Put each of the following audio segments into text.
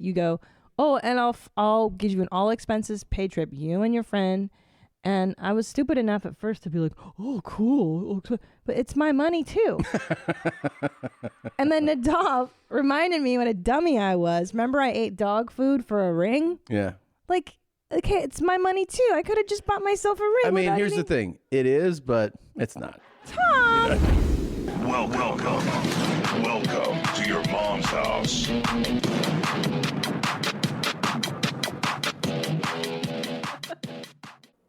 You go, oh, and I'll give you an all expenses paid trip, you and your friend. And I was stupid enough at first to be like, oh, cool. But it's my money too. And then Nadav reminded me what a dummy I was. Remember I ate dog food for a ring? Yeah. Like, okay, it's my money too. I could have just bought myself a ring. I mean, here's the thing. It is, but it's not. Tom! Welcome to your mom's house.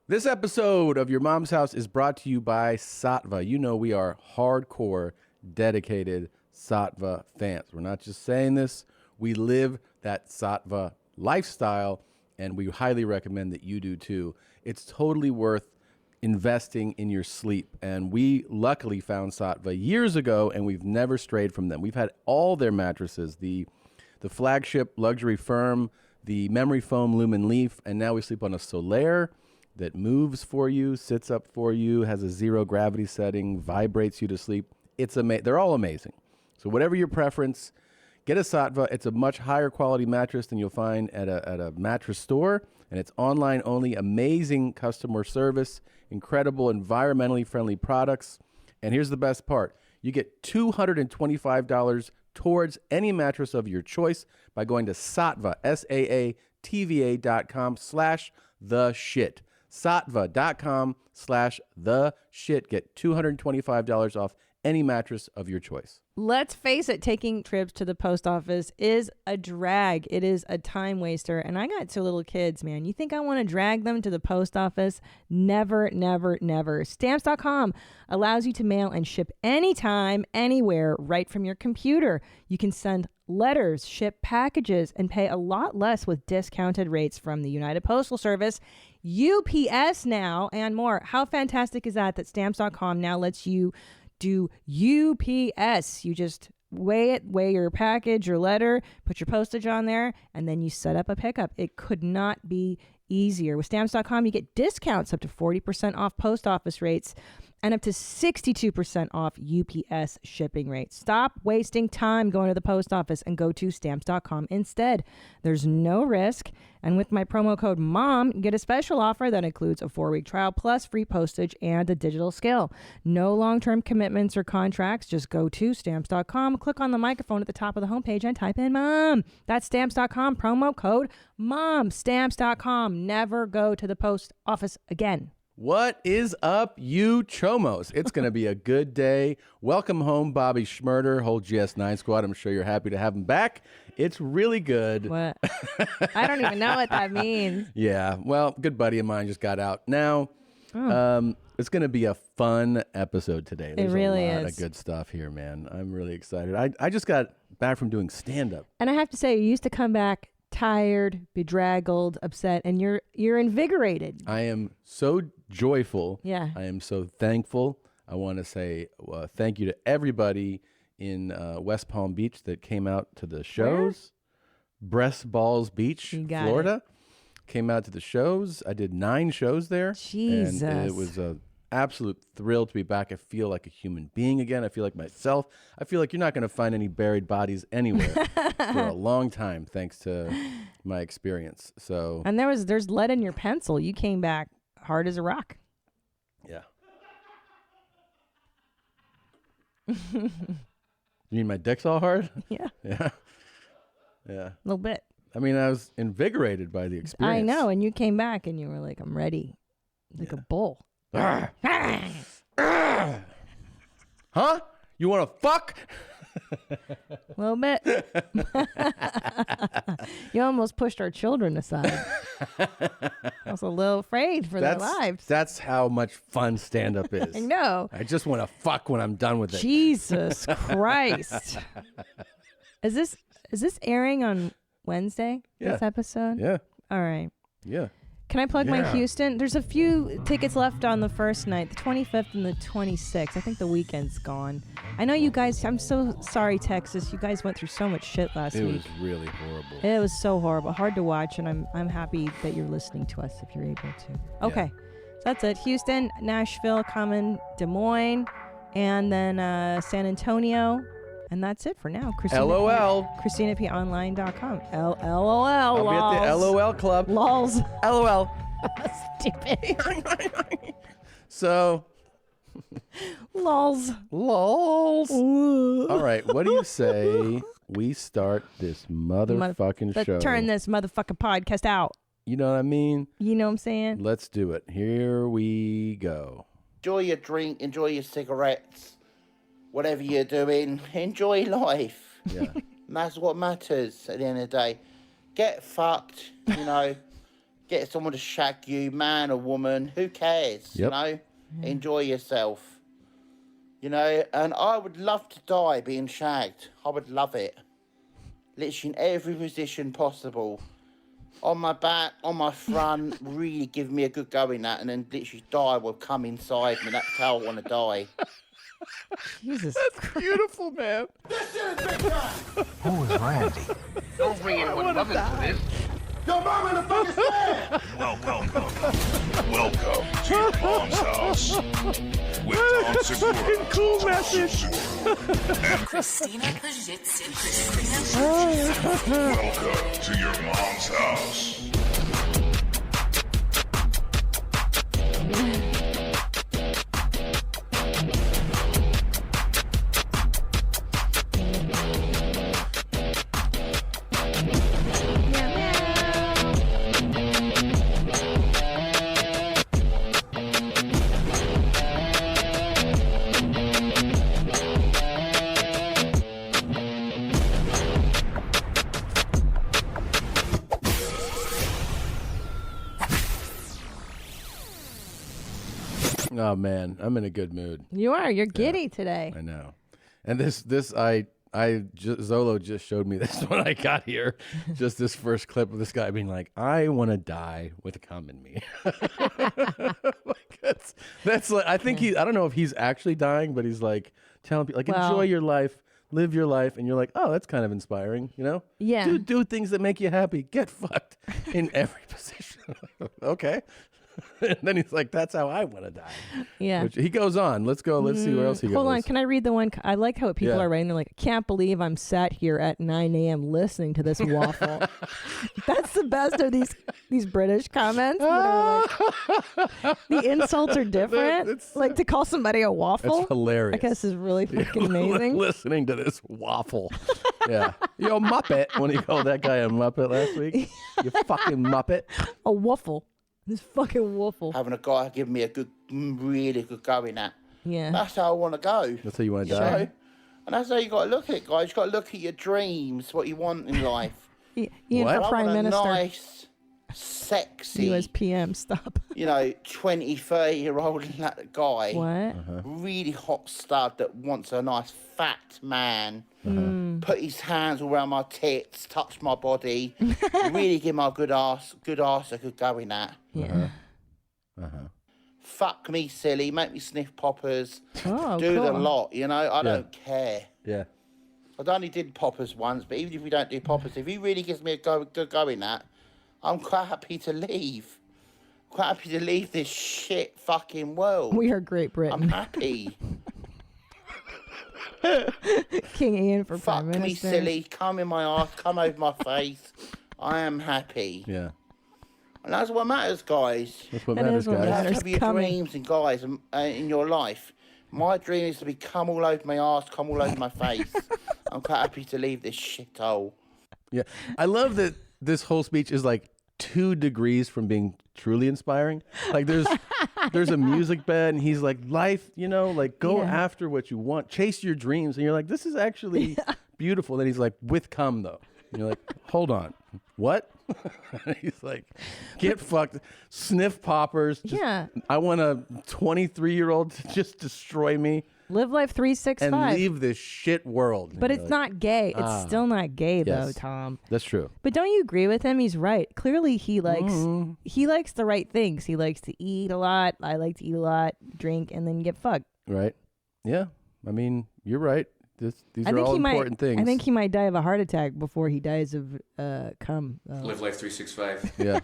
This episode of Your Mom's House is brought to you by Sattva. You know we are hardcore, dedicated Sattva fans. We're not just saying this. We live that Sattva lifestyle, and we highly recommend that you do too. It's totally worth investing in your sleep. And we luckily found Sattva years ago, and we've never strayed from them. We've had all their mattresses, the flagship luxury firm, the memory foam lumen leaf, and now we sleep on a Solaire that moves for you, sits up for you, has a zero gravity setting, vibrates you to sleep. It's they're all amazing. So whatever your preference, get a Sattva. It's a much higher quality mattress than you'll find at a mattress store, and it's online only. Amazing customer service, incredible environmentally friendly products. And here's the best part. You get $225 towards any mattress of your choice by going to Sattva, SAATVA.com/theshit. Sattva.com/theshit. Get $225 off any mattress of your choice. Let's face it, taking trips to the post office is a drag. It is a time waster. And I got two little kids, man. You think I want to drag them to the post office? Never, never, never. Stamps.com allows you to mail and ship anytime, anywhere, right from your computer. You can send letters, ship packages, and pay a lot less with discounted rates from the United Postal Service, UPS now, and more. How fantastic is that Stamps.com now lets you do UPS. You just weigh your package, your letter, put your postage on there, and then you set up a pickup. It could not be easier. With Stamps.com, you get discounts up to 40% off post office rates and up to 62% off UPS shipping rates. Stop wasting time going to the post office and go to Stamps.com instead. There's no risk. And with my promo code MOM, you get a special offer that includes a 4-week trial plus free postage and a digital scale. No long-term commitments or contracts. Just go to Stamps.com, click on the microphone at the top of the homepage and type in MOM. That's Stamps.com, promo code MOM. Stamps.com. Never go to the post office again. What is up, you chomos? It's going to be a good day. Welcome home, Bobby Schmurder, whole GS9 squad. I'm sure you're happy to have him back. It's really good. What? I don't even know what that means. Yeah, well, good buddy of mine just got out. Now, it's going to be a fun episode today. There's a lot of good stuff here, man. I'm really excited. I just got back from doing stand-up. And I have to say, you used to come back tired, bedraggled, upset, and you're invigorated. I am so joyful. Yeah. I am so thankful. I want to say thank you to everybody in West Palm Beach that came out to the shows. Breast Balls Beach, Florida. Came out to the shows. I did 9 shows there. Jesus. And it was a absolute thrill to be back. I feel like a human being again. I feel like myself. I feel like you're not going to find any buried bodies anywhere for a long time, thanks to my experience. So, and there's lead in your pencil. You came back hard as a rock. Yeah. You mean my dick's all hard? Yeah. Yeah. Yeah. A little bit. I mean, I was invigorated by the experience. I know, and you came back and you were like, I'm ready. Like a bull. Huh? You want to fuck? A little bit. You almost pushed our children aside. I was a little afraid for their lives. That's how much fun stand-up is. I know. I just want to fuck when I'm done with it. Jesus Christ. Is this airing on Wednesday? Yeah. This episode? Yeah. All right. Yeah. Can I plug my Houston? There's a few tickets left on the first night, the 25th and the 26th. I think the weekend's gone. I know you guys, I'm so sorry, Texas. You guys went through so much shit last week. It was really horrible. It was so horrible. Hard to watch, and I'm happy that you're listening to us if you're able to. Okay. So that's it. Houston, Nashville, coming, Des Moines, and then San Antonio. And that's it for now. Christina LOL. ChristinaPOnline.com. LOL. I'll be at the LOL club. Lols. LOL. Stupid. So. Lols. All right. What do you say we start this motherfucking show? Let's turn this motherfucking podcast out. You know what I mean? You know what I'm saying? Let's do it. Here we go. Enjoy your drink, enjoy your cigarettes, whatever you're doing, enjoy life. Yeah. And that's what matters at the end of the day. Get fucked, get someone to shag you, man or woman, who cares, Yep. Enjoy yourself. And I would love to die being shagged. I would love it. Literally in every position possible. On my back, on my front, really give me a good go in that, and then literally die will come inside me. That's how I want to die. Jesus. That's beautiful, man. Who is Randy? Don't bring anyone love into this. Your mom in the fucking stand! Welcome to your mom's house with Tom Segura. Cool message. Christina Pajitsin. Welcome to your mom's house. Oh man, I'm in a good mood. You are. You're giddy today. I know. And Zolo just showed me this when I got here. Just this first clip of this guy being like, "I want to die with cum in me." That's like, I think I don't know if he's actually dying, but he's like telling people, like, enjoy your life, live your life, and you're like, oh, that's kind of inspiring, Yeah. Do things that make you happy. Get fucked in every position. Okay. And then he's like, that's how I want to die. Yeah. Which he goes on. Let's go. Let's see where else he goes. Hold on. Can I read the one? I like how people Yeah. are writing. They're like, I can't believe I'm sat here at 9 a.m. listening to this waffle. That's the best of these British comments. That are like, the insults are different. It's- Like to call somebody a waffle. That's hilarious. I guess is really fucking amazing. Listening to this waffle. Yeah. Yo, Muppet. When he called that guy a Muppet last week. You fucking Muppet. A waffle. This fucking waffle. Having a guy give me a good, really good go in that. Yeah. That's how I want to go. That's how you want to You die. know? And that's how you got to look at it, guys. You got to look at your dreams, what you want in life. Ian What? for I Prime want a Minister. nice, sexy, USPM. Stop. 20, 30-year-old guy. What? Really hot stud that wants a nice fat man. Put his hands all around my tits, touch my body, really give my good ass a good go in that. Yeah. Fuck me silly, make me sniff poppers, Oh, do the cool. lot, I don't care. Yeah. I only did poppers once, but even if we don't do poppers, if he really gives me a good go in that, I'm quite happy to leave. Quite happy to leave this shit fucking world. We are Great I'm Britain. happy. King Ian for Fuck Prime me Minister. silly, come in my ass, come over my face. I am happy. Yeah. And that's what matters, guys. That's what That matters, is what You guys. have to matters. have your Coming. dreams and guys in your life. My dream is to be come all over my ass, come all over my face. I'm quite happy to leave this shithole. Yeah. I love that this whole speech is like 2 degrees from being truly inspiring. Like there's a music bed and he's like, life, like go Yeah. after what you want, chase your dreams. And you're like, this is actually beautiful. Then he's like, with cum though. And you're like, hold on. What? He's like, get fucked, sniff poppers. Yeah. I want a 23-year-old to just destroy me Live life and 365. leave this shit world. And But you're it's like, not gay. It's still not gay though, yes. Tom. That's true. But don't you agree with him? He's right. Clearly he likes Mm-hmm. he likes the right things. He likes to eat a lot. I like to eat a lot, drink, and then get fucked. Right? Yeah. I mean, you're right. These I are think all he important might things. I think he might die of a heart attack before he dies of cum. Live life 365. Yeah.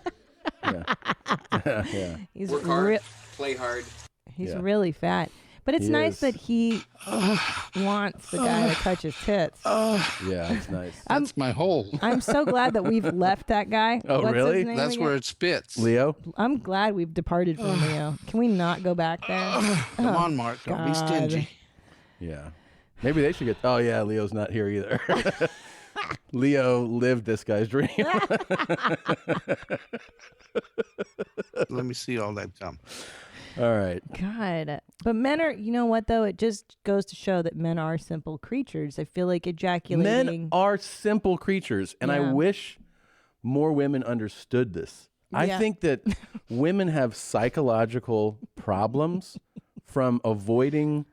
Yeah. Yeah. He's Work hard, play hard. He's Yeah. really fat. But it's He nice is. that he wants the guy to touch his tits. Yeah, it's nice. That's my hole. I'm so glad that we've left that guy. Oh, What's really? his name That's again? where it spits. Leo? I'm glad we've departed from Leo. Can we not go back there? Come on, Mark. Don't be God. stingy. Yeah. Maybe they should get. Oh, yeah, Leo's not here either. Leo lived this guy's dream. Let me see all that gum. All right. God. But men are, you know what, though? It just goes to show that men are simple creatures. I feel like ejaculating. Men are simple creatures, and I Yeah. wish more women understood this. I Yeah. think that women have psychological problems from avoiding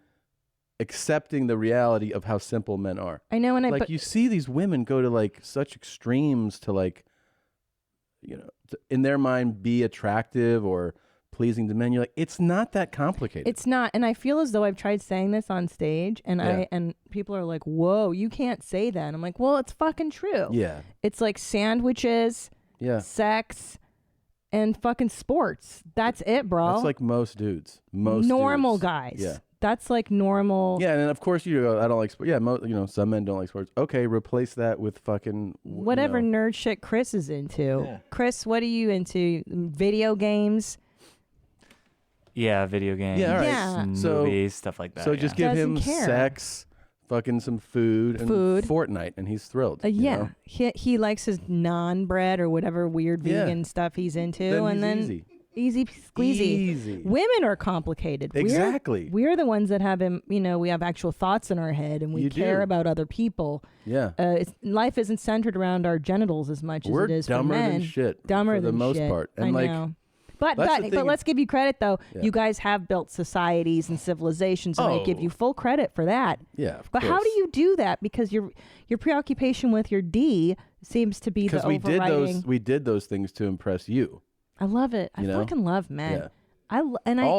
accepting the reality of how simple men are. I know, and Like you see these women go to like such extremes to like, you know, in their mind be attractive or pleasing to men. You're like, it's not that complicated. It's not, and I feel as though I've tried saying this on stage, and Yeah. and people are like, "Whoa, you can't say that." And I'm like, "Well, it's fucking true." Yeah. It's like sandwiches, Yeah. sex, and fucking sports. That's it, bro. That's like most dudes. Most normal dudes. guys. Yeah. That's like normal. Yeah, and then of course you go, I don't like sports. Yeah, some men don't like sports. Okay, replace that with fucking Whatever nerd shit Chris is into. Yeah. Chris, what are you into? Video games? Yeah, video games. Yeah, all right. Yeah. So- Movies, stuff like that. So yeah. just give him Doesn't care. sex, fucking some food, and Food. Fortnite, and he's thrilled. you Yeah. know? He likes his non-bread or whatever weird Yeah. vegan stuff he's into. Then and he's then easy. easy squeezy. Easy. Women are complicated. Exactly. We're the ones that have him, we have actual thoughts in our head and we You care do. about other people. Yeah. Life isn't centered around our genitals as much We're as it is for dumber men. than shit Dumber for the than most shit. part. And I like, know. But that's the thing. let's give you credit though. Yeah. You guys have built societies and civilizations, and I give Oh. you full credit for that. Yeah, of But how do course. you do that? Because your preoccupation with your D seems to be the Because overriding. we did those things to impress you. I love it. I You know? fucking love men. Yeah.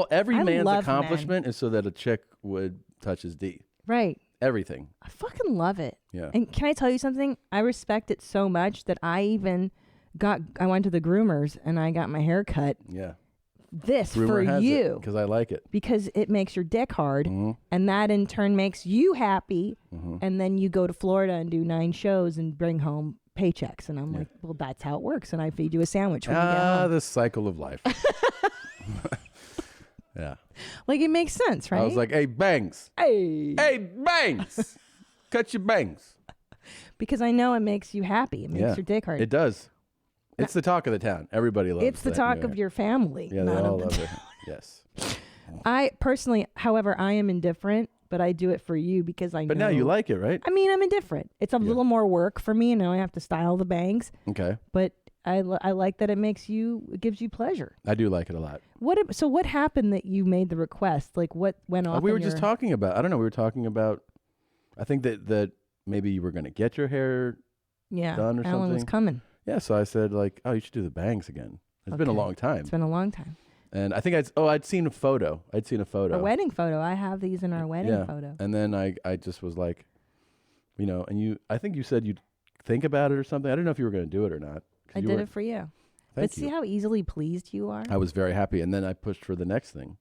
Every I man's love men. accomplishment is so that a chick would touch his D. Right. Everything. I fucking love it. Yeah. And can I tell you something? I respect it so much that I went to the groomers and I got my hair cut. Yeah. This Rumor for has you. because I like it. Because it makes your dick hard, Mhm. and that in turn makes you happy, Mhm. and then you go to Florida and do 9 shows and bring home paychecks. And I'm like, well, that's how it works. And I feed you a sandwich when you get home. The cycle of life. Yeah. Like, it makes sense, right? I was like, hey, bangs. hey. Hey, bangs. Cut your bangs. Because I know it makes you happy. It makes Yeah. your dick hard. It does. It's the talk of the town. Everybody loves it. It's the talk of your family. Yeah, they not all of the love it. Yes. I personally, however, I am indifferent, but I do it for you because I know. But now you like it, right? I mean, I'm indifferent. It's a little more work for me, and now I have to style the bangs. Okay. But I like that it gives you pleasure. I do like it a lot. So what happened that you made the request? Like what went off? We in were just your- talking about, I don't know, we were talking about, I think that maybe you were going to get your hair Yeah, done or Alan something. was coming. Yeah, so I said like, oh, you should do the bangs again. It's been a Okay. long time. It's been a long time. And I think I'd seen a photo. A wedding photo. I have these in our wedding photo. And then I just was like, and I think you said you'd think about it or something. I didn't know if you were going to do it or not. 'cause I you did were- it for you. Thank But see you. how easily pleased you are? I was very happy. And then I pushed for the next thing.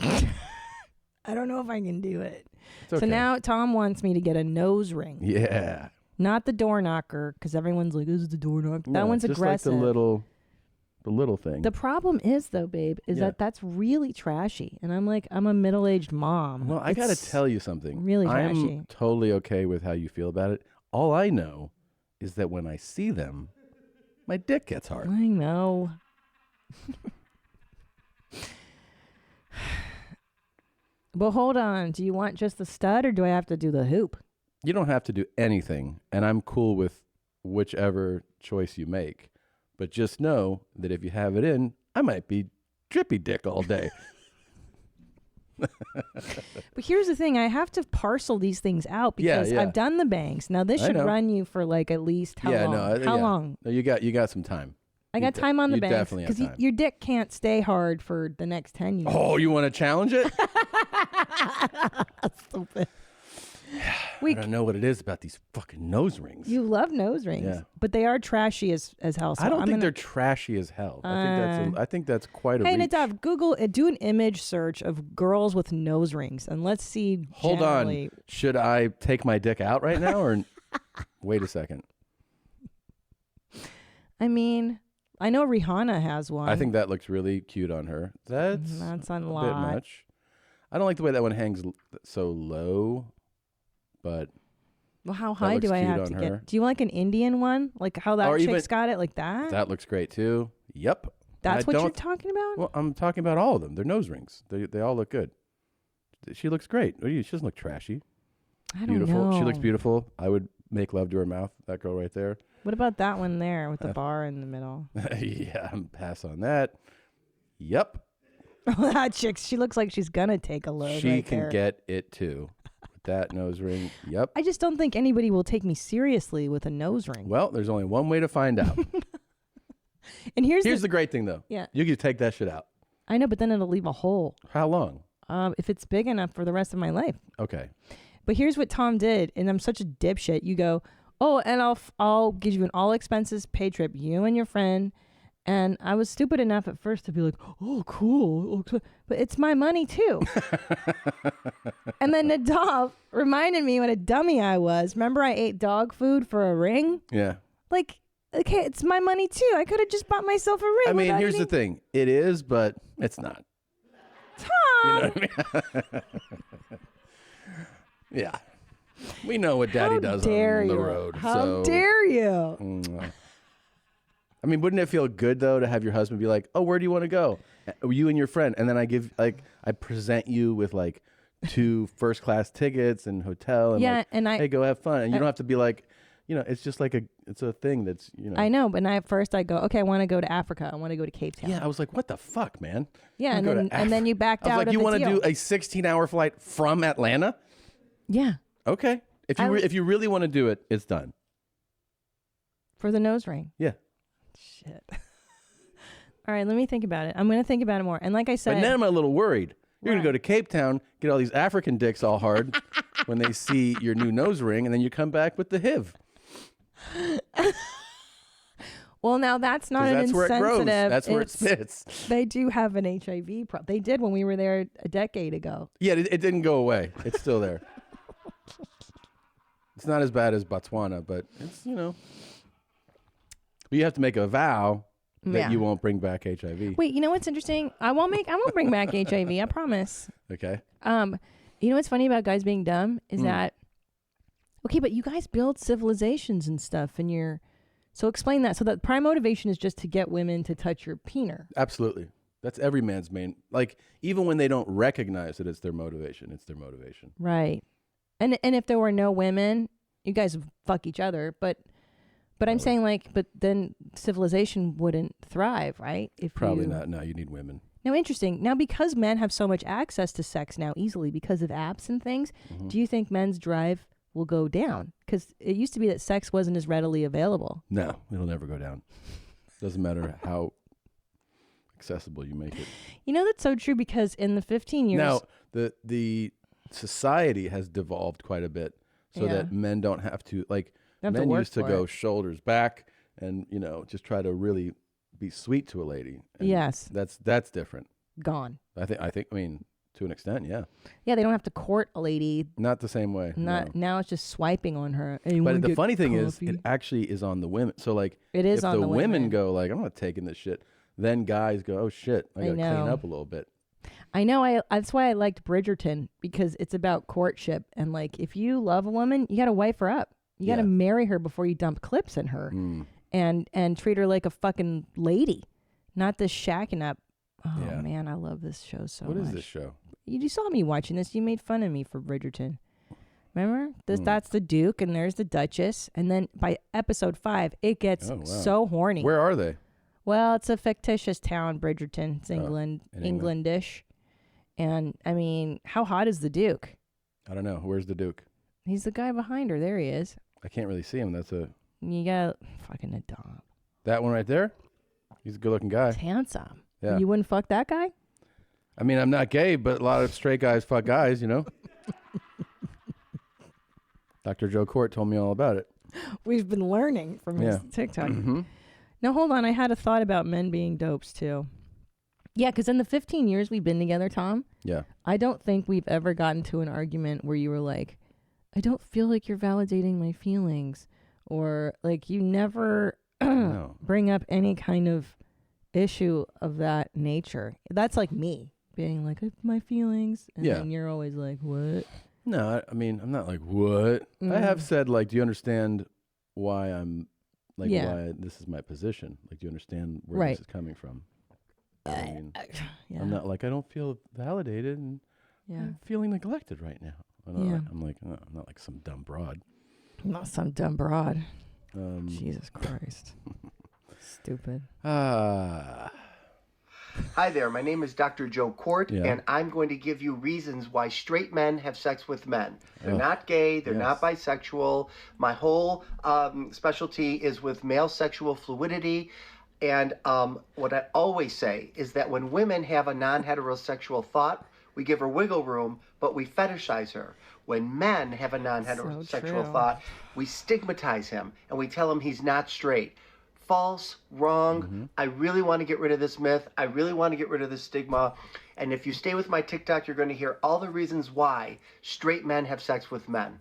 I don't know if I can do it. It's okay. So now Tom wants me to get a nose ring. Yeah. Not the door knocker, because everyone's like, this is the door knocker. That No, one's just aggressive. like the little thing. The problem is, though, babe, is Yeah. that's really trashy. And I'm a middle-aged mom. Well, I got to It's tell you something. really I'm trashy. totally okay with how you feel about it. All I know is that when I see them, my dick gets hard. I know. But hold on. Do you want just the stud, or do I have to do the hoop? You don't have to do anything, and I'm cool with whichever choice you make. But just know that if you have it in, I might be drippy dick all day. But here's the thing. I have to parcel these things out because Yeah. I've done the bangs. Now, this I should know. run you for like at least how long? How yeah. long? No, you got some time. I got time on the you bangs. definitely have time. your dick can't stay hard for the next 10 years. Oh, you want to challenge it? Stupid. I don't know what it is about these fucking nose rings. You love nose rings, Yeah. but they are trashy as hell. So I don't I'm think gonna... they're trashy as hell. I think that's quite a Hey, reach. Nadav, Google, do an image search of girls with nose rings, and let's see. Hold on. Should I take my dick out right now, or wait a second? I mean, I know Rihanna has one. I think that looks really cute on her. That's a a lot. bit much. I don't like the way that one hangs so low, but Well, how that high looks do I cute have on to her. get? Do you want like an Indian one, like how that Or chick's even- got it, like that? that looks great too. Yep. That's I what you're don't- talking about. Well, I'm talking about all of them. They're nose rings. They all look good. She looks great. She doesn't look trashy. I don't Beautiful. know. She looks beautiful. I would make love to her mouth. That girl right there. What about that one there with the bar in the middle? Yeah, I'm pass on that. Yep. That chick, she looks like she's gonna take a load. She right can there. get it too. With that nose ring. Yep. I just don't think anybody will take me seriously with a nose ring. Well, there's only one way to find out. And here's the great thing though. Yeah. You can take that shit out. I know, but then it'll leave a hole. How long? If it's big enough for the rest of my life. Okay. But here's what Tom did, and I'm such a dipshit. You go, oh, and I'll give you an all expenses paid trip, you and your friend. And I was stupid enough at first to be like, oh, cool. But it's my money too. And then Nadav reminded me what a dummy I was. Remember I ate dog food for a ring? Yeah. Like, okay, it's my money too. I could have just bought myself a ring. I mean, without here's any- the thing. It is, but it's not. Tom! You know what I mean? Yeah. We know what Daddy How does dare on the you. road. How so, dare you? I mean, wouldn't it feel good though to have your husband be like, "Oh, where do you want to go?" You and your friend, and then I present you with like 2 first-class tickets and hotel, and Yeah, and hey, go have fun, and you don't have to be like, it's just like it's a thing that's I know, but at first I go, okay, I want to go to Africa. I want to go to Cape Town. Yeah, I was like, what the fuck, man? Yeah, You and go to then, and then you backed I was out like, of you the want to deal. do a 16-hour flight from Atlanta? Yeah. Okay. If you really want to do it, it's done. For the nose ring. Yeah. Shit. All right, let me think about it. I'm going to think about it more. And like I said, But now I'm a little worried. You're going to go to Cape Town, get all these African dicks all hard when they see your new nose ring, and then you come back with the HIV. well, now that's not 'Cause an that's where it insensitive. grows. That's where it It's- spits. They do have an HIV problem. They did when we were there a decade ago. Yeah, it didn't go away. It's still there. It's not as bad as Botswana, but it's, But you have to make a vow that Yeah. you won't bring back HIV. Wait, you know what's interesting? I won't bring back HIV. I promise. Okay. You know what's funny about guys being dumb is Hmm. that okay, but you guys build civilizations and stuff, and so explain that. So that prime motivation is just to get women to touch your peener. Absolutely. That's every man's main. Like, even when they don't recognize that it's their motivation, it's their motivation. Right. And if there were no women, you guys would fuck each other. But I'm saying but then civilization wouldn't thrive, right? Probably not. No, you need women. Now, interesting. Now, because men have so much access to sex now easily because of apps and things, Mm-hmm. do you think men's drive will go down? Because it used to be that sex wasn't as readily available. No, it'll never go down. Doesn't matter how accessible you make it. You know, that's so true because in the 15 years... Now, the society has devolved quite a bit so Yeah. that men don't have to, like, Don't have to men work used to for go it. shoulders back and, just try to really be sweet to a lady. And Yes. That's different. Gone. I mean, to an extent, yeah. Yeah, they don't have to court a lady. Not the same way. no. Now it's just swiping on her. Hey, you wanna But the get funny thing is, coffee? it actually is on the women. So, like, It is if on the the women women. go, like, I'm not taking this shit, then guys go, oh, shit, I got to clean know. up a little bit. I know. That's why I liked Bridgerton, because it's about courtship. And like, if you love a woman, you got to wife her up. You got to Yeah. marry her before you dump clips in her, and treat her like a fucking lady, not this shacking up. Oh Yeah. man, I love this show so much. What is this show? You saw me watching this. You made fun of me for Bridgerton. Remember? That's the Duke, and there's the Duchess, and then by episode 5, it gets Oh, wow. so horny. Where are they? Well, it's a fictitious town, Bridgerton. It's England, in England. Englandish. And I mean, how hot is the Duke? I don't know. Where's the Duke? He's the guy behind her. There he is. I can't really see him. You got fucking adopt. That one right there? He's a good-looking guy. He's handsome. Yeah. You wouldn't fuck that guy? I mean, I'm not gay, but a lot of straight guys fuck guys, Dr. Joe Court told me all about it. We've been learning from his TikTok. Mm-hmm. Now, hold on. I had a thought about men being dopes, too. Yeah, because in the 15 years we've been together, Tom, Yeah. I don't think we've ever gotten to an argument where you were like, I don't feel like you're validating my feelings. Or, like, you never No. bring up any kind of issue of that nature. That's like me being like, my feelings. And then you're always like, what? No, I mean, I'm not like, what? I have said, like, do you understand why I'm, like, why this is my position? Like, do you understand where this is coming from? I mean, I'm not like, I don't feel validated and I'm feeling neglected right now. I'm like, oh, I'm not like some dumb broad. Not some dumb broad. Jesus Christ. Stupid. Hi there, my name is Dr. Joe Court, and I'm going to give you reasons why straight men have sex with men. They're not gay, they're not bisexual. My whole specialty is with male sexual fluidity, and what I always say is that when women have a non-heterosexual thought, we give her wiggle room, but we fetishize her. When men have a non-heterosexual thought, we stigmatize him, and we tell him he's not straight. False, wrong. I really want to get rid of this myth. I really want to get rid of this stigma. And if you stay with my TikTok, you're going to hear all the reasons why straight men have sex with men.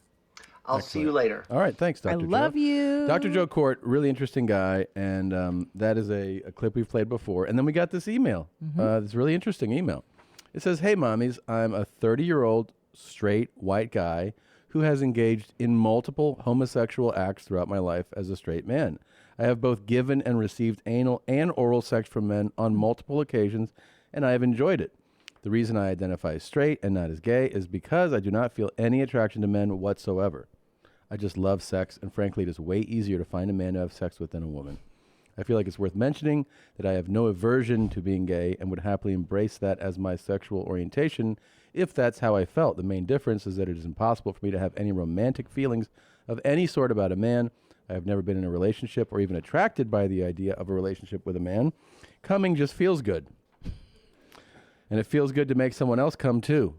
I'll see you later. All right, thanks, Dr. Joe. I love you. Dr. Joe Court, really interesting guy, and that is a clip we've played before. And then we got this email, this really interesting email. It says, hey, mommies, I'm a 30-year-old straight white guy who has engaged in multiple homosexual acts throughout my life as a straight man. I have both given and received anal and oral sex from men on multiple occasions, and I have enjoyed it. The reason I identify as straight and not as gay is because I do not feel any attraction to men whatsoever. I just love sex, and frankly, it is way easier to find a man to have sex with than a woman. I feel like it's worth mentioning that I have no aversion to being gay and would happily embrace that as my sexual orientation if that's how I felt. The main difference is that it is impossible for me to have any romantic feelings of any sort about a man. I have never been in a relationship or even attracted by the idea of a relationship with a man. Coming just feels good. And it feels good to make someone else come too.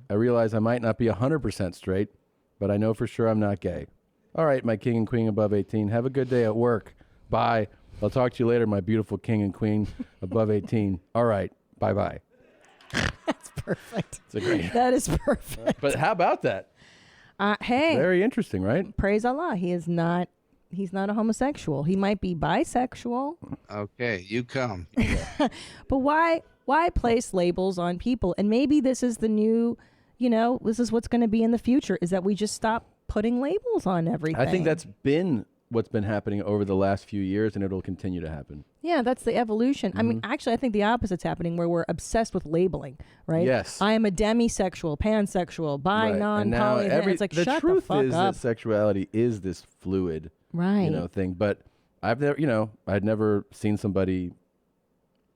I realize I might not be 100% straight, but I know for sure I'm not gay. All right, my king and queen above 18. Have a good day at work. Bye. I'll talk to you later, my beautiful king and queen above 18. All right. Bye-bye. That's perfect. It's a great. That is perfect. But how about that? Hey. Very interesting, right? Praise Allah. He's not a homosexual. He might be bisexual. Okay, you come. But why place labels on people? And maybe this is the new, this is what's going to be in the future, is that we just stop putting labels on everything. I think that's been what's been happening over the last few years, and it'll continue to happen. Yeah, that's the evolution. I mean, actually, I think the opposite's happening, where we're obsessed with labeling, right? Yes. I am a demisexual, pansexual, bi, Right. non, And now poly. It's like, the shut truth the fuck is up. that sexuality is this fluid, thing. But I've never, I'd never seen somebody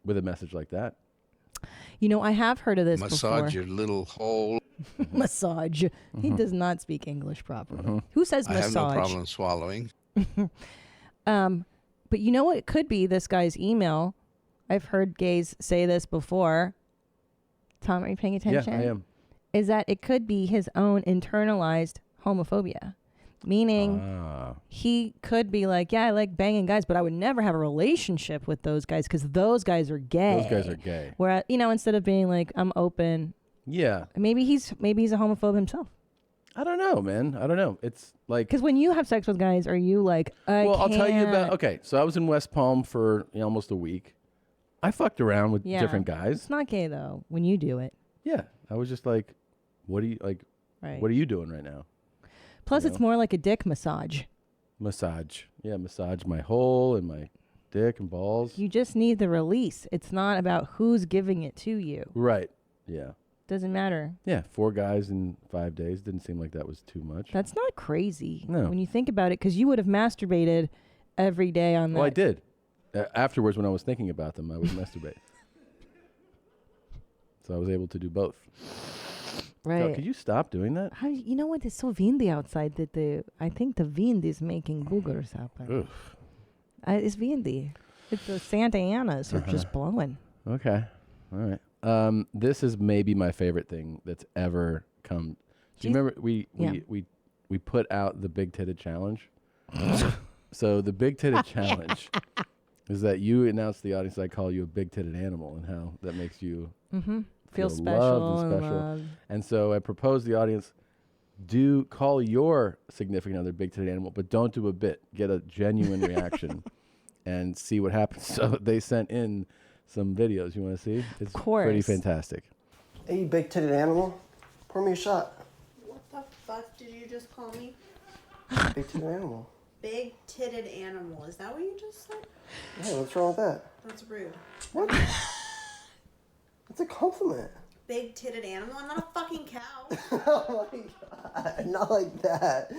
with a message like that. I have heard of this Massage before. your little hole. Massage. He does not speak English properly. Who says I massage? have no problem swallowing. But you know what? It could be this guy's email. I've heard gays say this before. Tom, are you paying attention? Yeah, I am. Is that it could be his own internalized homophobia. Meaning he could be like, yeah, I like banging guys, but I would never have a relationship with those guys because those guys are gay. Those guys are gay. Where, instead of being like, I'm open. Yeah. Maybe he's a homophobe himself. I don't know, man. I don't know. It's like... Because when you have sex with guys, are you like, I'll tell you about... Okay, so I was in West Palm for almost a week. I fucked around with different guys. It's not gay, though, when you do it. Yeah. I was just like, what are you doing right now? Plus, it's more like a dick massage. Massage. Yeah, massage my hole and my dick and balls. You just need the release. It's not about who's giving it to you. Right. Yeah. Doesn't matter. Yeah, 4 guys in 5 days. Didn't seem like that was too much. That's not crazy. No. When you think about it, because you would have masturbated every day on that. Well, I did. Afterwards, when I was thinking about them, I would masturbate. So I was able to do both. Right. God, could you stop doing that? You know what? It's so windy outside that I think the wind is making boogers happen. It's windy. It's the Santa Anas are just blowing. Okay. All right. This is maybe my favorite thing that's ever come. Do you remember we we put out the Big Titted Challenge. So the Big Titted Challenge is that you announce to the audience that I call you a big titted animal and how that makes you Feel loved special and and special. loved. And so I propose the audience do call your significant other big titted animal, but don't do a bit. Get a genuine reaction and see what happens. So they sent in some videos. You want to see? It's pretty fantastic. Hey, you big titted animal. Pour me a shot. What the fuck did you just call me? Big titted animal. Big titted animal. Is that what you just said? Yeah, what's wrong with that? That's rude. What? It's a compliment. Big titted animal? I'm not a fucking cow. Oh my god. Not like that.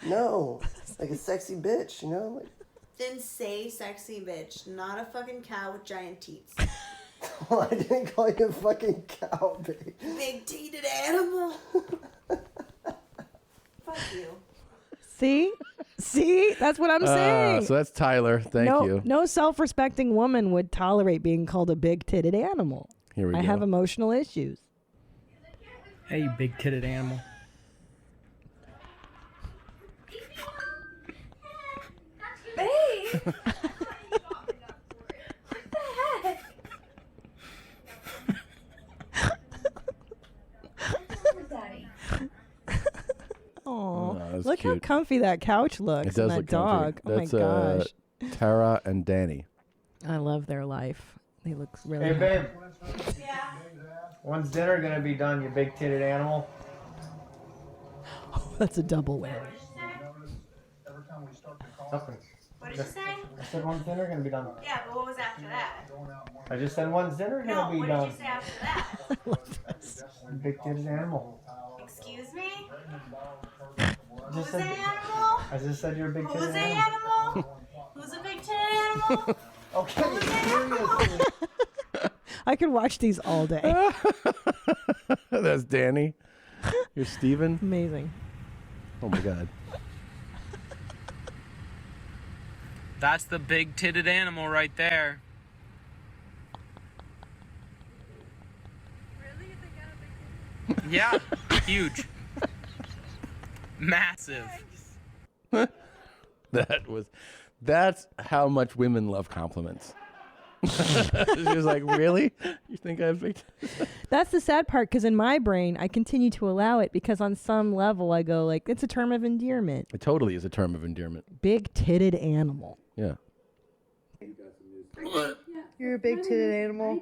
No. Like a sexy bitch, you know? Like... Then say sexy bitch, not a fucking cow with giant teats. I didn't call you a fucking cow, babe. Big titted animal. Fuck you. See? That's what I'm saying. So that's Tyler. Thank you. No self-respecting woman would tolerate being called a big-titted animal. Here we go. I have emotional issues. Hey, you big-titted animal. Babe! What the heck? Oh, that's look cute. how comfy that couch looks. It does and that look comfy. dog. Oh That's, my gosh. Tara and Danny. I love their life. They look really Hey, babe. Yeah. When's dinner gonna be done, you big-titted animal? That's a double win. Nothing. What did you say? I said when's dinner gonna be done? Yeah, but what was after that? I just said when's dinner No, gonna be what done? did you say after that? Big-titted animal. Excuse me? I just Who's the said, animal? I just said you're a big-titted Who's the animal. animal? Who's a big titted animal? Okay, seriously. I could watch these all day. That's Danny. You're Steven? Amazing. Oh my God. That's the big titted animal right there. Really? You think I'm a big titted? Yeah, huge. Massive. That's how much women love compliments. She was like, really? You think I have big titties? That's the sad part, because in my brain, I continue to allow it because on some level I go like, it's a term of endearment. It totally is a term of endearment. Big-titted animal. Yeah. You're a big titted animal.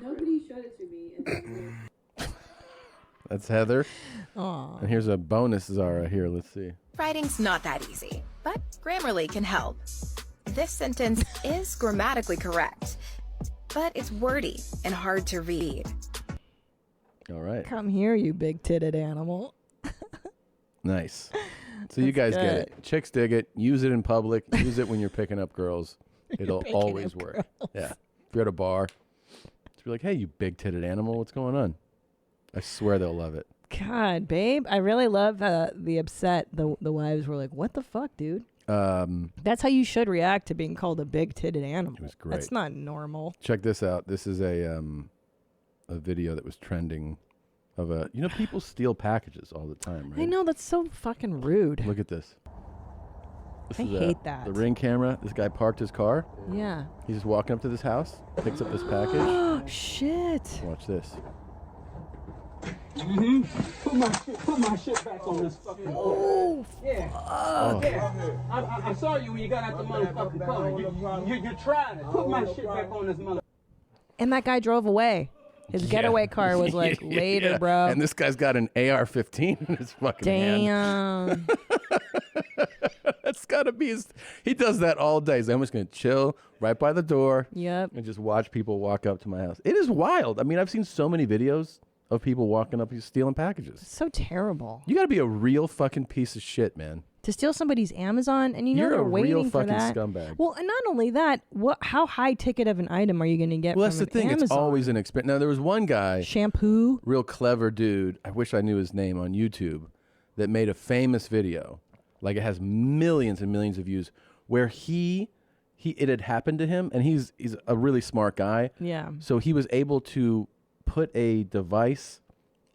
Nobody showed it to me. That's Heather. Aw. And here's a bonus, Zara. Here, let's see. Writing's not that easy, but Grammarly can help. This sentence is grammatically correct, but it's wordy and hard to read. All right. Come here, you big-titted animal. Nice. So you guys get it. Chicks dig it. Use it in public. Use it when you're picking up girls. It'll always work. Girls. Yeah. If you're at a bar, just be like, hey, you big-titted animal, what's going on? I swear they'll love it. God, babe, I really love the upset. The wives were like, "What the fuck, dude?" That's how you should react to being called a big-titted animal. It was great. That's not normal. Check this out. This is a video that was trending of people steal packages all the time, right? I know, that's so fucking rude. Look at this. I hate that. The Ring camera. This guy parked his car. Yeah. He's just walking up to this house, picks up this package. Shit. Watch this. Put my shit back on this fucking board. Oh, yeah. Yeah. I saw you when you got out the motherfucking car. You tried it. Put my shit back on this mother. And that guy drove away. His getaway car was like, later, bro. And this guy's got an AR-15 in his fucking hand. Damn. That's gotta be his. He does that all day. He's like, I'm just gonna chill right by the door. Yep. And just watch people walk up to my house. It is wild. I mean, I've seen so many videos of people walking up and stealing packages. So terrible. You gotta be a real fucking piece of shit, man. To steal somebody's Amazon, and You're they're a waiting real for fucking that. scumbag. Well, and not only that, how high ticket of an item are you going to get Well, from that's the thing. Amazon? It's always an expense. Now, there was one guy, shampoo, real clever dude. I wish I knew his name on YouTube, that made a famous video. Like, it has millions and millions of views, where it had happened to him, and he's a really smart guy. Yeah. So he was able to put a device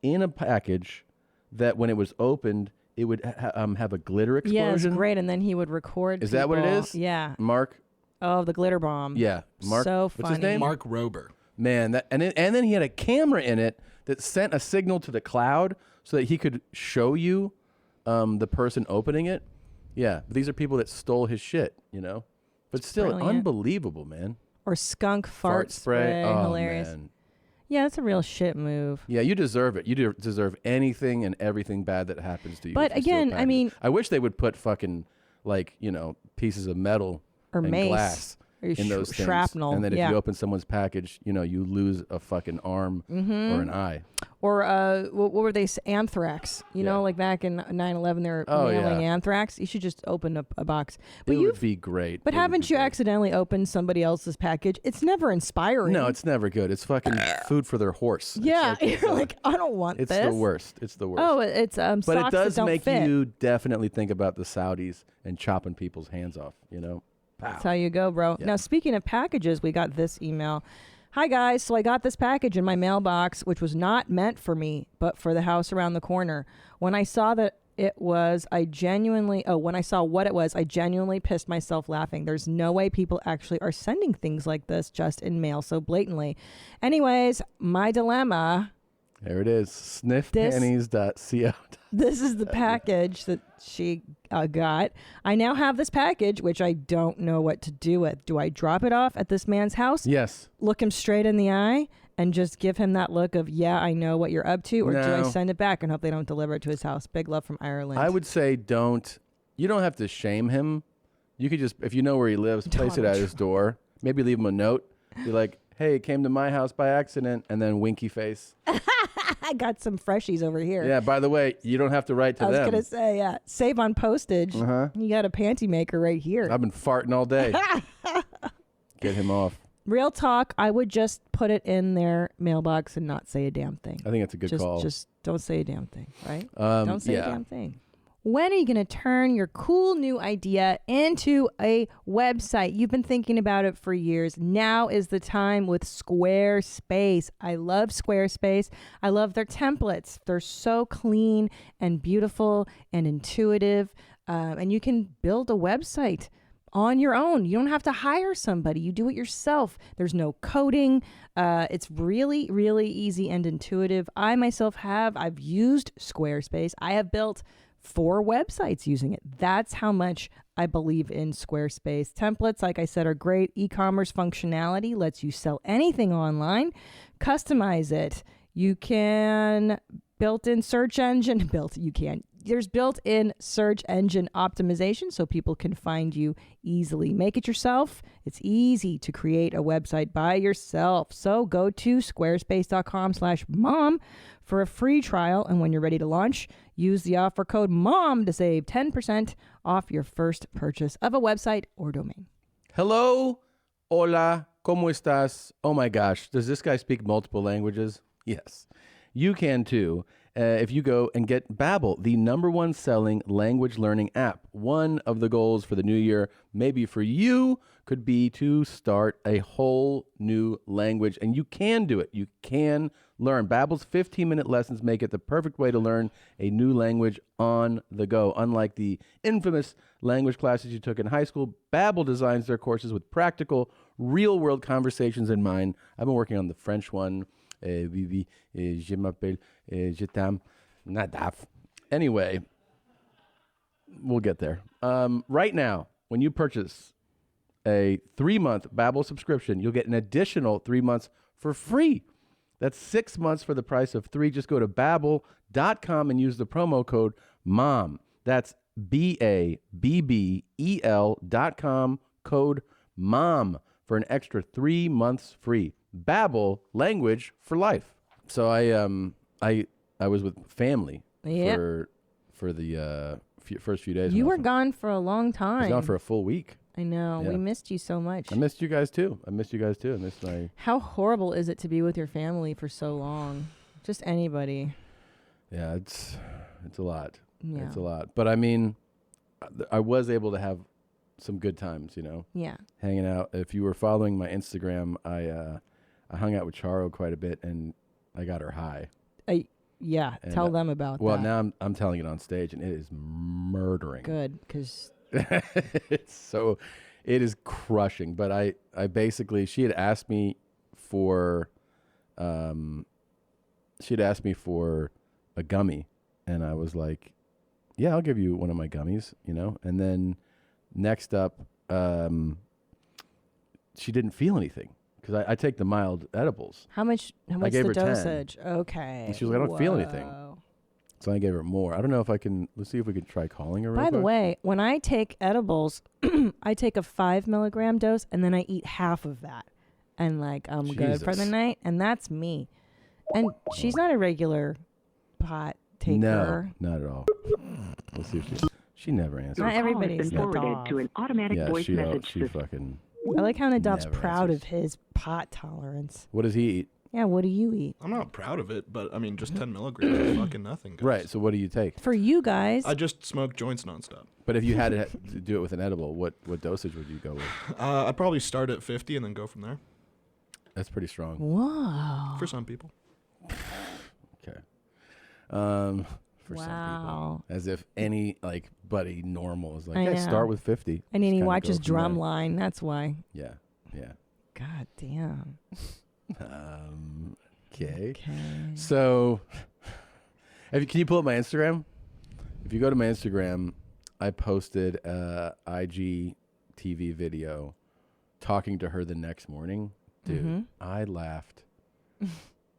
in a package that when it was opened, it would have a glitter explosion. Yeah, it's great. And then he would record. Is that what it people. is? Yeah. Mark. Oh, the glitter bomb. Yeah, Mark. So funny. What's his name? Mark Rober. Man, and then he had a camera in it that sent a signal to the cloud so that he could show you the person opening it. Yeah, but these are people that stole his shit, But still, Brilliant. unbelievable, man. Or skunk fart spray. Oh, Hilarious. man. Yeah, that's a real shit move. Yeah, you deserve it. You deserve anything and everything bad that happens to you. But if you steal again, I packages. mean- I wish they would put fucking pieces of metal Or and mace. glass Or in those things. shrapnel, And then if yeah. you open someone's package, you lose a fucking arm or an eye. Or what were they? Anthrax. Like back in 9/11, they were mailing anthrax. You should just open up a box. But It would be great. But haven't you accidentally opened somebody else's package? It's never inspiring. No, it's never good. It's fucking food for their horse. Yeah, It's you're like, I don't want it's this. the worst. It's the worst. Oh, it's but socks it does that don't make fit. you definitely think about the Saudis and chopping people's hands off. That's how you go, bro. Yeah. Now, speaking of packages, we got this email. Hi, guys. So I got this package in my mailbox, which was not meant for me, but for the house around the corner. When I saw what it was, I genuinely pissed myself laughing. There's no way people actually are sending things like this just in mail so blatantly. Anyways, my dilemma. There it is. Sniffpanties.co. This is the package that she got. I now have this package, which I don't know what to do with. Do I drop it off at this man's house? Yes. Look him straight in the eye and just give him that look of, yeah, I know what you're up to? Or do I No. send it back and hope they don't deliver it to his house? Big love from Ireland. I would say don't. You don't have to shame him. You could just, if you know where he lives, place it at his door. Maybe leave him a note. Be like, hey, came to my house by accident, and then winky face. I got some freshies over here. Yeah, by the way, you don't have to write to I was them. going to say, yeah, save on postage. Uh-huh. You got a panty maker right here. I've been farting all day. Get him off. Real talk, I would just put it in their mailbox and not say a damn thing. I think that's a good call. Just don't say a damn thing, right? Um, Don't say yeah. a damn thing. When are you going to turn your cool new idea into a website? You've been thinking about it for years. Now is the time with Squarespace. I love Squarespace. I love their templates. They're so clean and beautiful and intuitive. And you can build a website on your own. You don't have to hire somebody. You do it yourself. There's no coding. It's really, really easy and intuitive. I've used Squarespace. I have built 4 websites using it. That's how much I believe in Squarespace. Templates, like I said, are great. E-commerce functionality lets you sell anything online. Customize it. You can built-in search engine. There's built-in search engine optimization so people can find you easily. Make it yourself. It's easy to create a website by yourself. So go to squarespace.com/mom for a free trial. And when you're ready to launch, use the offer code MOM to save 10% off your first purchase of a website or domain. Hello, hola, ¿cómo estás? Oh my gosh, does this guy speak multiple languages? Yes, you can too. If you go and get Babbel, the #1 selling language learning app. One of the goals for the new year, maybe for you, could be to start a whole new language. And you can do it. You can learn. Babbel's 15-minute lessons make it the perfect way to learn a new language on the go. Unlike the infamous language classes you took in high school, Babbel designs their courses with practical, real-world conversations in mind. I've been working on the French one. Je m'appelle, je t'aime, Nadaf. Anyway, we'll get there. Right now, when you purchase a 3-month Babbel subscription, you'll get an additional 3 months for free. That's 6 months for the price of 3. Just go to Babbel.com and use the promo code MOM. That's BABBEL.com, code MOM for an extra 3 months free. Babbel, language for life. So I was with family for the first few days. You were gone for a long time. I was gone for a full week. I know. Yeah. We missed you so much. I missed you guys too. I missed my... How horrible is it to be with your family for so long? Just anybody. Yeah, it's a lot. Yeah. It's a lot. But I mean, I was able to have some good times, Yeah. hanging out. If you were following my Instagram, I hung out with Charo quite a bit, and I got her high. Yeah, And, tell them about well, that. now I'm telling it on stage, and it is murdering. Good, because it is crushing. But I basically, she had asked me for a gummy, and I was like, yeah, I'll give you one of my gummies, And then next up, she didn't feel anything because I take the mild edibles. How much I gave the her 10. dosage? Okay. And she was like, I don't feel anything. So I gave her more. I don't know if I can. Let's see if we can try calling her. By the way, when I take edibles, I take a 5 milligram dose and then I eat half of that, and I'm good for the Jesus. night. And that's me. And she's not a regular pot taker. No, not at all. Let's see if she never answers. Not everybody's Yeah. the dog. to an automatic Yeah, voice she message she system. fucking. I like how Nadav's never proud answers. of his pot tolerance. What does he eat? Yeah, what do you eat? I'm not proud of it, but I mean, just 10 milligrams is fucking nothing. Guys. Right. So what do you take? For you guys, I just smoke joints nonstop. But if you had to do it with an edible, what dosage would you go with? I'd probably start at 50 and then go from there. That's pretty strong. Whoa. For some people. Okay. For some Wow. people, as if any buddy normal is like, I hey, know. start with 50. And then he Just kinda watches go from there. Drumline. That's why. Yeah. Yeah. God damn. Okay. Okay. So, can you pull up my Instagram? If you go to my Instagram, I posted a IGTV video talking to her the next morning. Dude, Mhm. I laughed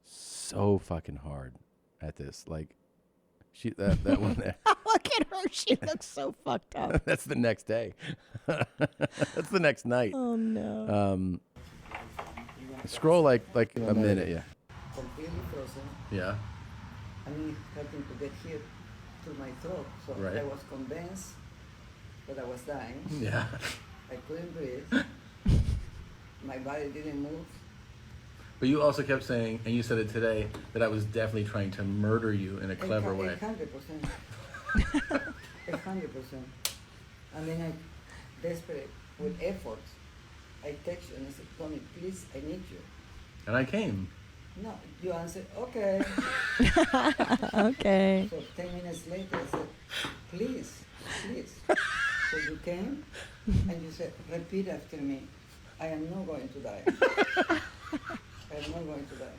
so fucking hard at this. Like, that one there. Look at her. She looks so fucked up. That's the next day. That's the next night. Oh, no. Scroll like a minute, yeah. Completely frozen. Yeah. I mean, starting to get here to my throat. So Right. I was convinced that I was dying. Yeah. I couldn't breathe. My body didn't move. But you also kept saying, and you said it today, that I was definitely trying to murder you in a clever way. 100%. 100%. And then I, desperate, with effort, I text you and I said, Tommy, please, I need you. And I came. No, you answered, okay. Okay. So 10 minutes later, I said, please. So you came and you said, repeat after me. I am not going to die. I am not going to die.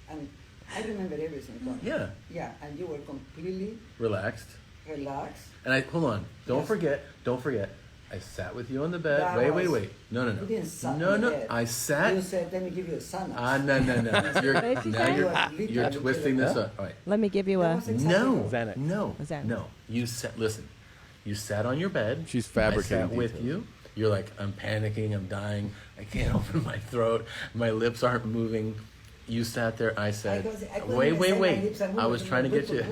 And I remember everything, Tommy. Yeah. Yeah, and you were completely Relaxed. relaxed. And hold on. Don't forget. I sat with you on the bed. That wait. was- No. You didn't sit No. on the bed. I sat. You said, let me give you a Xanax. No. What did you say? You're twisting this up. All right. Let me give you a. No. Xanax. No. Xanax. No. You sat. Listen. You sat on your bed. She's I fabricating sat with details. you. You're like, I'm panicking. I'm dying. I can't open my throat. My lips aren't moving. You sat there. I said, I couldn't wait. even say my lips are I moving. was trying to get you.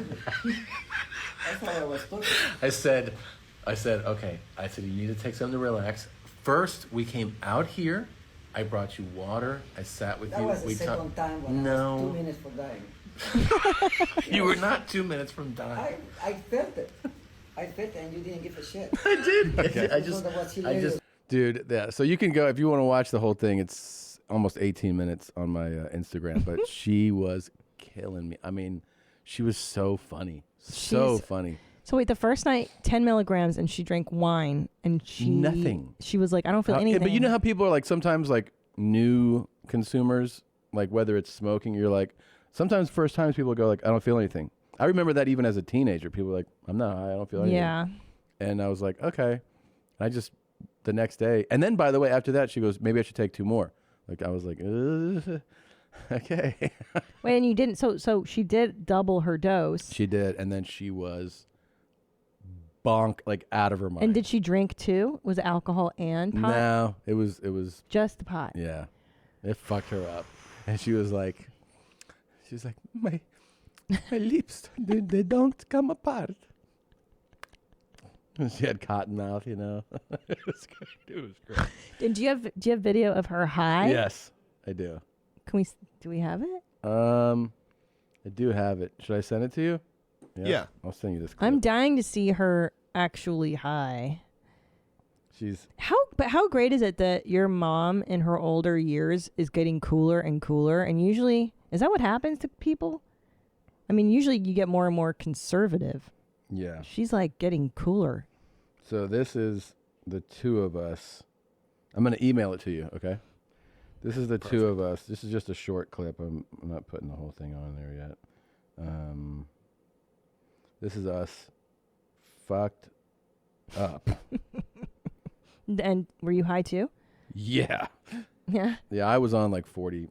That's how I was talking. I said, okay. I said, you need to take something to relax. First, we came out here. I brought you water. I sat with That you. was the we second time when I was 2 minutes for dying. You were not 2 minutes from dying. I felt it. And you didn't give a shit. I did. Okay. I just, dude. Yeah. So you can go if you want to watch the whole thing. It's almost 18 minutes on my Instagram. But she was killing me. I mean, she was so funny, so funny. So wait, the first night, 10 milligrams, and she drank wine, and she Nothing. She was like, I don't feel Yeah, anything. but you know how people are like sometimes like new consumers, like whether it's smoking, you're like sometimes first times people go like, I don't feel anything. I remember that even as a teenager, people were like, I'm not high, I don't feel anything. Yeah. And I was like, okay. I just the next day, and then by the way, after that, she goes, maybe I should take 2 more. Like I was like, okay. Wait, and you didn't. So she did double her dose. She did, and then she was like out of her mind. And did she drink too? Was it alcohol and pot? No, it was Just the pot. Yeah, it fucked her up, and she was like, my lips they don't come apart. And she had cotton mouth, you know. It was great. It was great. And do you have video of her high? Yes, I do. Do we have it? I do have it. Should I send it to you? Yeah. I'll send you this clip. I'm dying to see her actually high. But how great is it that your mom in her older years is getting cooler and cooler? And usually, is that what happens to people? I mean, usually you get more and more conservative. Yeah. She's like getting cooler. So this is the two of us. I'm going to email it to you, okay? This is the two of us. This is just a short clip. I'm not putting the whole thing on there yet. This is us fucked up. And were you high too? Yeah. Yeah. Yeah, I was on like 40.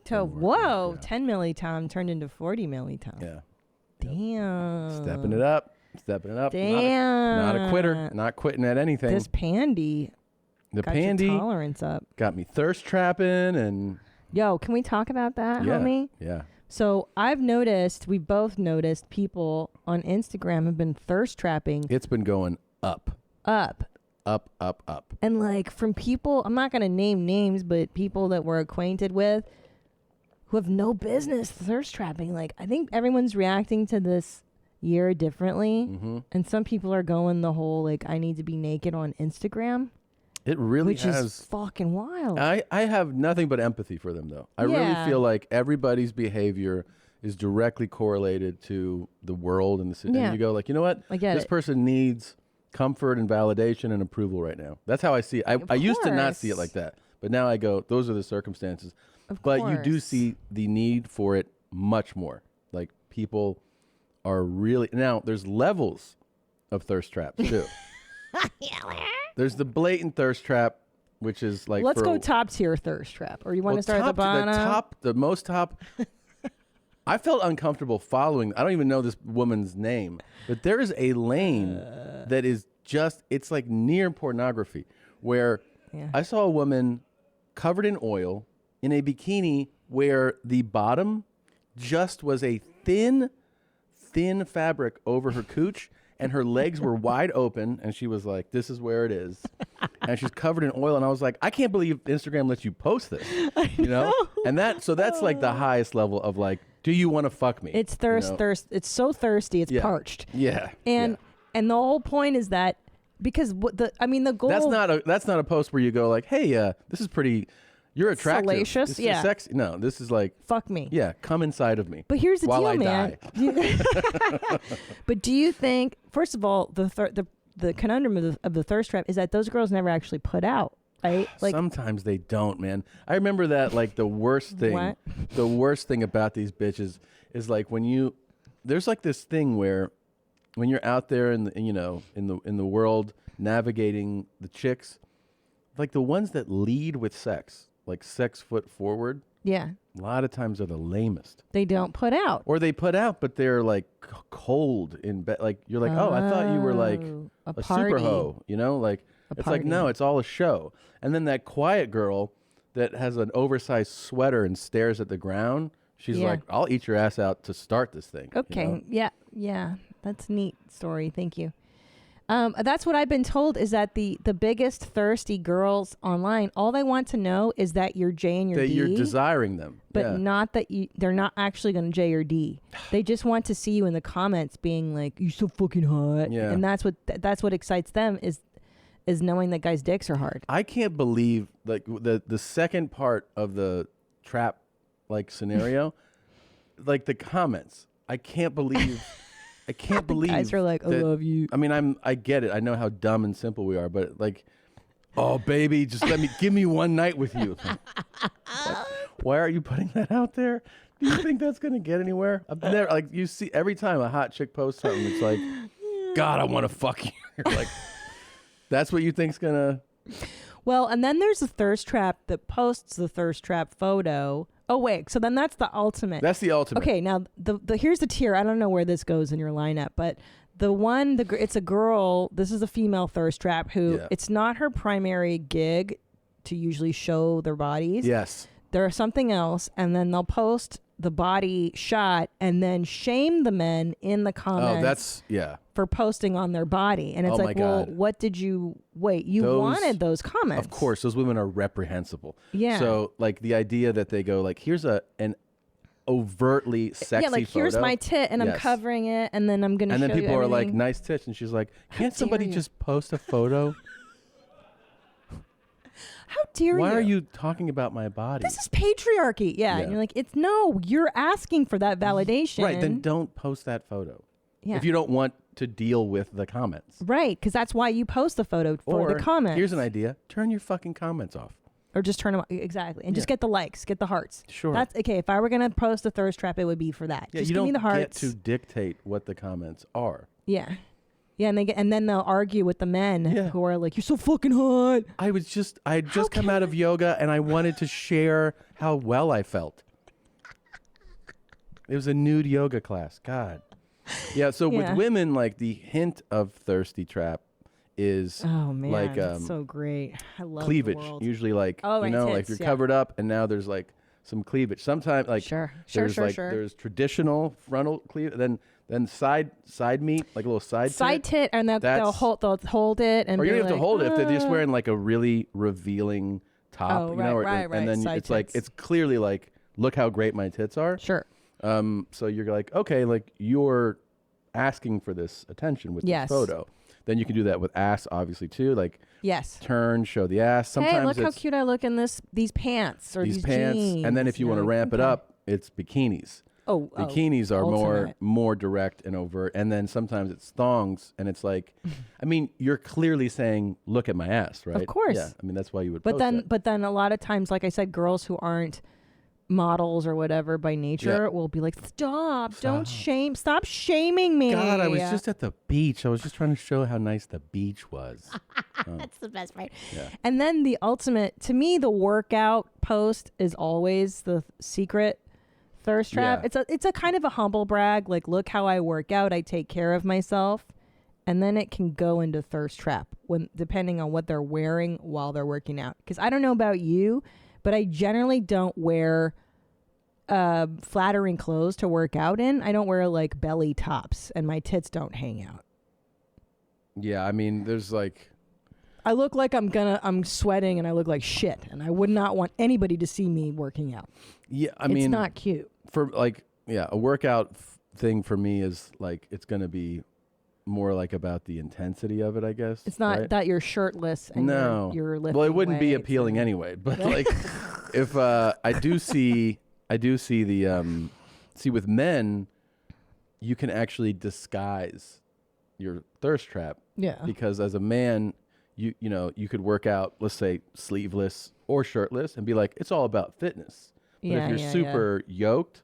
Whoa, 10 millitom turned into 40 millitom. Yeah. Damn. Stepping it up. Stepping it up. Damn. Not a quitter. Not quitting at anything. This pandy. The got pandy your tolerance up. got me thirst trapping and Yo, can we talk about that, yeah, homie? yeah. So we've both noticed people on Instagram have been thirst trapping. It's been going up. Up. Up, up, up. And like from people, I'm not going to name names, but people that we're acquainted with who have no business thirst trapping. Like, I think everyone's reacting to this year differently. Mm-hmm. And some people are going the whole, like, I need to be naked on Instagram. It really which has. is fucking wild. I have nothing but empathy for them, though. I Yeah. really feel like everybody's behavior is directly correlated to the world and the city. Yeah. And you go like, you know what? I get this it. person needs comfort and validation and approval right now. That's how I see it. I used to not see it like that. But now I go, those are the circumstances. But you do course. see the need for it much more. Like people are really... Now, there's levels of thirst traps, too. There's the blatant thirst trap, which is like... Let's for go a- top tier thirst trap. Or you want to start at the bottom? The most top. I felt uncomfortable following. I don't even know this woman's name, but there is a lane that is just, it's like near pornography, where I saw a woman covered in oil in a bikini where the bottom just was a thin fabric over her cooch. And her legs were wide open, and she was like, "This is where it is," and she's covered in oil. And I was like, "I can't believe Instagram lets you post this," you know. And that's like the highest level of like, "Do you want to fuck me?" It's thirst. It's so thirsty. It's Yeah. parched. Yeah. And the whole point is that because the goal. That's not a post where you go like, "Hey, this is pretty. You're attractive. Salacious? This is Yeah. sexy." No, this is like, fuck me. Yeah, come inside of me. But here's the while deal, I man. die. But do you think, first of all, the conundrum of the thirst trap is that those girls never actually put out, right? Like sometimes they don't, man. I remember that like the worst thing. What? The worst thing about these bitches is like when there's like this thing where when you're out there in the world navigating the chicks, like the ones that lead with sex, like 6 foot forward. Yeah. A lot of times are the lamest. They don't put out. Or they put out, but they're like cold in bed. Like you're like, oh, I thought you were like a a party. super hoe, you know? Like it's like, party. no, it's all a show. And then that quiet girl that has an oversized sweater and stares at the ground, she's Yeah. like, I'll eat your ass out to start this thing. you Okay. know? Yeah. That's a neat story. Thank you. That's what I've been told is that the biggest thirsty girls online, all they want to know is that you're J and you're That D. you're desiring them. But yeah. not that they're not actually going to J or D. They just want to see you in the comments being like, "You're so fucking hot," Yeah. and that's what excites them is knowing that guys' dicks are hard. I can't believe like the second part of the trap like scenario, like the comments. I can't believe. I can't believe guys are like, "I that- love you." I mean, I get it. I know how dumb and simple we are, but like, oh baby, just give me one night with you. Why are you putting that out there? Do you think that's gonna get anywhere? I've never like you see every time a hot chick posts something, it's like, God, I want to fuck you. You're like, that's what you think's gonna. Well, and then there's a thirst trap that posts the thirst trap photo. Oh wait, so then that's the ultimate. That's the ultimate. Okay, now the here's the tier. I don't know where this goes in your lineup, but it's a girl. This is a female thirst trap who it's not her primary gig to usually show their bodies. Yes. They're something else, and then they'll post the body shot and then shame the men in the comments. For posting on their body, and it's Oh like, my well, God. what did you wait? You Those- wanted those comments, Of course, those women are reprehensible. Yeah. So like the idea that they go like, here's an overtly sexy yeah, like here's photo. my tit, and I'm Yes. covering it, and then I'm gonna. And then show you people are like, everything. nice tits, and she's like, can't somebody you. just post a photo? How dare you? Why are you talking about my body? This is patriarchy. Yeah. And you're like, you're asking for that validation. Right. Then don't post that photo. Yeah. If you don't want to deal with the comments. Right. Because that's why you post the photo for Or, the comments. here's an idea. Turn your fucking comments off. Or just turn them exactly, and just get the likes, get the hearts. Sure. That's okay. If I were gonna post a thirst trap, it would be for that. Yeah, just you give don't me the hearts. get to dictate what the comments are. Yeah, and then they'll argue with the men who are like, "You're so fucking hot." I had just come out of yoga, and I wanted to share how well I felt. It was a nude yoga class. God. Yeah. So with women, like the hint of thirsty trap is like that's so great. I love cleavage. The world. Usually, like right, like tits, if you're covered up, and now there's like some cleavage. Sometimes, like there's traditional frontal cleavage, then side meat, like a little side tit, and they'll hold it, and or you be don't have to hold it if they're just "Ah." wearing like a really revealing top, right, and then side it's like tits. it's clearly like, look how great my tits are. Sure. So you're like, okay, like you're asking for this attention with this photo. Then you can do that with ass, obviously too. Like turn, show the ass. Sometimes hey, look how cute I look in these pants or these pants, jeans. and then if you want to ramp it up, it's bikinis. Bikinis are more direct and overt, and then sometimes it's thongs, and it's like, I mean, you're clearly saying, "Look at my ass," right? Of course. Yeah. I mean, that's why you would. But post then, that. but then a lot of times, like I said, girls who aren't models or whatever by nature will be like, stop, stop shaming me. God, I was just at the beach. I was just trying to show how nice the beach was. That's the best part. Yeah. And then the ultimate, to me, the workout post is always the secret thirst trap. Yeah. It's a kind of a humble brag. Like, look how I work out. I take care of myself. And then it can go into thirst trap depending on what they're wearing while they're working out. Because I don't know about you, but I generally don't wear flattering clothes to work out in. I don't wear like belly tops, and my tits don't hang out. Yeah, I mean, there's like, I look like I'm sweating, and I look like shit, and I would not want anybody to see me working out. Yeah, I it's mean, not cute. For like, a workout thing for me is like, it's gonna be more like about the intensity of it, I guess. It's not right? that you're shirtless and you're lifting. Well, it wouldn't be weights appealing anyway. But like, if I do see the see with men, you can actually disguise your thirst trap. Yeah. Because as a man, you could work out, let's say sleeveless or shirtless, and be like, it's all about fitness. But if you're super yoked,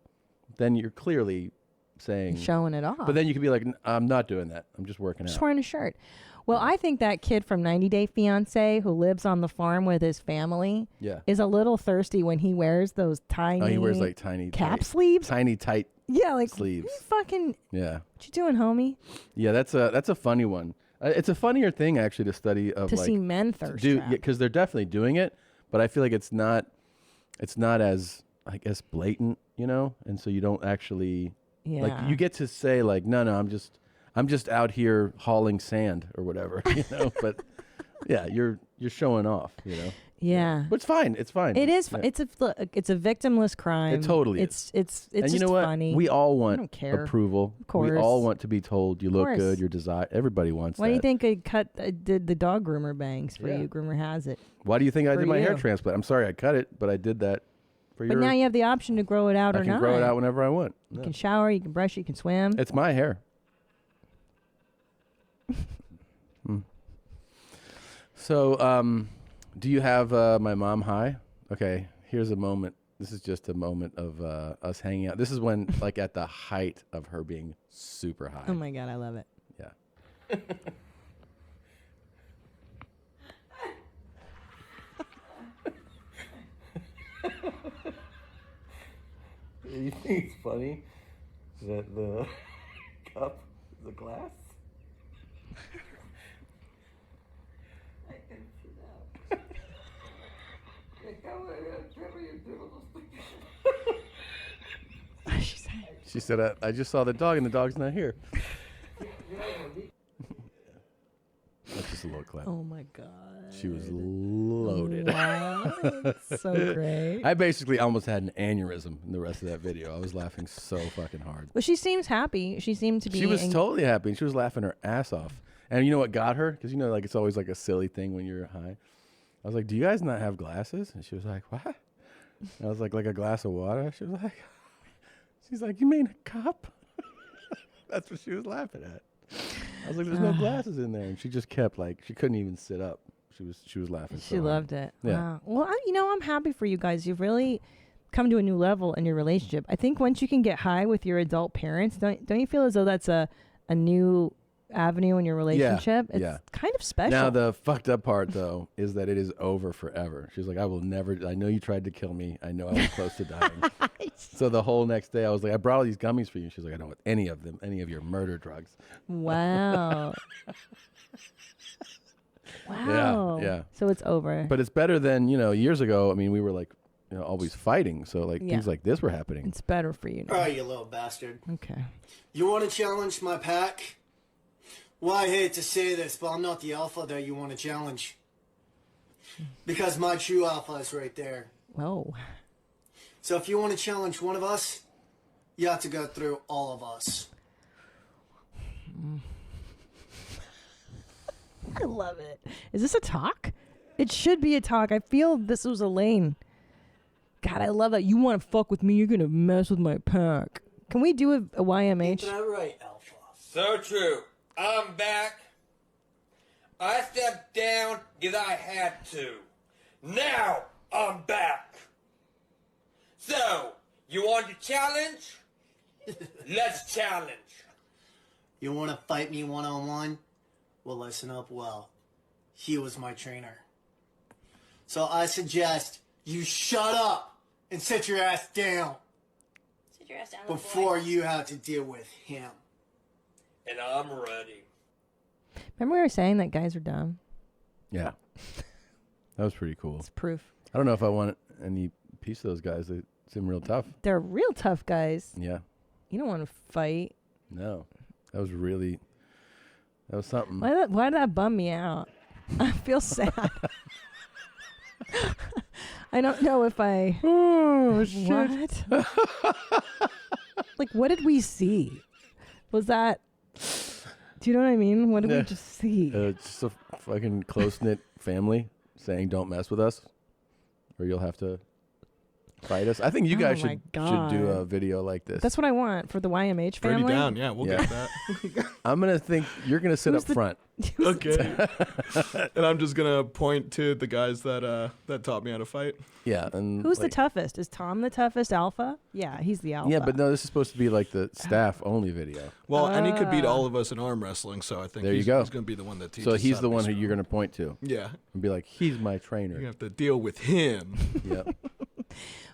then you're clearly saying showing it off. But then you could be like, I'm not doing that. I'm just working out. Just wearing a shirt. Well, I think that kid from 90 Day Fiancé who lives on the farm with his family is a little thirsty when he wears those tiny. Oh, he wears like tiny cap tight, sleeves. tiny tight. Yeah, like sleeves. You fucking. Yeah. What you doing, homie? Yeah, that's a funny one. It's a funnier thing actually to study of to like see men thirst trap. because they're definitely doing it, but I feel like it's not as, I guess, blatant, and so you don't actually. Yeah. Like you get to say like, no, I'm just out here hauling sand or whatever, But yeah, you're showing off, Yeah. But it's fine. It's fine. It is. Yeah. It's a victimless crime. It totally is. It's and just you know what? funny. We all I want don't care. approval. Of course. We all want to be told you look course. good. You're desired. Everybody wants Why that. do you think I did the dog groomer bangs for you? Groomer has it. Why do you think I For did my hair you. transplant? I'm sorry I cut it, but I did that for But now you have the option to grow it out I or can not. grow it out whenever I want. You Yeah. can shower, you can brush, you can swim. It's my hair. So, do you have my mom high? Okay, here's a moment. This is just a moment of us hanging out. This is when, like, at the height of her being super high. Oh my God, I love it. Yeah. You think it's funny that the cup is a glass? I can see that. She said, I just saw the dog and the dog's not here. That's just a little clap. Oh my God. She was loaded. Wow, that's so great. I basically almost had an aneurysm in the rest of that video. I was laughing so fucking hard. Well, she seems happy. She seemed to be. She was totally happy. She was laughing her ass off. And you know what got her? Because like it's always like a silly thing when you're high. I was like, do you guys not have glasses? And she was like, what? And I was like a glass of water? She's like, you mean a cup? That's what she was laughing at. I was like, there's no glasses in there. And she just kept she couldn't even sit up. She was laughing. She loved it. Yeah. Wow. Well, I'm happy for you guys. You've really come to a new level in your relationship. I think once you can get high with your adult parents, don't you feel as though that's a new avenue in your relationship? It's kind of special. Now, the fucked up part, though, is that it is over forever. She's like, I will never, I know you tried to kill me. I know I was close to dying. So the whole next day, I was like, I brought all these gummies for you. She's like, I don't want any of them, any of your murder drugs. Wow. Wow. Yeah. So it's over. But it's better than, years ago. I mean, we were always fighting. So things like this were happening. It's better for you now. All right, you little bastard. Okay. You want to challenge my pack? Well, I hate to say this, but I'm not the alpha that you want to challenge. Because my true alpha is right there. Whoa. So if you want to challenge one of us, you have to go through all of us. I love it. Is this a talk? It should be a talk. I feel this was a lane. God, I love that. You want to fuck with me, you're going to mess with my pack. Can we do a YMH? Is that right, alpha? So true. I'm back. I stepped down because I had to. Now I'm back. So, you want to challenge? Let's challenge. You want to fight me one-on-one? Well, listen up well. He was my trainer. So I suggest you shut up and sit your ass down. Sit your ass down, before you have to deal with him. And I'm ready. Remember we were saying that guys are dumb? Yeah. That was pretty cool. It's proof. I don't know if I want any piece of those guys. They seem real tough. They're real tough guys. Yeah. You don't want to fight. No. That was something. Why did that bum me out? I feel sad. I don't know if I... Oh, shit. What? What did we see? Was that... Do you know what I mean? What did we just see? Just a fucking close-knit family saying, don't mess with us, or you'll have to fight us. I think you guys should do a video like this. That's what I want for the YMH family. Pretty down, yeah, we'll get that. I'm going to think you're going to sit up front. Okay. And I'm just going to point to the guys that taught me how to fight. Yeah. And who's the toughest? Is Tom the toughest alpha? Yeah, he's the alpha. Yeah, but no, this is supposed to be like the staff-only video. Well, and he could beat all of us in arm wrestling, so I think he's going to be the one that teaches So he's us the how to one be who you're going to point to. Yeah. And be like, he's my trainer. You have to deal with him. Yep.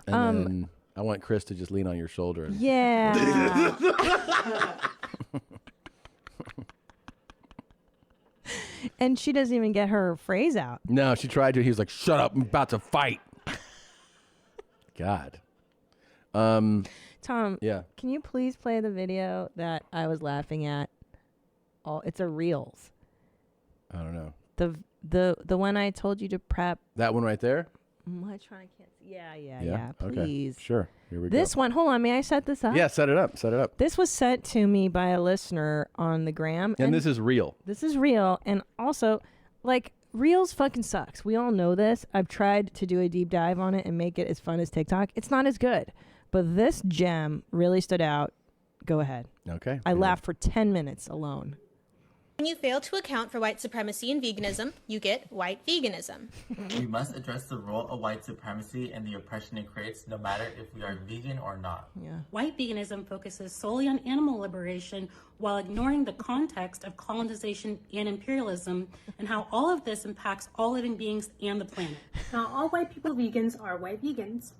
And then I want Chris to just lean on your shoulder. Yeah. And she doesn't even get her phrase out. No, she tried to. He was like, shut up, I'm about to fight. God. Tom, yeah. Can you please play the video that I was laughing at? It's a Reels. I don't know. The one I told you to prep. That one right there? I'm trying to Yeah, Okay. please. Sure. Here we This go. one, hold on, may I set this up? Yeah, set it up. Set it up. This was sent to me by a listener on the gram. And this is real. This is real. And also, Reels fucking sucks. We all know this. I've tried to do a deep dive on it and make it as fun as TikTok. It's not as good. But this gem really stood out. Go ahead. Okay. I laughed for 10 minutes alone. When you fail to account for white supremacy and veganism, you get white veganism. We must address the role of white supremacy and the oppression it creates, no matter if we are vegan or not. Yeah. White veganism focuses solely on animal liberation while ignoring the context of colonization and imperialism and how all of this impacts all living beings and the planet. Not all white people vegans are white vegans.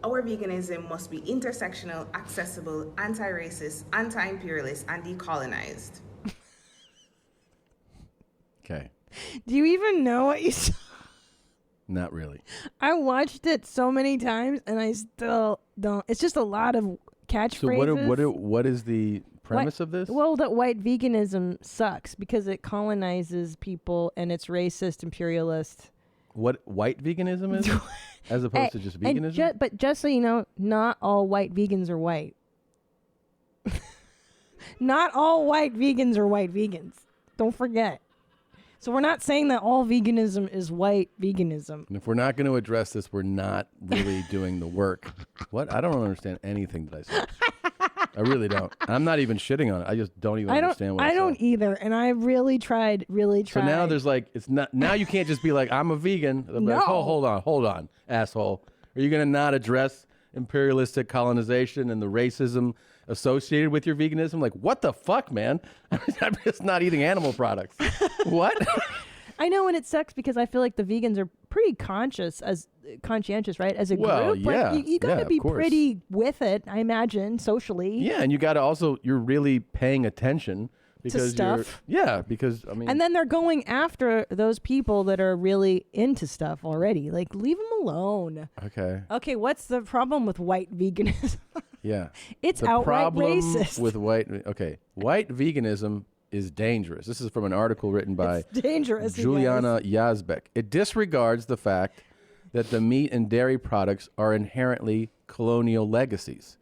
Our veganism must be intersectional, accessible, anti-racist, anti-imperialist, and decolonized. Okay. Do you even know what you saw? Not really. I watched it so many times and I still don't. It's just a lot of catchphrases. So what is the premise of this? Well, that white veganism sucks because it colonizes people and it's racist, imperialist. What white veganism is? As opposed to just veganism? But just so you know, not all white vegans are white. Not all white vegans are white vegans. Don't forget. So we're not saying that all veganism is white veganism. And if we're not going to address this, we're not really doing the work. What? I don't understand anything that I said. I really don't. I'm not even shitting on it. I just don't even understand what I don't said. either. And I really tried. So now there's like, it's not, now you can't just be like, I'm a vegan. They'll be like, oh, hold on, asshole. Are you going to not address imperialistic colonization and the racism associated with your veganism? Like, what the fuck, man? I'm just not eating animal products. What? I know, and it sucks because I feel like the vegans are pretty conscientious, right? As a Well, group, yeah, like, you got to of be course. pretty with it, I imagine, socially. Yeah, and you got to also, you're really paying attention because stuff. because I mean, And then they're going after those people that are really into stuff already. Like, leave them alone. okay. Okay, what's the problem with white veganism? Yeah. It's the outright problem racist. with white veganism is dangerous. This is from an article written by It's dangerous, you Juliana Yazbek. It disregards the fact that the meat and dairy products are inherently colonial legacies.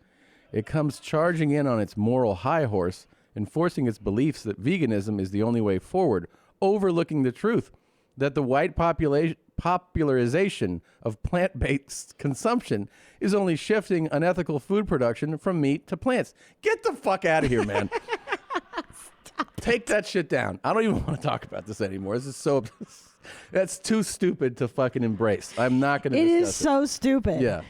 It comes charging in on its moral high horse, enforcing its beliefs that veganism is the only way forward, overlooking the truth that the white popularization of plant-based consumption is only shifting unethical food production from meat to plants. Get the fuck out of here, man. Take that shit down. I don't even want to talk about this anymore. This is so... That's too stupid to fucking embrace. I'm not going to discuss it. It is so stupid. Yeah.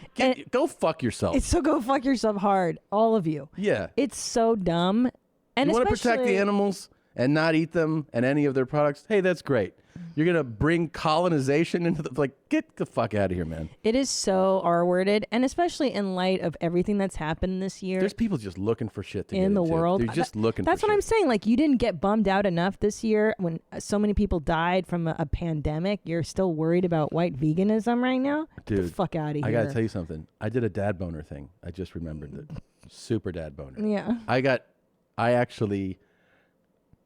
Go fuck yourself. It's so go fuck yourself hard, all of you. Yeah. It's so dumb. And you want to protect the especially- animals and not eat them and any of their products? Hey, that's great. You're going to bring colonization into the... Like, get the fuck out of here, man. It is so R-worded, and especially in light of everything that's happened this year. There's people just looking for shit to get in the into. world. They're just looking That's for what shit. I'm saying. Like, you didn't get bummed out enough this year when so many people died from a pandemic. You're still worried about white veganism right now? Dude, Get the fuck out of here. I got to tell you something. I did a dad boner thing. I just remembered it. Super dad boner. Yeah.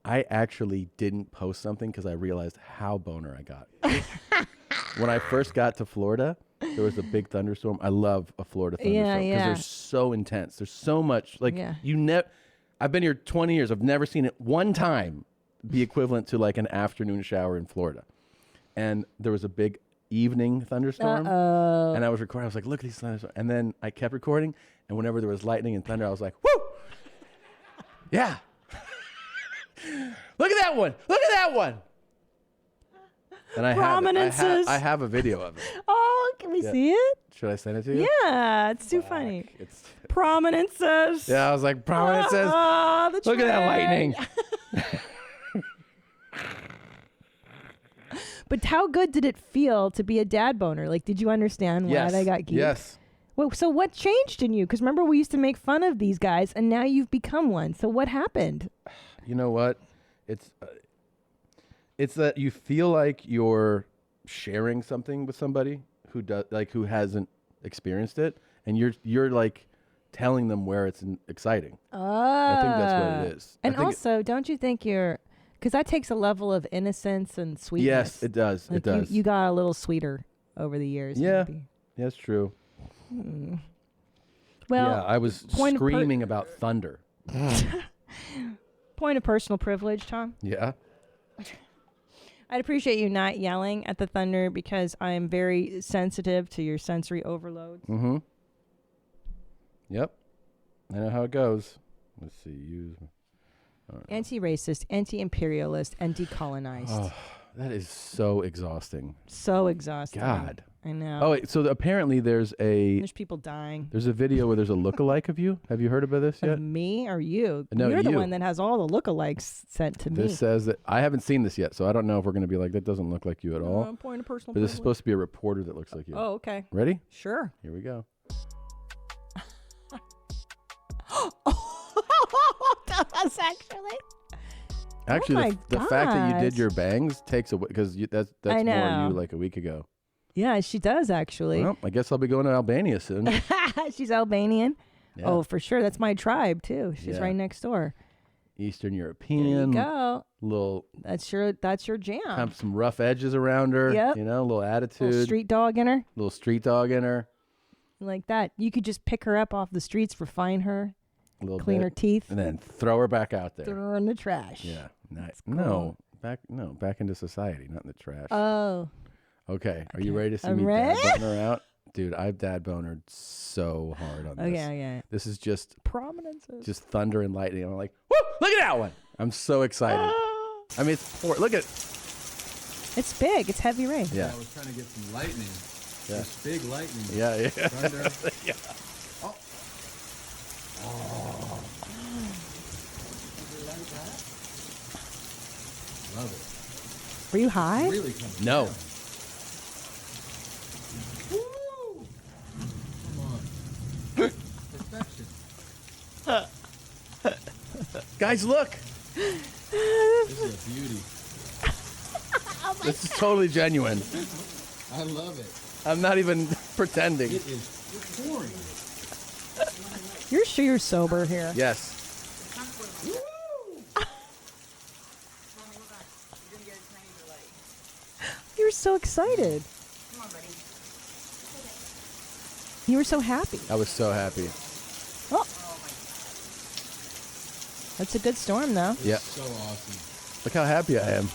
I actually didn't post something because I realized how boner I got. When I first got to Florida, there was a big thunderstorm. I love a Florida thunderstorm because they're so intense. There's so much. Like, I've been here 20 years. I've never seen it one time be equivalent to like an afternoon shower in Florida. And there was a big evening thunderstorm. And I was recording. I was like, look at these thunderstorms. And then I kept recording. And whenever there was lightning and thunder, I was like, woo! Yeah. Look at that one. Look at that one. And I Prominences. I have a video of it. Oh, can we see it? Should I send it to you? Yeah, it's too funny. Prominences. Yeah, I was like, prominences. The Look at that train. lightning. But how good did it feel to be a dad boner? Like, did you understand why they got geeked? Yes. Well, so what changed in you? Because remember, we used to make fun of these guys, and now you've become one. So what happened? You know what? It's that you feel like you're sharing something with somebody who hasn't experienced it, and you're like telling them where it's exciting. I think that's what it is. And also, don't you think because that takes a level of innocence and sweetness. Yes, it does. Like it does. You got a little sweeter over the years. Yeah, maybe. that's true. Well, yeah, I was screaming about thunder. Point of personal privilege, Tom. Yeah. I'd appreciate you not yelling at the thunder because I am very sensitive to your sensory overload. Mm-hmm. Yep. I know how it goes. Let's see. Use. Anti-racist, anti-imperialist, anti-colonized. Oh, that is so exhausting. So exhausting. God. I know. Oh, wait, so apparently there's people dying. There's a video where there's a lookalike of you. Have you heard about this yet? Of me or you? No, You're the you. one that has all the lookalikes sent to me. This says that I haven't seen this yet, so I don't know if we're going to be like, that doesn't look like you at all. Point of personal But this is privilege. supposed to be a reporter that looks like you. Oh, okay. Ready? Sure. Here we go. That's Actually, my the fact that you did gosh. your bangs takes away because that's I more know. you like a week ago. Yeah, she does actually. Well, I guess I'll be going to Albania soon. She's Albanian. Yeah. Oh, for sure. That's my tribe too. She's Yeah. right next door. Eastern European. There you go. Little. That's your jam. Have some rough edges around her. Yep. You know, a little attitude. Little street dog in her. Little street dog in her. Like that. You could just pick her up off the streets, refine her, A little clean bit, her teeth, and then throw her back out there. throw her in the trash. Yeah. Nice. cool. No. Back into society, not in the trash. Oh. Okay. Are you ready to see I'm me ready. dad boner out? Dude, I've dad bonered so hard on this. Okay. This is just prominences. Just thunder and lightning. I'm like, woo! Look at that one. I'm so excited. I mean, look at It's big. It's heavy rain. Yeah. I was trying to get some lightning. Yeah. This big lightning. Yeah. Thunder. Yeah. Oh. Love it. Were you high? Really comes No. down. Woo! Come on. Perfection. Guys, look. This is a beauty. This is totally genuine. I love it. I'm not even pretending. It is pouring. You're sure you're sober here? Yes. You were so excited. You were so happy. I was so happy. Oh. That's a good storm, though. Yeah. So awesome. Look how happy I am.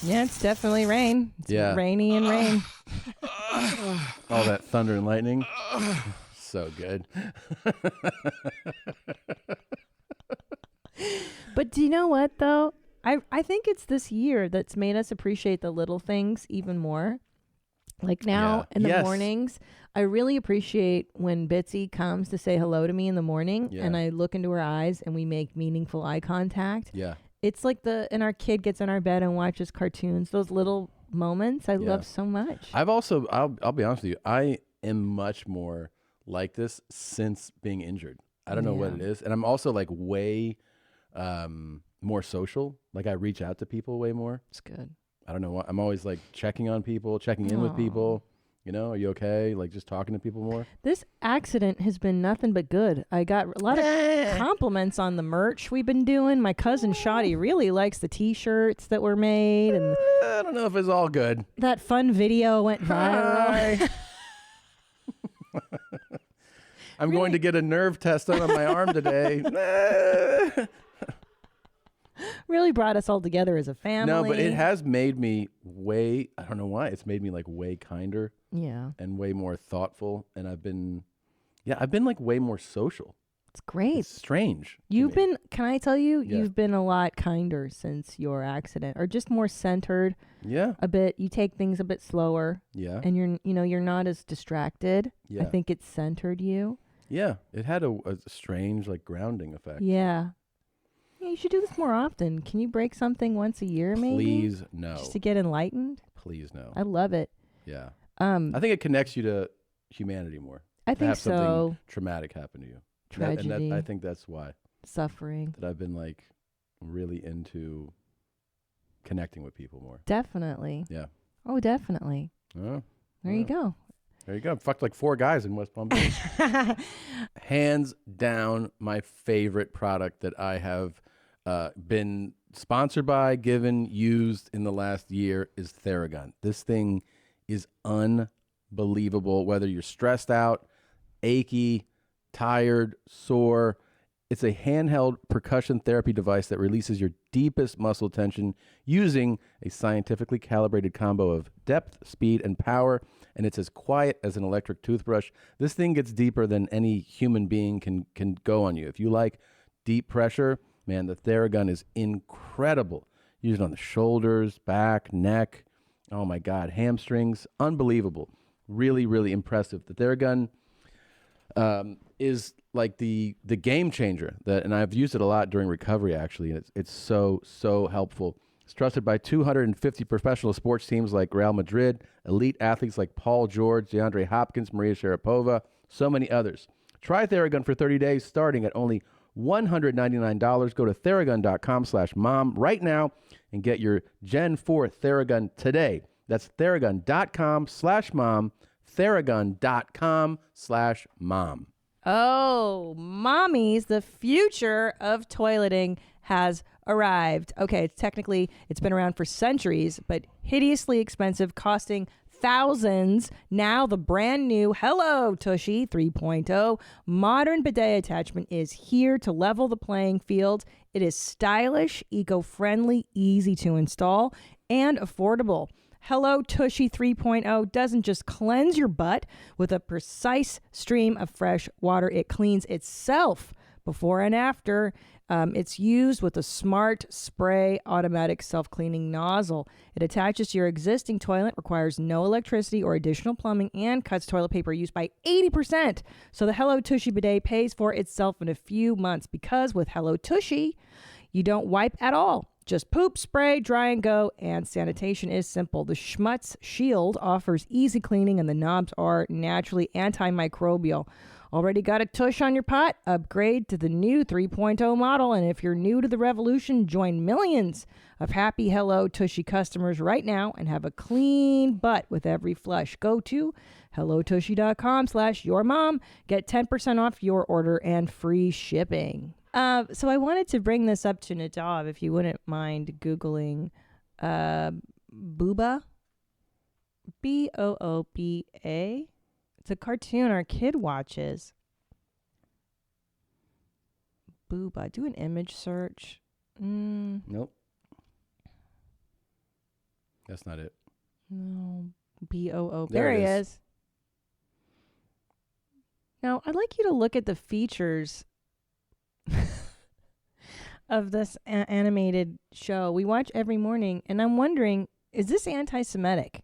Yeah, it's definitely rain. It's Yeah. rainy and rain. All that thunder and lightning. So good. But do you know what, though? I think it's this year that's made us appreciate the little things even more. Like now in the Yes. mornings, I really appreciate when Bitsy comes to say hello to me in the morning and I look into her eyes and we make meaningful eye contact. Yeah. It's like and our kid gets in our bed and watches cartoons. Those little moments I love so much. I've also, I'll be honest with you, I am much more like this since being injured. I don't know what it is. And I'm also like way more social. Like I reach out to people way more. It's good. I don't know what. I'm always like checking on people, checking in with people. You know, are you okay? Like just talking to people more. This accident has been nothing but good. I got a lot of compliments on the merch we've been doing. My cousin Shotty really likes the T-shirts that were made, and I don't know if it's all good. that fun video went viral. I'm going to get a nerve test done on my arm today. Really brought us all together as a family. No, but it has made me way, I don't know why, it's made me like way kinder. Yeah. And way more thoughtful. And I've been like way more social. It's great. It's strange. You've been, can I tell you, Yeah. you've been a lot kinder since your accident, or just more centered. Yeah. A bit. You take things a bit slower. Yeah. And you're not as distracted. I Yeah. think it centered you. Yeah. It had a strange like grounding effect. Yeah. Yeah, you should do this more often. Can you break something once a year, maybe? Please, no. Just to get enlightened? Please, no. I love it. Yeah. I think it connects you to humanity more. I to think have something so. traumatic happen to you. Tragedy. I think that's why. Suffering. That I've been like really into connecting with people more. Definitely. Yeah. Oh, definitely. Oh, There you go. There you go. Fucked like 4 guys in West Palm Beach. Hands down, my favorite product that I have been sponsored by, given, used in the last year is Theragun. This thing is unbelievable. Whether you're stressed out, achy, tired, sore, it's a handheld percussion therapy device that releases your deepest muscle tension using a scientifically calibrated combo of depth, speed, and power, and it's as quiet as an electric toothbrush. This thing gets deeper than any human being can go on you. If you like deep pressure, man, the Theragun is incredible. Use it on the shoulders, back, neck. Oh my God, hamstrings, unbelievable. Really, really impressive. The Theragun is like the game changer and I've used it a lot during recovery actually, and it's so helpful. It's trusted by 250 professional sports teams like Real Madrid, elite athletes like Paul George, DeAndre Hopkins, Maria Sharapova, so many others. Try Theragun for 30 days starting at only $199. Go to Theragun.com/mom right now and get your Gen 4 Theragun today. That's Theragun.com/mom. Theragun.com/mom. Oh, mommies, the future of toileting has arrived. Okay, it's been around for centuries, but hideously expensive, costing thousands. Now the brand new Hello Tushy 3.0 modern bidet attachment is here to level the playing field. It is stylish, eco-friendly, easy to install, and affordable. Hello Tushy 3.0 doesn't just cleanse your butt with a precise stream of fresh water. It cleans itself before and after. It's used with a smart spray automatic self-cleaning nozzle. It attaches to your existing toilet, requires no electricity or additional plumbing, and cuts toilet paper use by 80%. So the Hello Tushy bidet pays for itself in a few months because with Hello Tushy, you don't wipe at all. Just poop, spray, dry and go, and sanitation is simple. The Schmutz Shield offers easy cleaning and the knobs are naturally antimicrobial. Already got a tush on your pot? Upgrade to the new 3.0 model. And if you're new to the revolution, join millions of happy Hello Tushy customers right now and have a clean butt with every flush. Go to hellotushy.com/yourmom. Get 10% off your order and free shipping. So I wanted to bring this up to Nadav, if you wouldn't mind Googling Booba. Booba. It's a cartoon our kid watches. Booba. Do an image search. Nope. That's not it. No. Boo. There he is. Now, I'd like you to look at the features of this animated show we watch every morning, and I'm wondering, is this anti-Semitic?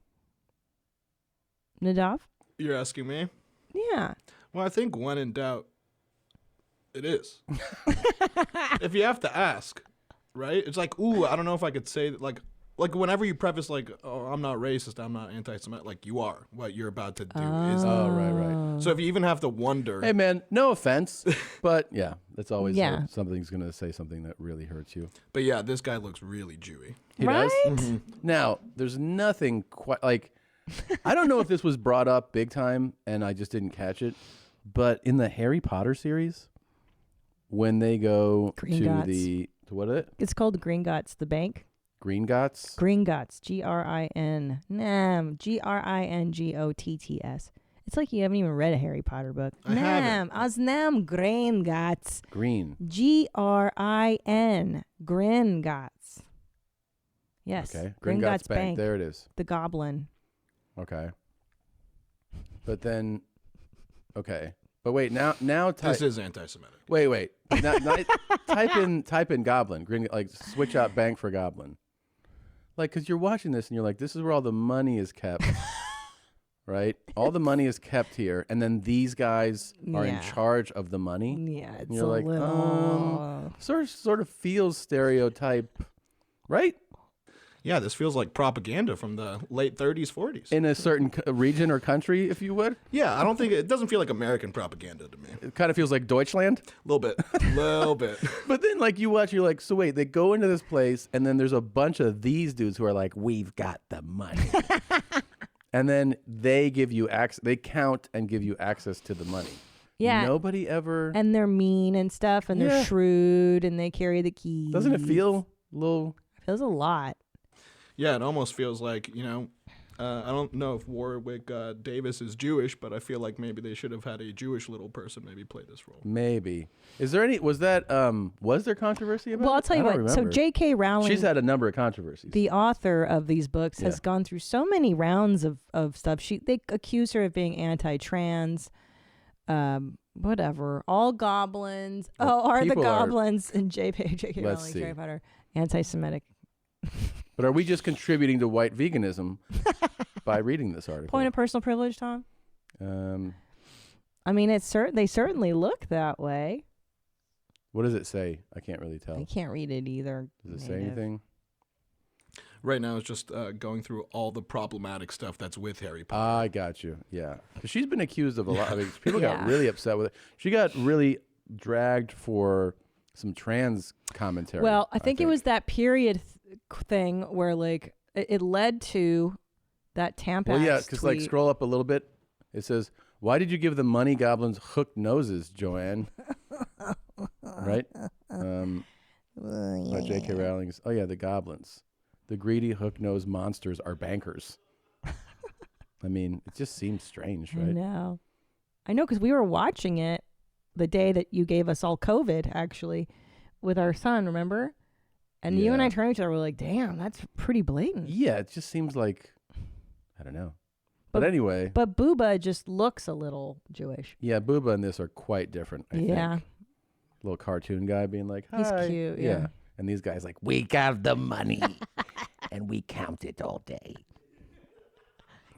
Nadav? You're asking me? Yeah. Well, I think when in doubt, it is. If you have to ask, right? It's like, ooh, I don't know if I could say that. Like whenever you preface, like, oh, I'm not racist, I'm not anti-Semitic, like you are. What you're about to do is. Oh, right. So if you even have to wonder. Hey, man, no offense, but yeah, that's always something's going to say something that really hurts you. But yeah, this guy looks really Jewy. He does? Mm-hmm. Now, there's nothing quite like. I don't know if this was brought up big time and I just didn't catch it, but in the Harry Potter series, when they go to what is it? It's called Gringotts, the bank. Gringotts? Gringotts, Grin. Gringotts. It's like you haven't even read a Harry Potter book. I haven't. Osnam Gringotts. Green. Grin. Gringotts. Yes. Okay. Gringotts Bank. There it is. The goblin. Okay. But then, okay. But wait, now this is anti-Semitic. Wait. Now, type in goblin. Like switch out bank for goblin. Like, because you're watching this and you're like, this is where all the money is kept. Right? All the money is kept here. And then these guys are in charge of the money. Yeah, it's and you're like, little... sort of feels stereotype, right? Yeah, this feels like propaganda from the late 30s, 40s. In a certain region or country, if you would? Yeah, I don't think it doesn't feel like American propaganda to me. It kind of feels like Deutschland? A little bit. But then, like, you watch, you're like, so wait, they go into this place, and then there's a bunch of these dudes who are like, we've got the money. And then they give you access, they count and give you access to the money. Yeah. Nobody ever... And they're mean and stuff, and they're shrewd, and they carry the keys. Doesn't it feel a little... It feels a lot. Yeah, it almost feels like, I don't know if Warwick Davis is Jewish, but I feel like maybe they should have had a Jewish little person maybe play this role. Maybe. Is there any, was there controversy about it? Well, I'll tell you what. Remember. So J.K. Rowling. She's had a number of controversies. The author of these books has gone through so many rounds of stuff. They accuse her of being anti-trans, whatever. All goblins. Are the goblins in J.K. Rowling's Harry Potter anti-Semitic? But are we just contributing to white veganism by reading this article? Point of personal privilege, Tom? I mean, they certainly look that way. What does it say? I can't really tell. I can't read it either. Does it say anything? Right now, it's just going through all the problematic stuff that's with Harry Potter. I got you. Yeah. Because she's been accused of a lot. I mean, people got really upset with it. She got really dragged for some trans commentary. Well, I think it was that period thing where, like, it led to that Tampax Well, yeah, because, like, tweet. scroll up a little bit. It says, why did you give the money goblins hooked noses, Joanne? Right? By J.K. Rowling's. Oh, yeah, the goblins. The greedy hook-nosed monsters are bankers. I mean, it just seems strange, I right? know. I know, because we were watching it the day that you gave us all COVID, actually, with our son, remember? And you and I turned to each other, we're like, damn, that's pretty blatant. Yeah, it just seems like, I don't know. But anyway. But Booba just looks a little Jewish. Yeah, Booba and this are quite different, I think. Little cartoon guy being like, hi. He's cute, yeah. And these guys like, we got the money and we count it all day.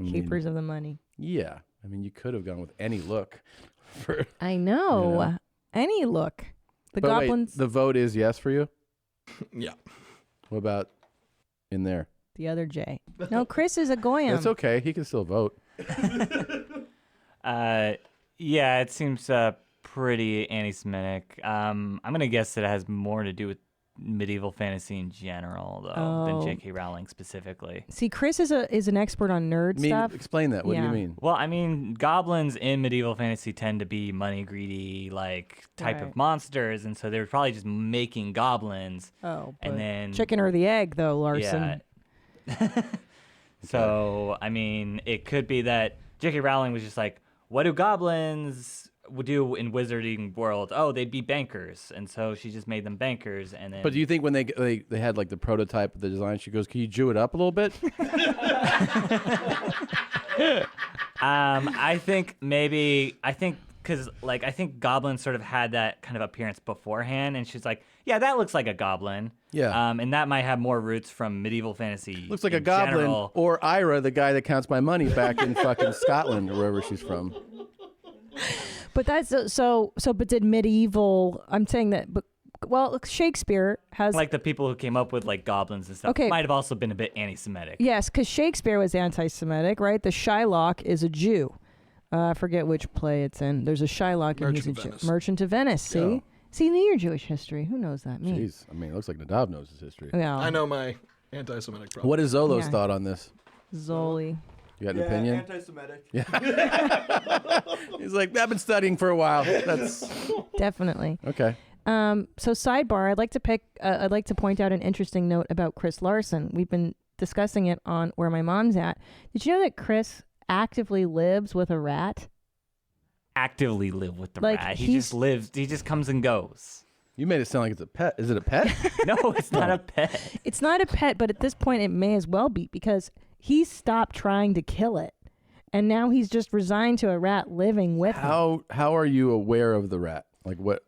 Keepers of the money. Yeah. I mean, you could have gone with any look. For, I know. Any look. The goblins. Wait, the vote is yes for you? Yeah. What about in there? The other J. No, Chris is a Goyam. That's okay. He can still vote. Yeah, it seems pretty anti-Semitic. I'm gonna guess that it has more to do with medieval fantasy in general, though, than J.K. Rowling specifically. See, Chris is an expert on nerd stuff. Explain that. What do you mean? Well, I mean, goblins in medieval fantasy tend to be money greedy, like type of monsters, and so they were probably just making goblins. Oh, and then chicken or the egg, though, Larson. Yeah. So, I mean, it could be that J.K. Rowling was just like, what do goblins do in wizarding world? Oh, they'd be bankers, and so she just made them bankers. And then, But do you think when they had like the prototype of the design, she goes, "Can you Jew it up a little bit?" I think because I think goblins sort of had that kind of appearance beforehand, and she's like, yeah, that looks like a goblin. Yeah. And that might have more roots from medieval fantasy. Looks like a in goblin, general. or Ira, the guy that counts my money back in fucking Scotland or wherever she's from. But that's so. But did medieval? I'm saying that. But well, Shakespeare has Like the people who came up with like goblins and stuff Okay. might have also been a bit anti-Semitic. Yes, because Shakespeare was anti-Semitic, right? The Shylock is a Jew. I forget which play it's in. There's a Shylock and he's a Jew. Merchant of Venice. See, Yeah. see, you know your Jewish history. Who knows that? Me. Jeez, I mean, it looks like Nadav knows his history. Yeah. I know my anti-Semitic problem. What is Zolo's Yeah. thought on this? Zoli. You got an opinion? Anti-Semitic. Yeah. He's like, I've been studying for a while. That's Definitely. okay. So sidebar, I'd like to point out an interesting note about Chris Larson. We've been discussing it on Where My Mom's At. Did you know that Chris actively lives with a rat? Actively live with the Like, rat. He he's- just lives. He just comes and goes. You made it sound like it's a pet. Is it a pet? No, it's not a pet. It's not a pet, but at this point it may as well be, because he stopped trying to kill it. And now he's just resigned to a rat living with him. How are you aware of the rat? Like what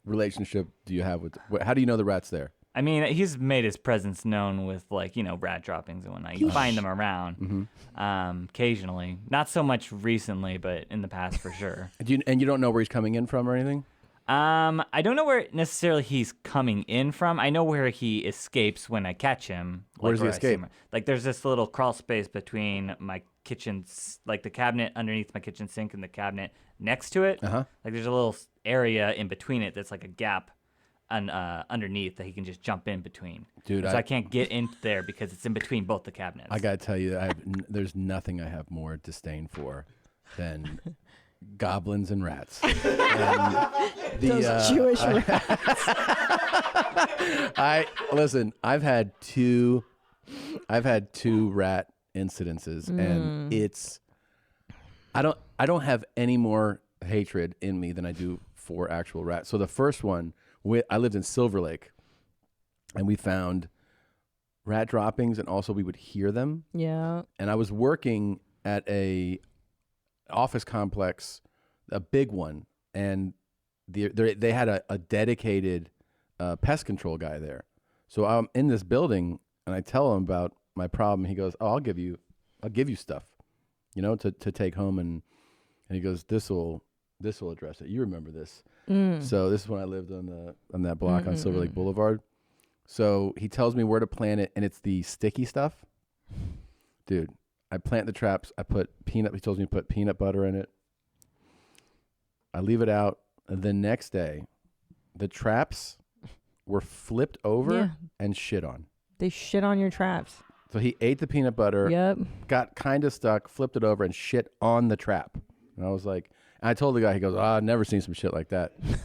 relationship do you have with? How do you know the rat's there? I mean, he's made his presence known with like rat droppings and whatnot. You find them around occasionally. Not so much recently, but in the past for sure. And you don't know where he's coming in from or anything? I don't know where necessarily he's coming in from. I know where he escapes when I catch him. Where does he I see escape? him. Like there's this little crawl space between my kitchen's, like the cabinet underneath my kitchen sink and the cabinet next to it. Uh-huh. Like there's a little area in between it that's like a gap underneath that he can just jump in between. Dude, so I can't get in there because it's in between both the cabinets. I gotta tell you, there's nothing I have more disdain for than goblins and rats. Those Jewish rats. Listen. I've had two rat incidences, and it's I don't have any more hatred in me than I do for actual rats. So the first one, I lived in Silver Lake, and we found rat droppings, and also we would hear them. Yeah. And I was working at a office complex, a big one, and they had a dedicated pest control guy there. So I'm in this building, and I tell him about my problem. He goes, "Oh, I'll give you stuff, to take home." And he goes, "This will address it. You remember this?" So this is when I lived on that block on Silver Lake Boulevard. So he tells me where to plant it, and it's the sticky stuff, dude. I plant the traps. I put he tells me to put peanut butter in it. I leave it out. And the next day, the traps were flipped over and shit on. They shit on your traps. So he ate the peanut butter. Yep. Got kind of stuck, flipped it over, and shit on the trap. And I was like, I told the guy, he goes, I've never seen some shit like that. And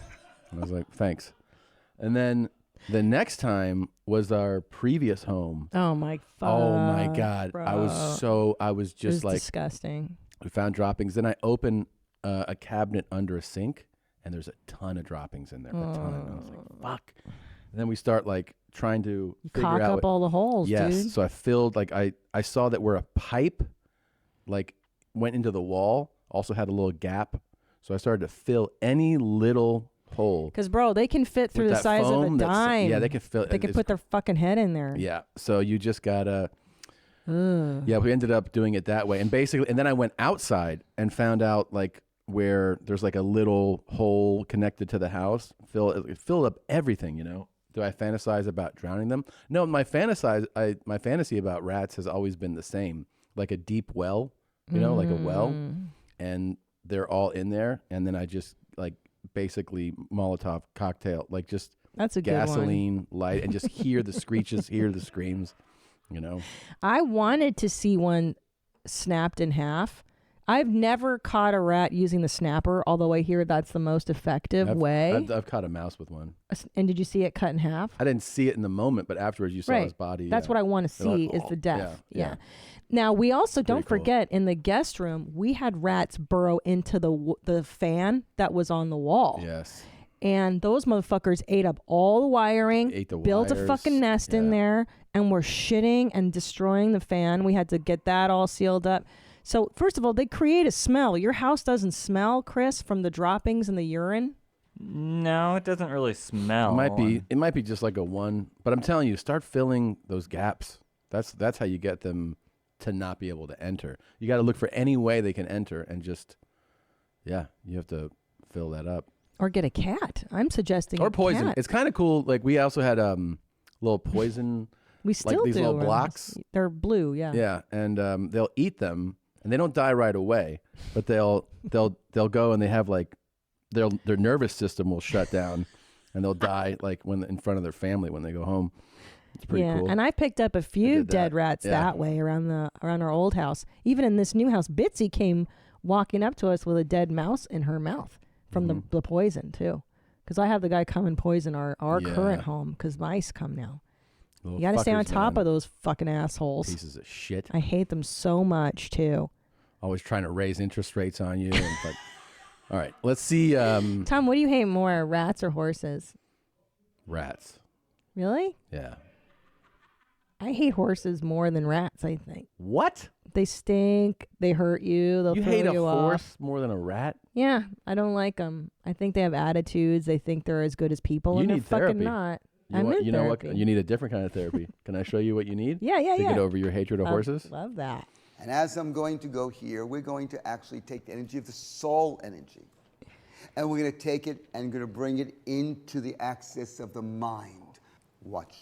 I was like, thanks. And then The next time was our previous home. Oh my Oh my God. bro. I was It just was like disgusting. We found droppings. Then I opened a cabinet under a sink, and there's a ton of droppings in there. A ton. And I was like, fuck. And then we start like trying to figure Cock out up all the holes, yes. dude. So I filled like I saw that where a pipe like went into the wall, also had a little gap. So I started to fill any little hole. Because, bro, they can fit through with the that size of a foam dime. yeah, they can fill. They can it's put their fucking head in there. Yeah. So you just gotta. Ugh. Yeah, we ended up doing it that way, and basically, and then I went outside and found out like where there's like a little hole connected to the house. It filled up everything. You know. Do I fantasize about drowning them? No, my fantasy about rats has always been the same, like a deep well. You know, like a well, and they're all in there, and then I just like basically Molotov cocktail, like just That's a good gasoline light, and just hear the screeches, hear the screams. You know, I wanted to see one snapped in half. I've never caught a rat using the snapper, although I hear that's the most effective way. I've caught a mouse with one. And did you see it cut in half? I didn't see it in the moment, but afterwards you saw Right. his body. That's what I want to They're like, see is the death. Yeah. Now, we also, Pretty don't forget, in the guest room, we had rats burrow into the fan that was on the wall. Yes. And those motherfuckers ate up all the wiring, Ate the built a wires. fucking nest in there, and were shitting and destroying the fan. We had to get that all sealed up. So, first of all, they create a smell. Your house doesn't smell, Chris, from the droppings and the urine? No, it doesn't really smell. It might be just like a one, but I'm telling you, start filling those gaps. That's how you get them to not be able to enter. You got to look for any way they can enter, and just you have to fill that up. Or get a cat. I'm suggesting Or a poison. cat. It's kind of cool. Like we also had little poison. We still like these do little around blocks. this. They're blue, yeah. Yeah, and they'll eat them, and they don't die right away, but they'll go and they have like their nervous system will shut down, and they'll die like when in front of their family when they go home. It's pretty cool. And I picked up a few did that. dead rats Yeah. that way around our old house. Even in this new house, Bitsy came walking up to us with a dead mouse in her mouth from the poison too. Because I have the guy come and poison our current home because mice come now. Little You got to stay on fuckers, top man. of those fucking assholes. Pieces of shit. I hate them so much too. Always trying to raise interest rates on you. And like, all right, let's see. Tom, what do you hate more, rats or horses? Rats. Really? Yeah. I hate horses more than rats, I think. What? They stink. They hurt you. They'll You throw hate a you off. horse more than a rat? Yeah, I don't like them. I think they have attitudes. They think they're as good as people, You and they're need fucking therapy. not. You I'm want- in you know what? therapy. You need a different kind of therapy. Can I show you what you need? Yeah, to get over your hatred of horses? Love that. And as I'm going to go here, we're going to actually take the energy of the soul energy. And we're going to take it and going to bring it into the axis of the mind. Watch.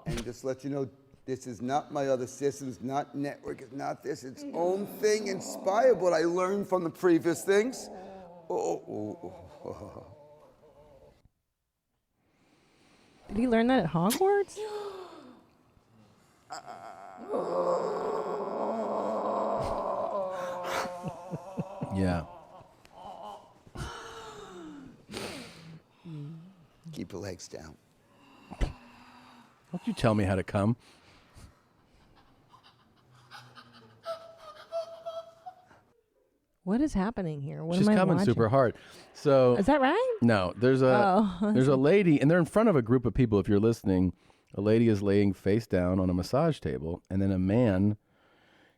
And just let you know, this is not my other systems, not network, it's not this, it's own thing, inspired what I learned from the previous things. Did he learn that at Hogwarts? Yeah. Keep your legs down. Don't you tell me how to come. What is happening here? What She's am I coming watching? super hard. So Is that right? No, there's a lady, and they're in front of a group of people. If you're listening, a lady is laying face down on a massage table, and then a man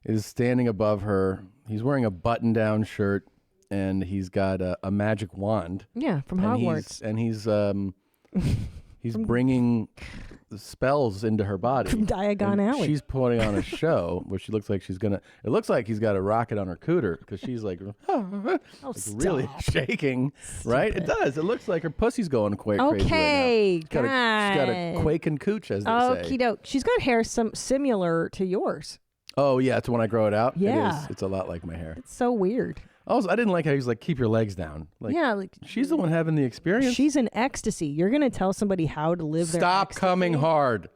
is standing above her. He's wearing a button-down shirt, and he's got a magic wand. Yeah, from And Hogwarts. He's bringing spells into her body. From Diagon And Alley. She's putting on a show where she looks like she's gonna. It looks like he's got a rocket on her cooter because she's like, like really shaking. Right? It does. It looks like her pussy's going crazy right now. Okay, She's got a God. quaking cooch, as they Okie say. doke. She's got hair similar to yours. Oh yeah, it's when I grow it out. Yeah. It is. It's a lot like my hair. It's so weird. Also, I didn't like how he's like, keep your legs down. Like, Yeah, like- she's the one having the experience. She's in ecstasy. You're going to tell somebody how to live their Stop ecstasy? coming hard.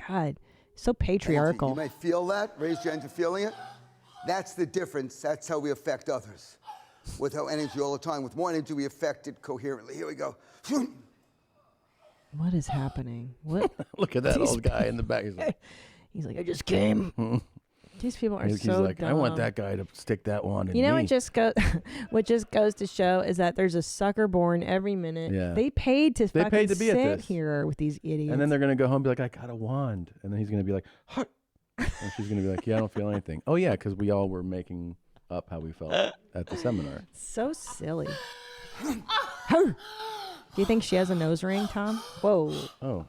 God. So patriarchal. You may feel that. Raise your hand to feeling it. That's the difference. That's how we affect others. With our energy all the time. With more energy, we affect it coherently. Here we go. What is happening? What? Look at that old guy in the back. He's like, I just came. These people are He's so like, dumb. I want that guy to stick that one in You know, me. what just goes to show is that there's a sucker born every minute. Yeah. They paid to They fucking paid to be at sit this. here with these idiots. And then they're going to go home and be like, I got a wand. And then he's going to be like, "Huh." And she's going to be like, yeah, I don't feel anything. Oh, yeah, because we all were making up how we felt at the seminar. So silly. Do you think she has a nose ring, Tom? Whoa. Oh.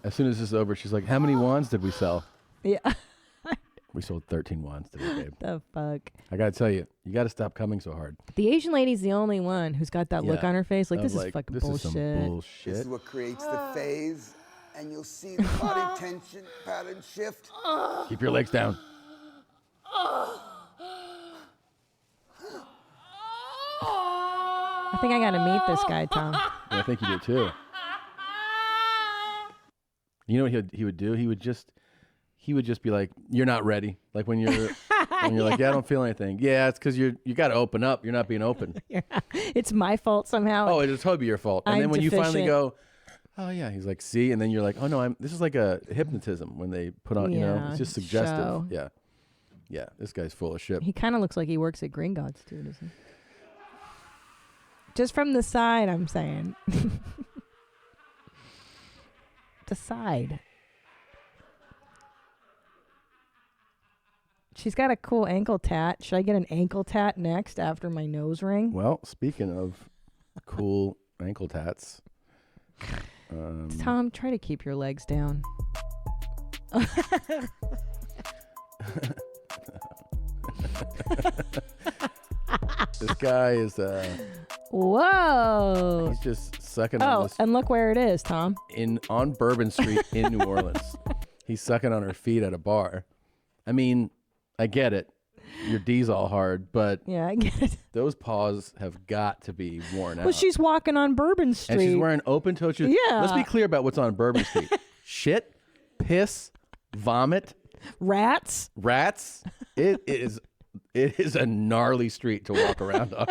As soon as this is over, she's like, how many wands did we sell? Yeah. We sold 13 wands today, babe. The fuck? I got to tell you, you got to stop coming so hard. The Asian lady's the only one who's got that look Yeah. on her face. Like, I this was is like, fucking this bullshit. is some bullshit. This is what creates the phase. And you'll see the body tension pattern shift. Keep your legs down. I think I got to meet this guy, Tom. Yeah, I think you do too. You know what he would do? He would just be like, "You're not ready." Like when you're like, "Yeah, I don't feel anything." Yeah, it's because you got to open up. You're not being open. It's my fault somehow. Oh, it's totally your fault. And I'm then when you finally deficient. go, "Oh yeah," he's like, "See," and then you're like, "Oh no, this is like a hypnotism when they put on, you know, Yeah, it's just suggestive." show. Yeah, yeah. This guy's full of shit. He kind of looks like he works at Gringotts too, doesn't he? Just from the side, I'm saying. The side. She's got a cool ankle tat. Should I get an ankle tat next after my nose ring? Well, speaking of cool ankle tats, Tom, try to keep your legs down. this guy is Whoa. he's just sucking on Oh, this and look where it is, Tom. on Bourbon Street in New Orleans. He's sucking on her feet at a bar. I mean, I get it. Your D's all hard, but Yeah, I get it. those paws have got to be worn out. Well, she's walking on Bourbon Street. And she's wearing open-toed shoes. Yeah. Let's be clear about what's on Bourbon Street. Shit, piss, vomit, rats. It is a gnarly street to walk around on.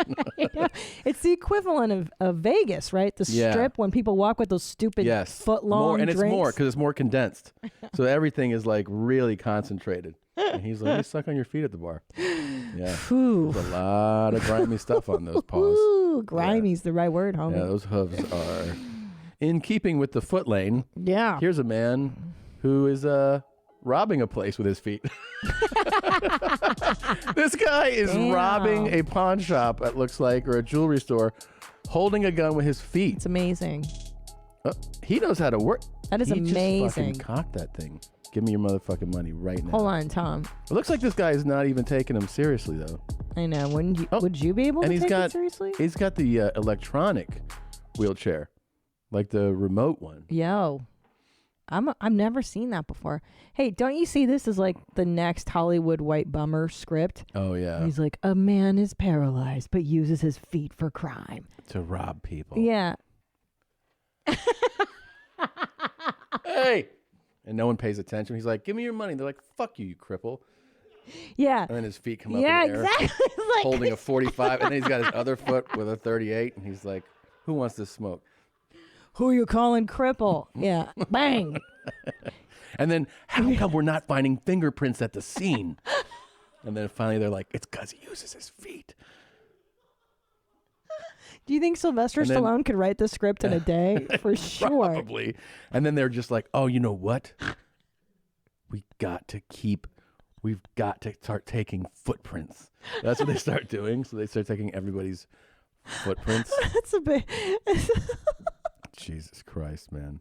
It's the equivalent of Vegas, right? The Yeah. strip when people walk with those stupid Yes. foot-long More, and drinks. it's more because it's more condensed. So everything is like really concentrated. And he's like, "Hey, suck on your feet at the bar." Yeah. Ooh. There's a lot of grimy stuff on those paws. Ooh, grimy's the right word, homie. Yeah, those hooves are in keeping with the foot lane. Yeah. Here's a man who is robbing a place with his feet. This guy is Damn. robbing a pawn shop, it looks like, or a jewelry store, holding a gun with his feet. It's amazing. He knows how to work. That is He just amazing. fucking cocked that thing. Give me your motherfucking money right now. Hold on, Tom. It looks like this guy is not even taking him seriously, though. I know. Wouldn't you? Would you be able And to he's take got it seriously? he's got the electronic wheelchair, like the remote one. Yo, I've never seen that before. Hey, don't you see this as like the next Hollywood white bummer script? Oh yeah, He's like, a man is paralyzed but uses his feet for crime. to rob people. Yeah. Hey, and no one pays attention. He's like, "Give me your money." They're like, "Fuck you, you cripple." Yeah. And then his feet come up Yeah, in the air, exactly. Like- holding a 45, and then he's got his other foot with a 38, and he's like, "Who wants this smoke?" Who you calling cripple? Yeah. Bang. And then, how come we're not finding fingerprints at the scene? And then finally, they're like, "It's because he uses his feet." Do you think Sylvester And then- Stallone could write this script in a day? For sure. Probably. And then they're just like, "Oh, you know what? We've got to start taking footprints." That's what they start doing. So they start taking everybody's footprints. That's a bit. Jesus Christ, man.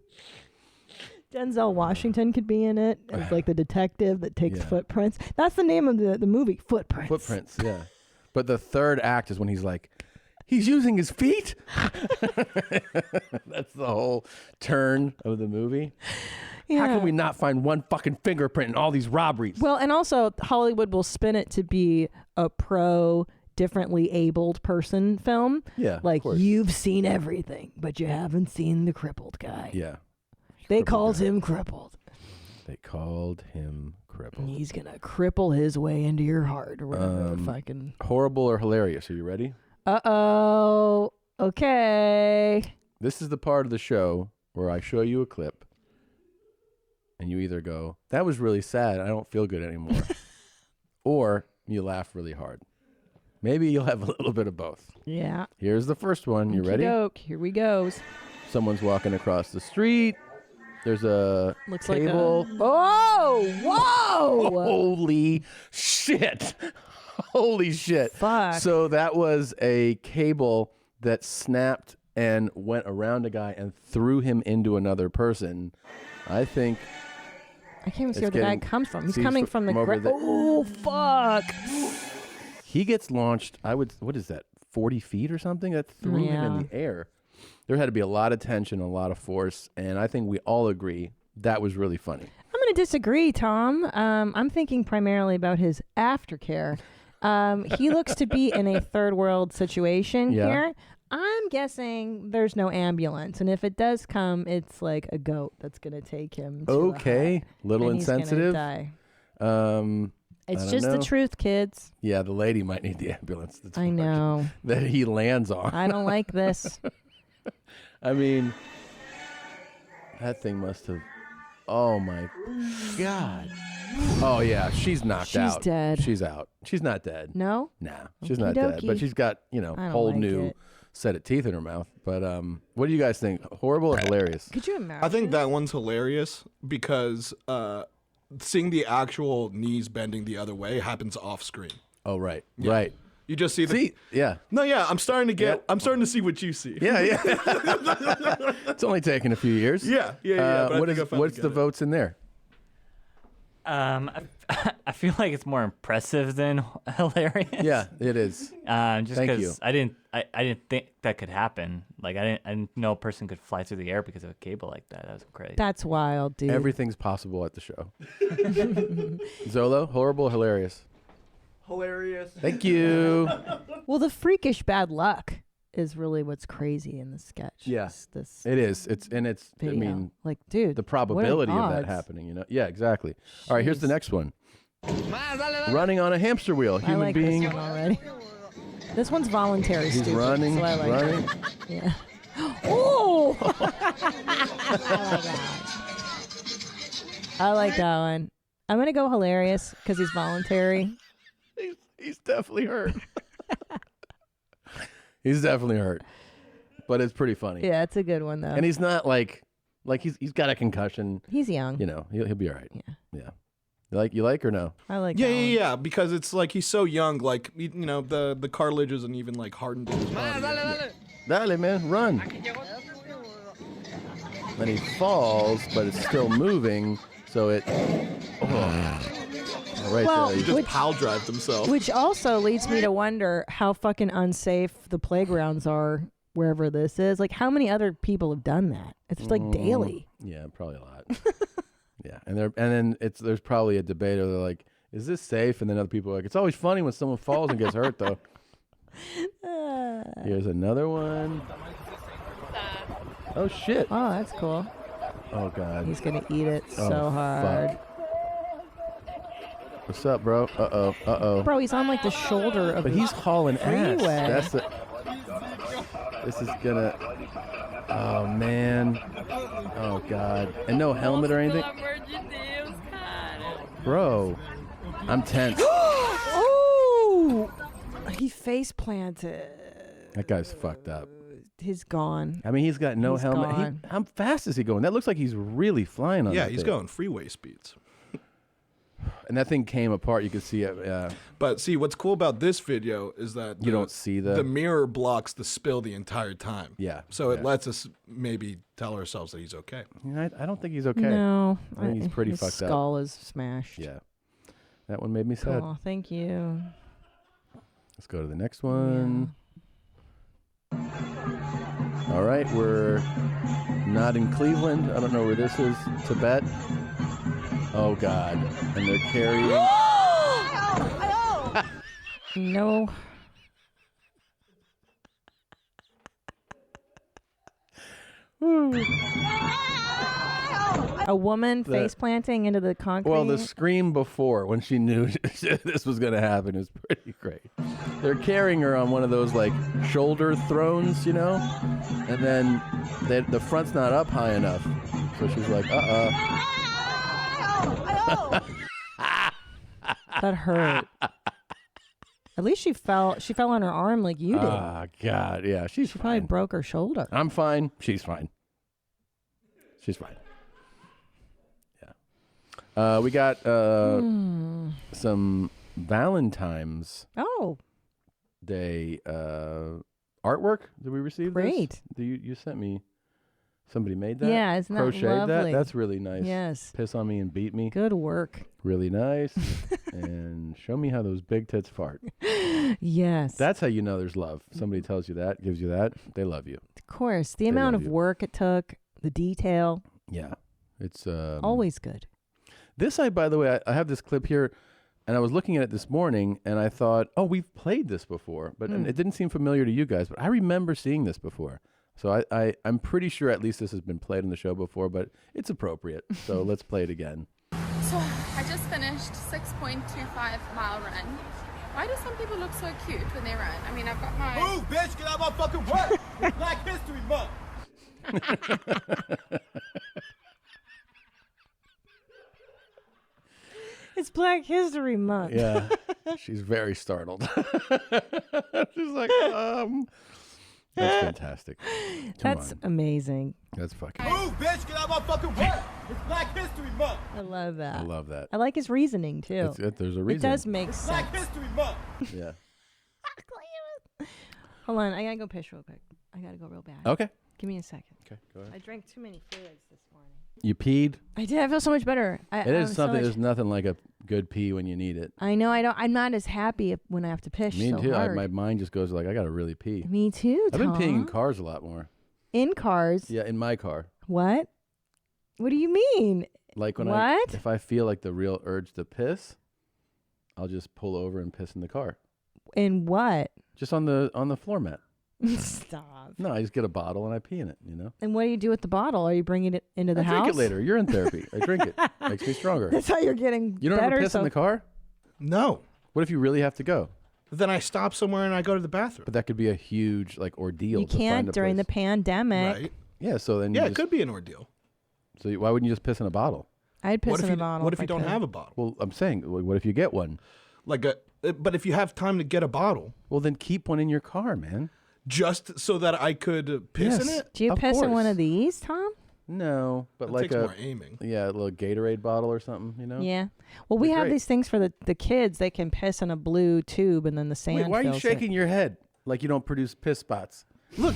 Denzel Washington could be in it as like the detective that takes Yeah. footprints. That's the name of the movie, Footprints. Footprints, yeah. But the third act is when he's like, he's using his feet. That's the whole turn of the movie. How Yeah. can we not find one fucking fingerprint in all these robberies? Well, and also Hollywood will spin it to be a differently abled person film. Yeah, of Like course. you've seen everything, but you haven't seen the crippled guy. Yeah. They Crippled called guy. him crippled. They called him crippled. And he's gonna cripple his way into your heart or whatever. Fucking horrible or hilarious. Are you ready? Uh-oh. Okay. This is the part of the show where I show you a clip and you either go, that was really sad, I don't feel good anymore. Or you laugh really hard. Maybe you'll have a little bit of both. Yeah. Here's the first one. You ready? Okey-doke. Here we goes. Someone's walking across the street. There's a Looks table. like a... Oh! Whoa! Holy shit. Holy shit. Fuck. So that was a cable that snapped and went around a guy and threw him into another person. I think... I can't even see it's where the guy getting- comes from. He's see, coming from the over ground. the- Oh, fuck. He gets launched, what is that, 40 feet or something? That threw him in Yeah. the air. There had to be a lot of tension, a lot of force, and I think we all agree that was really funny. I'm going to disagree, Tom. I'm thinking primarily about his aftercare. He looks to be in a third world situation Yeah. here. I'm guessing there's no ambulance, and if it does come, it's like a goat that's going to take him to a Okay, hut, little and he's gonna insensitive. die. I It's don't just the know. truth, kids. Yeah, the lady might need the ambulance. That's I know. that he lands on. I don't like this. I mean, that thing must have. Oh my God. Oh yeah, she's knocked She's out. dead. She's out. She's not dead. No? Nah, she's not dead. Okey-dokey. But she's got I don't whole like new it. set of teeth in her mouth. But what do you guys think? Horrible or hilarious? Could you imagine? I think that one's hilarious because seeing the actual knees bending the other way happens off screen. Oh right, Yeah. right. You just see the. Yeah. No, yeah, I'm starting to get. Yep. I'm starting to see what you see. Yeah, yeah. It's only taken a few years. Yeah, but I What think is I finally what's get the it. votes in there? I feel like it's more impressive than hilarious. Yeah, it is. Just Thank because you. I didn't think that could happen. Like I didn't know a person could fly through the air because of a cable like that. That was crazy. That's wild, dude. Everything's possible at the show. Zolo, horrible, or hilarious. Hilarious. Thank you. Well, the freakish bad luck is really what's crazy in the sketch. Yeah, This it is. It's video. I mean, like, dude, the what are probability of that odds? happening. Yeah, exactly. All right, here's the Jeez. next one. Running on a hamster wheel. I Human like being. this one already. This one's voluntary. He's stupid, running, so I like running. It. Yeah. Oh. I like that one. I'm gonna go hilarious because he's voluntary. He's definitely hurt. He's definitely hurt, but it's pretty funny. Yeah, it's a good one though. And he's not like he's got a concussion. He's young. You know, he'll be all right. Yeah. You like or no? I like. Yeah, that yeah, one. yeah. Because it's like he's so young. Like you know, the cartilage isn't even like hardened in his body. yet. Dale, man, run. Then he falls, but it's still moving, so it. Right Well, there. He just Which- pile drived himself. Which also leads me to wonder how fucking unsafe the playgrounds are wherever this is. Like, how many other people have done that? It's like daily. Yeah, probably a lot. Yeah, and then there's probably a debate. Or they're like, "Is this safe?" And then other people are like, "It's always funny when someone falls and gets hurt, though." Here's another one. Oh shit! Oh, that's cool. Oh god. He's gonna eat it Oh, so hard. fuck. What's up, bro? Uh-oh. Bro, he's on like the shoulder of But the he's hauling ass. freeway. This is gonna. Oh man. Oh god. And no helmet or anything. Bro, I'm tense. Oh! He face planted. That guy's fucked up. He's gone. I mean, he's got no He's helmet. gone. How fast is he going? That looks like he's really flying on Yeah, that he's thing. going freeway speeds. And that thing came apart. You could see it. But see, what's cool about this video is that You don't see the mirror blocks the spill the entire time. Yeah, So it yeah. lets us maybe tell ourselves that he's okay. I don't think he's okay. No. I think he's pretty his fucked up. skull is smashed. Yeah. That one made me sad. Oh, thank you. Let's go to the next one. All right, we're not in Cleveland. I don't know where this is. Tibet. Oh, God. And they're carrying... No. A woman face planting into the concrete. Well, the scream before when she knew this was going to happen is pretty great. They're carrying her on one of those like shoulder thrones, you know, and then the front's not up high enough, so she's like, That hurt. At least she fell on her arm like you did. Ah, God, yeah, She probably broke her shoulder. I'm fine. She's fine. She's fine. Yeah. We got some Valentine's Day artwork. Did we receive Great. this? You sent me. Somebody made that? Yeah, isn't that Crocheted lovely? that? That's really nice. Yes. Piss on me and beat me. Good work. Really nice. And show me how those big tits fart. Yes. That's how you know there's love. Somebody tells you that, gives you that, they love you. Of course. The amount of work it took, the detail. Yeah. It's always good. This by the way, I have this clip here, and I was looking at it this morning, and I thought, oh, we've played this before, but and it didn't seem familiar to you guys, but I remember seeing this before. So I'm pretty sure at least this has been played on the show before, but it's appropriate. So let's play it again. So I just finished 6.25 mile run. Why do some people look so cute when they run? I mean, I've got my... Move, bitch! Get out of my fucking way! It's Black History Month! It's Black History Month. Yeah. She's very startled. She's like, That's fantastic. That's amazing. That's fucking. Move, bitch! Get out of my fucking way! It's Black History Month! I love that. I love that. I like his reasoning too. There's a reason. It does make sense. Black History Month! Yeah. Hold on, I gotta go piss real quick. I gotta go real bad. Okay. Give me a second. Okay, go ahead. I drank too many fluids this morning. You peed? I did. I feel so much better. It is something. There's nothing like a good pee when you need it. I know. I'm not as happy when I have to piss. Me so too. hard. My mind just goes like, I gotta really pee. Me too. I've been peeing in Tom. cars a lot more. In cars. Yeah, in my car. What? What do you mean? Like when What? if I feel like the real urge to piss, I'll just pull over and piss in the car. In what? Just on the floor mat. Stop. No, I just get a bottle and I pee in it. You know. And what do you do with the bottle? Are you bringing it into the I house? drink it later. You're in therapy. I drink it. Makes me stronger. That's how you're getting You don't better. ever piss in the car? No. What if you really have to go? Then I stop somewhere and I go to the bathroom. But that could be a huge ordeal. You to find can't a during place. the pandemic. Right. Yeah, so then Yeah, you it just, could be an ordeal. So why wouldn't you just piss in a bottle? I'd piss What if in a you- bottle. what if I you don't could. have a bottle? Well, I'm saying, what if you get one? But if you have time to get a bottle, well, then keep one in your car, man. Just so that I could piss in Yes. it. Do you Of piss in one course. of these, Tom? No, but That like takes a more aiming. Yeah, a little Gatorade bottle or something. You know. Yeah. Well, we They're have great. these things for the kids. They can piss in a blue tube, and then the sand. Wait, why are you fills shaking it. your head like you don't produce piss spots? Look,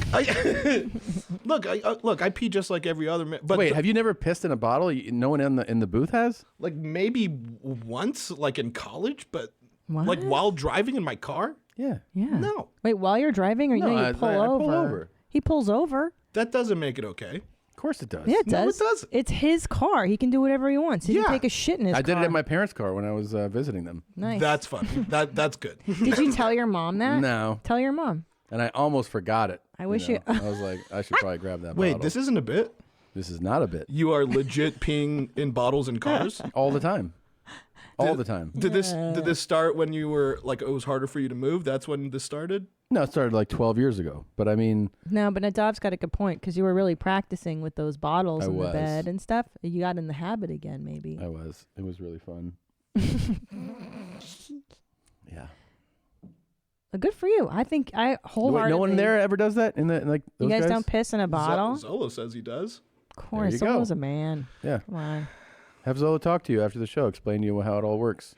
I pee just like every other man. But Wait, have you never pissed in a bottle? No one in the booth has. Like maybe once, like in college, but What? like while driving in my car. Yeah. Yeah. No. Wait, while you're driving, or No, you I pull pull over? over. He pulls over. That doesn't make it okay. Of course it does. Yeah, it No, does. it doesn't. It's his car. He can do whatever he wants. He Yeah. can take a shit in his I car. did it in my parents' car when I was visiting them. Nice. That's funny. That's good. Did you tell your mom that? No. Tell your mom. And I almost forgot it. I wish know. you- I was like, I should probably grab that. Wait, bottle. this isn't a bit. This is not a bit. You are legit peeing in bottles in cars All the time. All the time. Did this start when you were like it was harder for you to move? That's when this started. No, it started like 12 years ago. But I mean, No, but Nadav's got a good point because you were really practicing with those bottles I in the was. bed and stuff. You got in the habit again, maybe. I was. It was really fun. Yeah. Good for you. I think I Wait, wholeheartedly. no one there ever does that in the like. You those guys don't piss in a bottle? Zolo says he does. Of course, you Zolo's go. a man. Yeah. Come on. Have Zola talk to you after the show. Explain to you how it all works.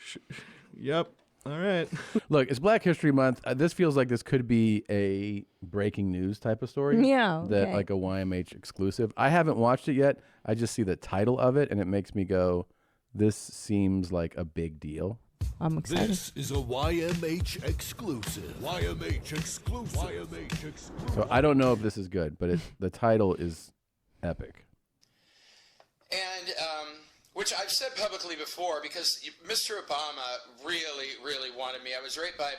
Yep. All right. Look, it's Black History Month. This feels like this could be a breaking news type of story. Yeah, That okay. like a YMH exclusive. I haven't watched it yet. I just see the title of it and it makes me go, this seems like a big deal. I'm excited. This is a YMH exclusive. YMH exclusive. YMH exclusive. So I don't know if this is good, but the title is epic. And which I've said publicly before, because Mr. Obama really, really wanted me. I was raped by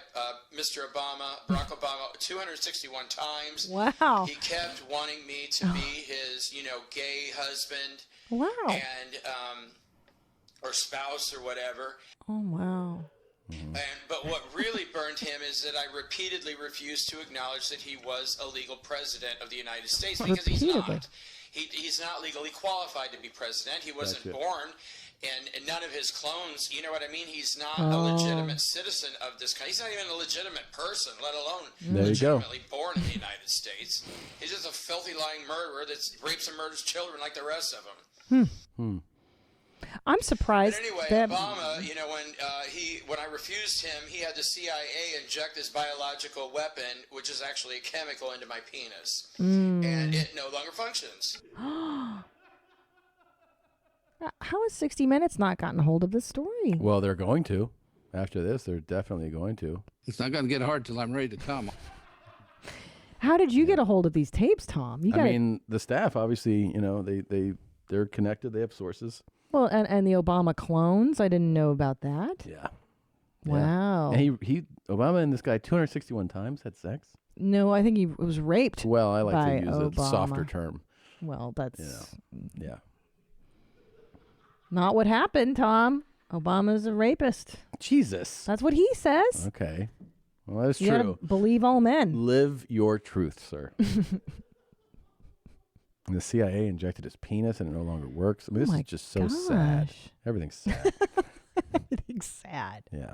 Mr. Obama, Barack Obama, 261 times. Wow. He kept wanting me to be his, gay husband. Wow. And, or spouse or whatever. Oh, wow. But what really burned him is that I repeatedly refused to acknowledge that he was a legal president of the United States, because he's not. He's not legally qualified to be president. He wasn't born, and none of his clones, you know what I mean? He's not a legitimate citizen of this country. He's not even a legitimate person, let alone legitimately born in the United States. He's just a filthy, lying murderer that rapes and murders children like the rest of them. I'm surprised. But anyway, that Obama, when I refused him, he had the CIA inject this biological weapon, which is actually a chemical, into my penis, and it no longer functions. How has 60 Minutes not gotten a hold of this story? Well, they're going to. After this, they're definitely going to. It's not going to get hard till I'm ready to come. How did you get a hold of these tapes, Tom? I mean, the staff, obviously, they're connected. They have sources. Well, and the Obama clones, I didn't know about that. Yeah. Wow. And Obama and this guy 261 times had sex? No, I think he was raped. Well, I like by to use Obama. a softer term. Well, that's yeah. Not what happened, Tom. Obama's a rapist. Jesus. That's what he says. Okay. Well, that's you true. Gotta believe all men. Live your truth, sir. And the CIA injected his penis and it no longer works. I mean, this is just so sad. Everything's sad. Everything's sad. Yeah.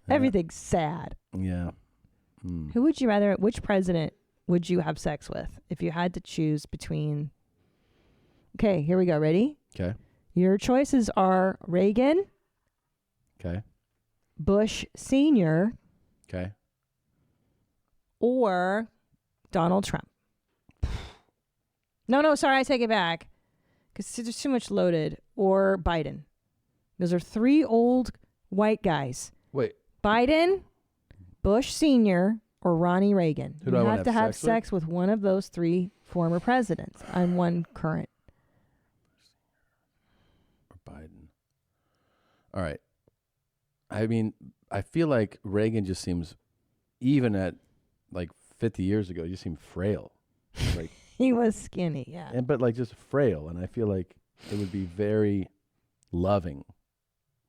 Everything's sad. Yeah. Who would you rather, which president would you have sex with if you had to choose between? Okay, here we go. Ready? Okay. Your choices are Reagan. Okay. Bush Sr. Okay. Or Donald Trump. No, sorry, I take it back. Because there's too much loaded. Or Biden. Those are three old white guys. Wait. Biden, Bush Sr., or Ronnie Reagan. Who do you I wanna have to have have sex sex with one of those three former presidents and one current. Or Biden. All right. I mean, I feel like Reagan just seems, even at like 50 years ago, he just seemed frail. Like he was skinny, yeah. But like just frail. And I feel like it would be very loving,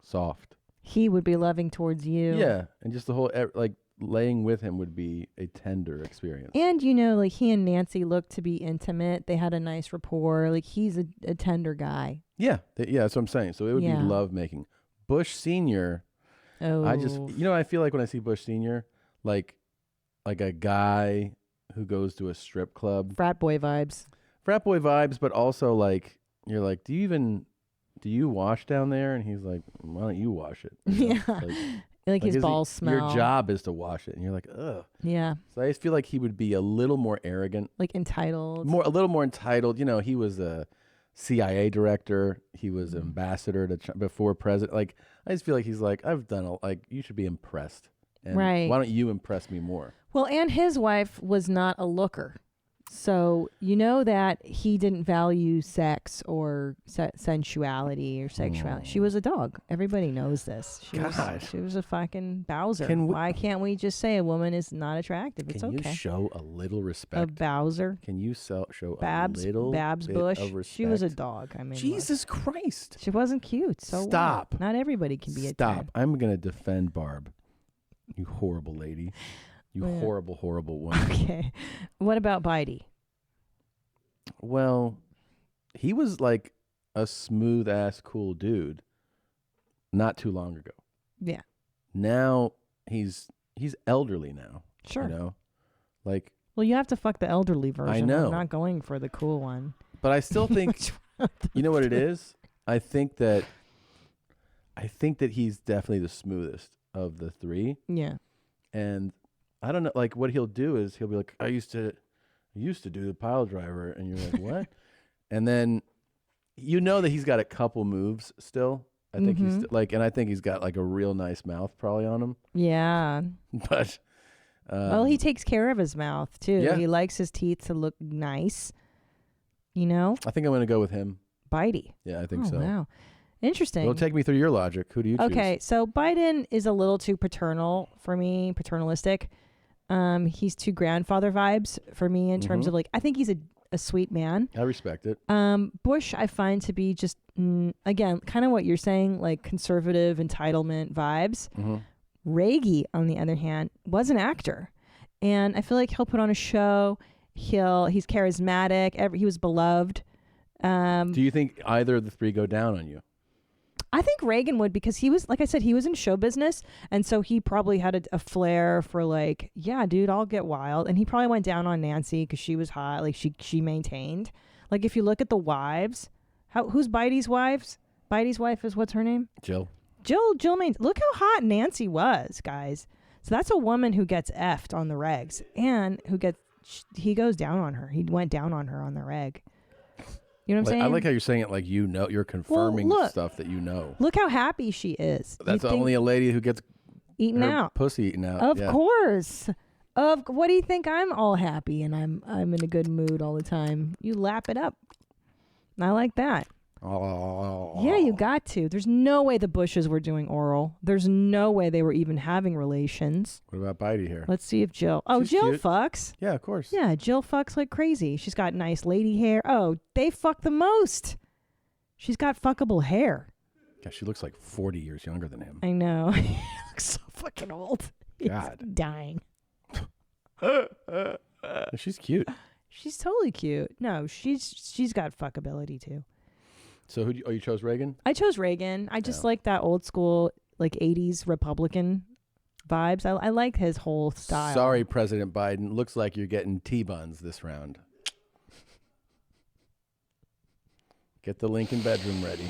soft. He would be loving towards you. Yeah. And just the whole, like laying with him would be a tender experience. And, like he and Nancy looked to be intimate. They had a nice rapport. Like he's a tender guy. Yeah. That's what I'm saying. So it would be love making. Bush Sr., I just, I feel like when I see Bush Sr., like a guy who goes to a strip club. Frat boy vibes. But also like, you're like, do you wash down there? And he's like, why don't you wash it? Yeah. Like his balls smell. Your job is to wash it. And you're like, ugh. Yeah. So I just feel like he would be a little more arrogant. Like entitled. A little more entitled. He was a CIA director. He was ambassador to before president. Like, I just feel like he's like, I've done you should be impressed. And right. Why don't you impress me more? Well, and his wife was not a looker. So, that he didn't value sex or sensuality or sexuality. She was a dog. Everybody knows this. She was a fucking Bowser. Why can't we just say a woman is not attractive? It's okay. Can you show a little respect? A Bowser. Can you show Babs, a little Babs bit Bush. of respect? She was a dog. I mean, Jesus Christ. She wasn't cute. So stop. What? Not everybody can be a 10. Stop. I'm going to defend Barb. You horrible lady. You horrible, horrible woman. Okay. What about Bidey? Well, he was like a smooth ass cool dude not too long ago. Yeah. Now he's elderly now. Sure. Like, well, you have to fuck the elderly version. I know. I'm not going for the cool one. But I still think you know what it is? I think that he's definitely the smoothest of the three. Yeah. And I don't know, like what he'll do is he'll be like, I used to do the pile driver, and you're like, what? And then that he's got a couple moves still. I think he's like, and I think he's got like a real nice mouth probably on him. Yeah. But well, he takes care of his mouth too. Yeah. He likes his teeth to look nice. I think I'm going to go with him. Biden? Yeah, I think so. Wow. Interesting. Well, take me through your logic. Who do you choose? Okay, so Biden is a little too paternal for me, paternalistic. He's too grandfather vibes for me in terms of like, I think he's a sweet man. I respect it. Bush, I find to be just, again, kind of what you're saying, like conservative entitlement vibes. Reagan, on the other hand, was an actor. And I feel like he'll put on a show. He's charismatic. He was beloved. Do you think either of the three go down on you? I think Reagan would, because he was, like I said, he was in show business. And so he probably had a flair for like, yeah, dude, I'll get wild. And he probably went down on Nancy because she was hot. Like she maintained. Like if you look at the wives, who's Biden's wives? Biden's wife is, what's her name? Jill. Jill maintained. Look how hot Nancy was, guys. So that's a woman who gets effed on the regs and he goes down on her. He went down on her on the reg. You know what I'm saying? I like how you're saying it like you know. You're confirming look. stuff that you know. Look how happy she is. That's only a lady who gets eaten her out. pussy eaten out. Of yeah. course. What do you think? I'm all happy and I'm in a good mood all the time. You lap it up. I like that. Oh. Yeah, you got to. There's no way the Bushes were doing oral. There's no way they were even having relations. What about Bidey here? Let's see if Jill. Oh, She's Jill cute. fucks. Yeah, of course. Yeah, Jill fucks like crazy. She's got nice lady hair. Oh, they fuck the most. She's got fuckable hair. Yeah, she looks like 40 years younger than him. I know. He looks so fucking old. God. He's dying. She's cute. She's totally cute. No, she's got fuckability too. So you chose Reagan? I chose Reagan. I just like that old school, like 80s Republican vibes. I like his whole style. Sorry, President Biden. Looks like you're getting T-buns this round. Get the Lincoln bedroom ready.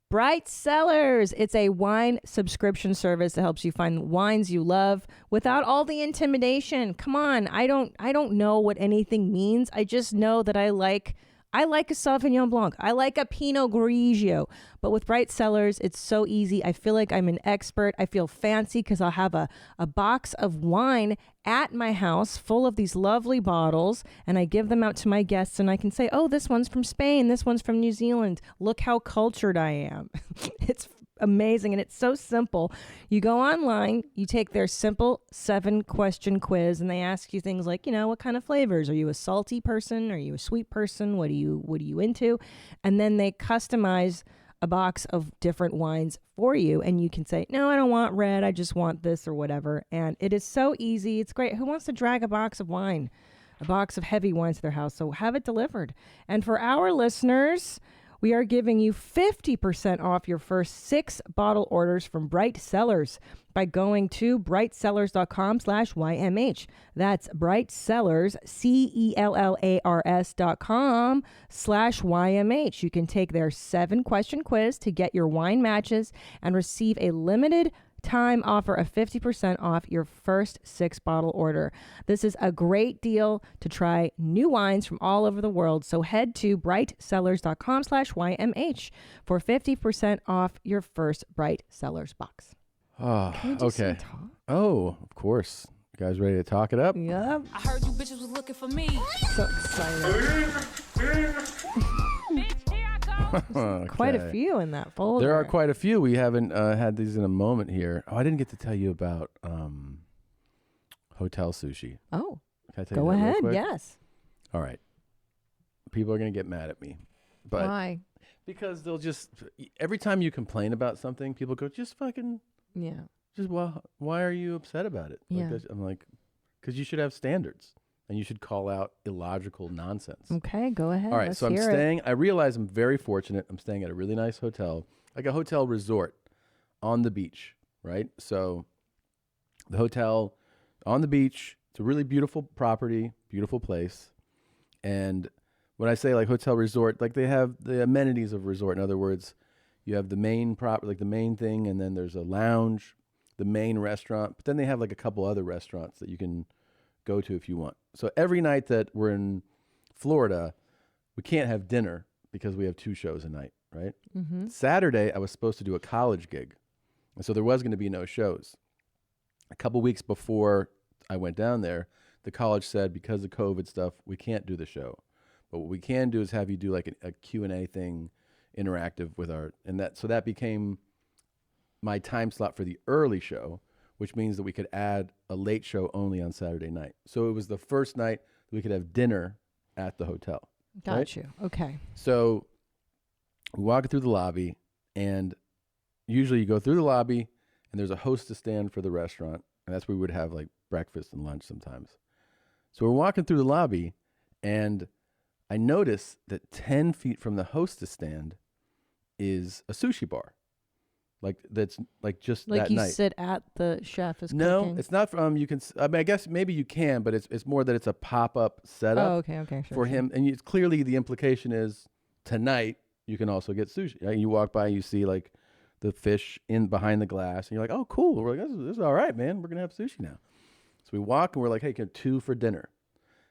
Bright Cellars. It's a wine subscription service that helps you find wines you love without all the intimidation. Come on, I don't know what anything means. I just know that I like a Sauvignon Blanc. I like a Pinot Grigio. But with Bright Cellars, it's so easy. I feel like I'm an expert. I feel fancy because I'll have a box of wine at my house full of these lovely bottles, and I give them out to my guests, and I can say, oh, this one's from Spain. This one's from New Zealand. Look how cultured I am. It's amazing, and it's so simple. You go online, you take their simple 7-question quiz, and they ask you things like, what kind of flavors? Are you a salty person? Are you a sweet person? What are you into? And then they customize a box of different wines for you, and you can say, no, I don't want red, I just want this or whatever. And it is so easy. It's great. Who wants to drag a box of wine, a box of heavy wines to their house? So have it delivered. And for our listeners, we are giving you 50% off your first 6 bottle orders from Bright Cellars by going to brightcellars.com/YMH. That's Bright Cellars, CELLARS.com/YMH. You can take their 7-question quiz to get your wine matches and receive a limited time offer of 50% off your first 6-bottle order. This is a great deal to try new wines from all over the world. So head to brightcellars.com/YMH for 50% off your first Bright Cellars box. Oh, okay. Oh, of course. You guys ready to talk it up? Yep. I heard you bitches was looking for me. So excited. Quite a few in that folder. There are quite a few. We haven't had these in a moment here. Oh, I didn't get to tell you about hotel sushi. Oh, can I tell go you that real ahead. quick? Yes. All right. People are going to get mad at me. But why? Because they'll just, every time you complain about something, people go, just fucking, why are you upset about it? Yeah. I'm like, because you should have standards. And you should call out illogical nonsense. Okay, go ahead. All right, Let's so I'm hear staying. it. I realize I'm very fortunate. I'm staying at a really nice hotel, like a hotel resort on the beach, right? So the hotel on the beach, it's a really beautiful property, beautiful place. And when I say like hotel resort, like they have the amenities of resort. In other words, you have the main like the main thing, and then there's a lounge, the main restaurant, but then they have like a couple other restaurants that you can go to if you want. So every night that we're in Florida, we can't have dinner because we have 2 shows a night, right? Mm-hmm. Saturday, I was supposed to do a college gig. And so there was going to be no shows. A couple weeks before I went down there, the college said, because of COVID stuff, we can't do the show. But what we can do is have you do like a Q&A thing, interactive with so that became my time slot for the early show, which means that we could add a late show only on Saturday night. So it was the first night that we could have dinner at the hotel. Got right? you. Okay. So we walk through the lobby, and usually you go through the lobby, and there's a hostess stand for the restaurant, and that's where we would have like breakfast and lunch sometimes. So we're walking through the lobby, and I notice that 10 feet from the hostess stand is a sushi bar. Like that's like just Like that you night. sit at the chef is No, cooking? it's not from. You can. I mean, I guess maybe you can, but it's more that it's a pop-up setup. Oh, okay, sure, for him, and it's clearly the implication is tonight you can also get sushi. Right? You walk by, you see like the fish in behind the glass, and you're like, oh, cool. We're like, this is all right, man. We're gonna have sushi now. So we walk, and we're like, hey, can 2 for dinner?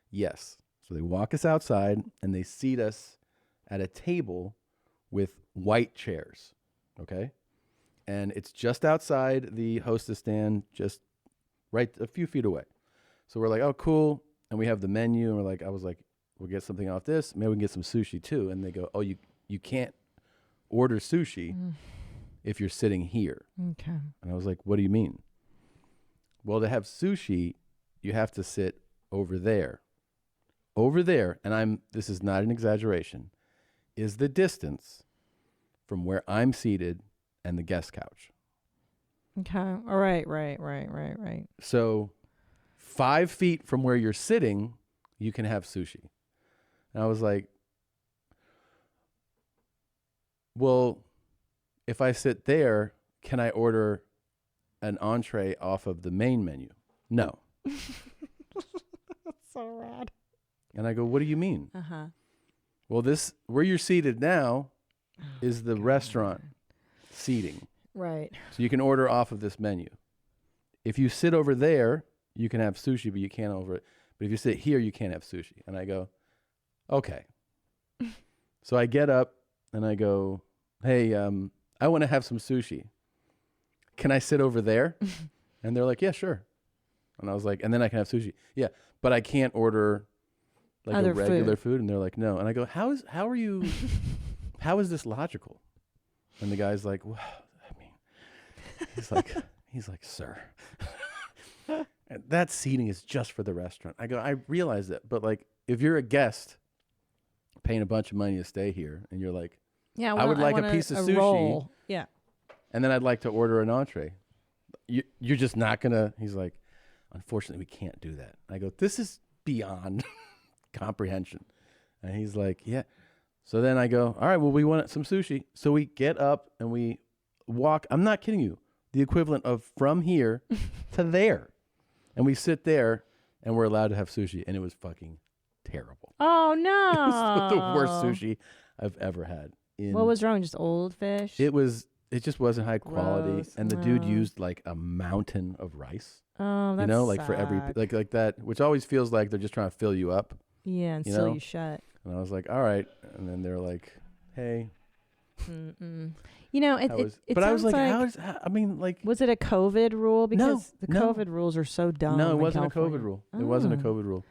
Yes. So they walk us outside, and they seat us at a table with white chairs. Okay. And it's just outside the hostess stand, just right a few feet away. So we're like, oh, cool. And we have the menu, and I was like, we'll get something off this. Maybe we can get some sushi too. And they go, oh, you can't order sushi if you're sitting here. Okay. And I was like, what do you mean? Well, to have sushi, you have to sit over there. Over there, and this is not an exaggeration, is the distance from where I'm seated and the guest couch. Okay. All right. Right. So 5 feet from where you're sitting, you can have sushi. And I was like, well, if I sit there, can I order an entree off of the main menu? No. That's so rad. And I go, what do you mean? Uh-huh. Well, where you're seated now is the restaurant seating. Right. So you can order off of this menu. If you sit over there, you can have sushi, but you can't over it. But if you sit here, you can't have sushi. And I go, okay. So I get up and I go, hey, I want to have some sushi. Can I sit over there? And they're like, yeah, sure. And I was like, and then I can have sushi. Yeah, but I can't order like other a regular food. And they're like, no. And I go, how is this logical? And the guy's like, well, I mean, he's like, sir, that seating is just for the restaurant. I go, I realize that, but like, if you're a guest paying a bunch of money to stay here, and you're like, yeah, I would like a piece of sushi, roll. Yeah, and then I'd like to order an entree. You're just not gonna. He's like, unfortunately, we can't do that. I go, this is beyond comprehension. And he's like, yeah. So then I go, all right, well, we want some sushi. So we get up and we walk. I'm not kidding you. The equivalent of from here to there. And we sit there and we're allowed to have sushi. And it was fucking terrible. Oh, no. It was the worst sushi I've ever had. What was wrong? Just old fish? It just wasn't high quality. Gross. And the dude used like a mountain of rice. Oh, that's like for every, suck. like that, which always feels like they're just trying to fill you up. Yeah, and seal you shut. And I was like, all right. And then they're like, hey. You know, it but I was like, like, was it a COVID rule? Because the no. COVID rules are so dumb. No, it in wasn't California. a COVID rule. It wasn't a COVID rule.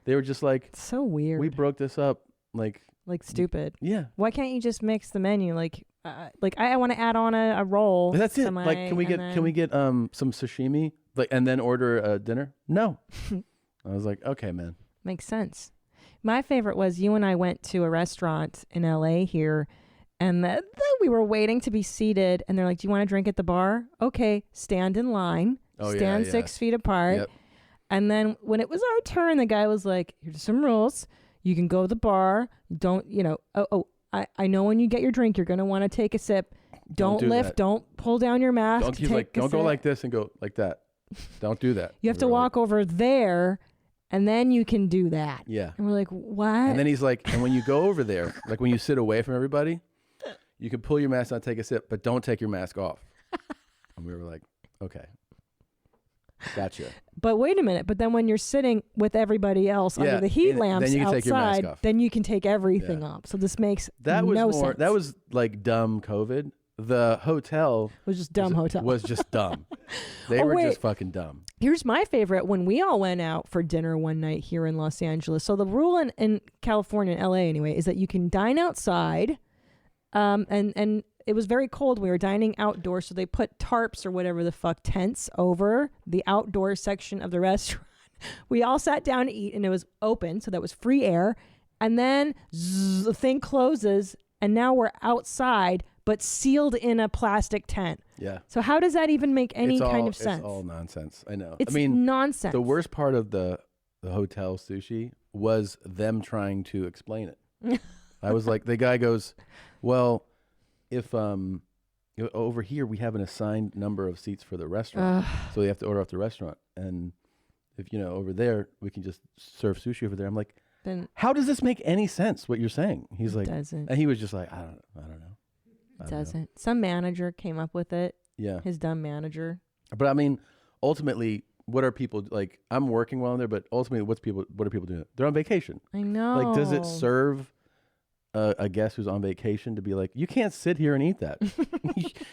They were just like, it's so weird. We broke this up like stupid. Yeah. Why can't you just mix the menu? Like I want to add on a roll. That's it. Like, can we get some sashimi? Like, and then order a dinner? No. I was like, okay, man. Makes sense. My favorite was you and I went to a restaurant in LA here, and we were waiting to be seated, and they're like, do you want to drink at the bar? Okay, stand in line. Stand 6 feet apart. Yep. And then when it was our turn, the guy was like, here's some rules. You can go to the bar. Don't, I know when you get your drink, you're going to want to take a sip. Don't do lift. that. Don't pull down your mask. Don't go like this and go like that. Don't do that. You have to walk over there, and then you can do that. Yeah. And we're like, what? And then he's like, and when you go over there, like when you sit away from everybody, you can pull your mask on, take a sip, but don't take your mask off. And we were like, okay. Gotcha. But wait a minute. But then when you're sitting with everybody else under the heat lamps then you can outside, take your mask off. then you can take everything off. So this makes no sense. That was like dumb COVID. The hotel was just dumb. Was just dumb. They were just fucking dumb. Here's my favorite when we all went out for dinner one night here in Los Angeles. So the rule in California, in LA anyway, is that you can dine outside. And it was very cold. We were dining outdoors. So they put tarps or whatever the fuck, tents over the outdoor section of the restaurant. We all sat down to eat and it was open. So that was free air. And then the thing closes and now we're outside, but sealed in a plastic tent. Yeah. So how does that even make any kind of sense? It's all nonsense. I know. It's I mean, nonsense. The worst part of the hotel sushi was them trying to explain it. I was like, the guy goes, well, if over here we have an assigned number of seats for the restaurant, so we have to order off the restaurant. And if, over there, we can just serve sushi over there. I'm like, then how does this make any sense, what you're saying? He's like, doesn't. And he was just like, I don't know. It doesn't. Some manager came up with it. Yeah. His dumb manager. But I mean, ultimately, what are people like? I'm working while I'm there, but ultimately, what are people doing? They're on vacation. I know. Like, does it serve a guest who's on vacation to be like, you can't sit here and eat that.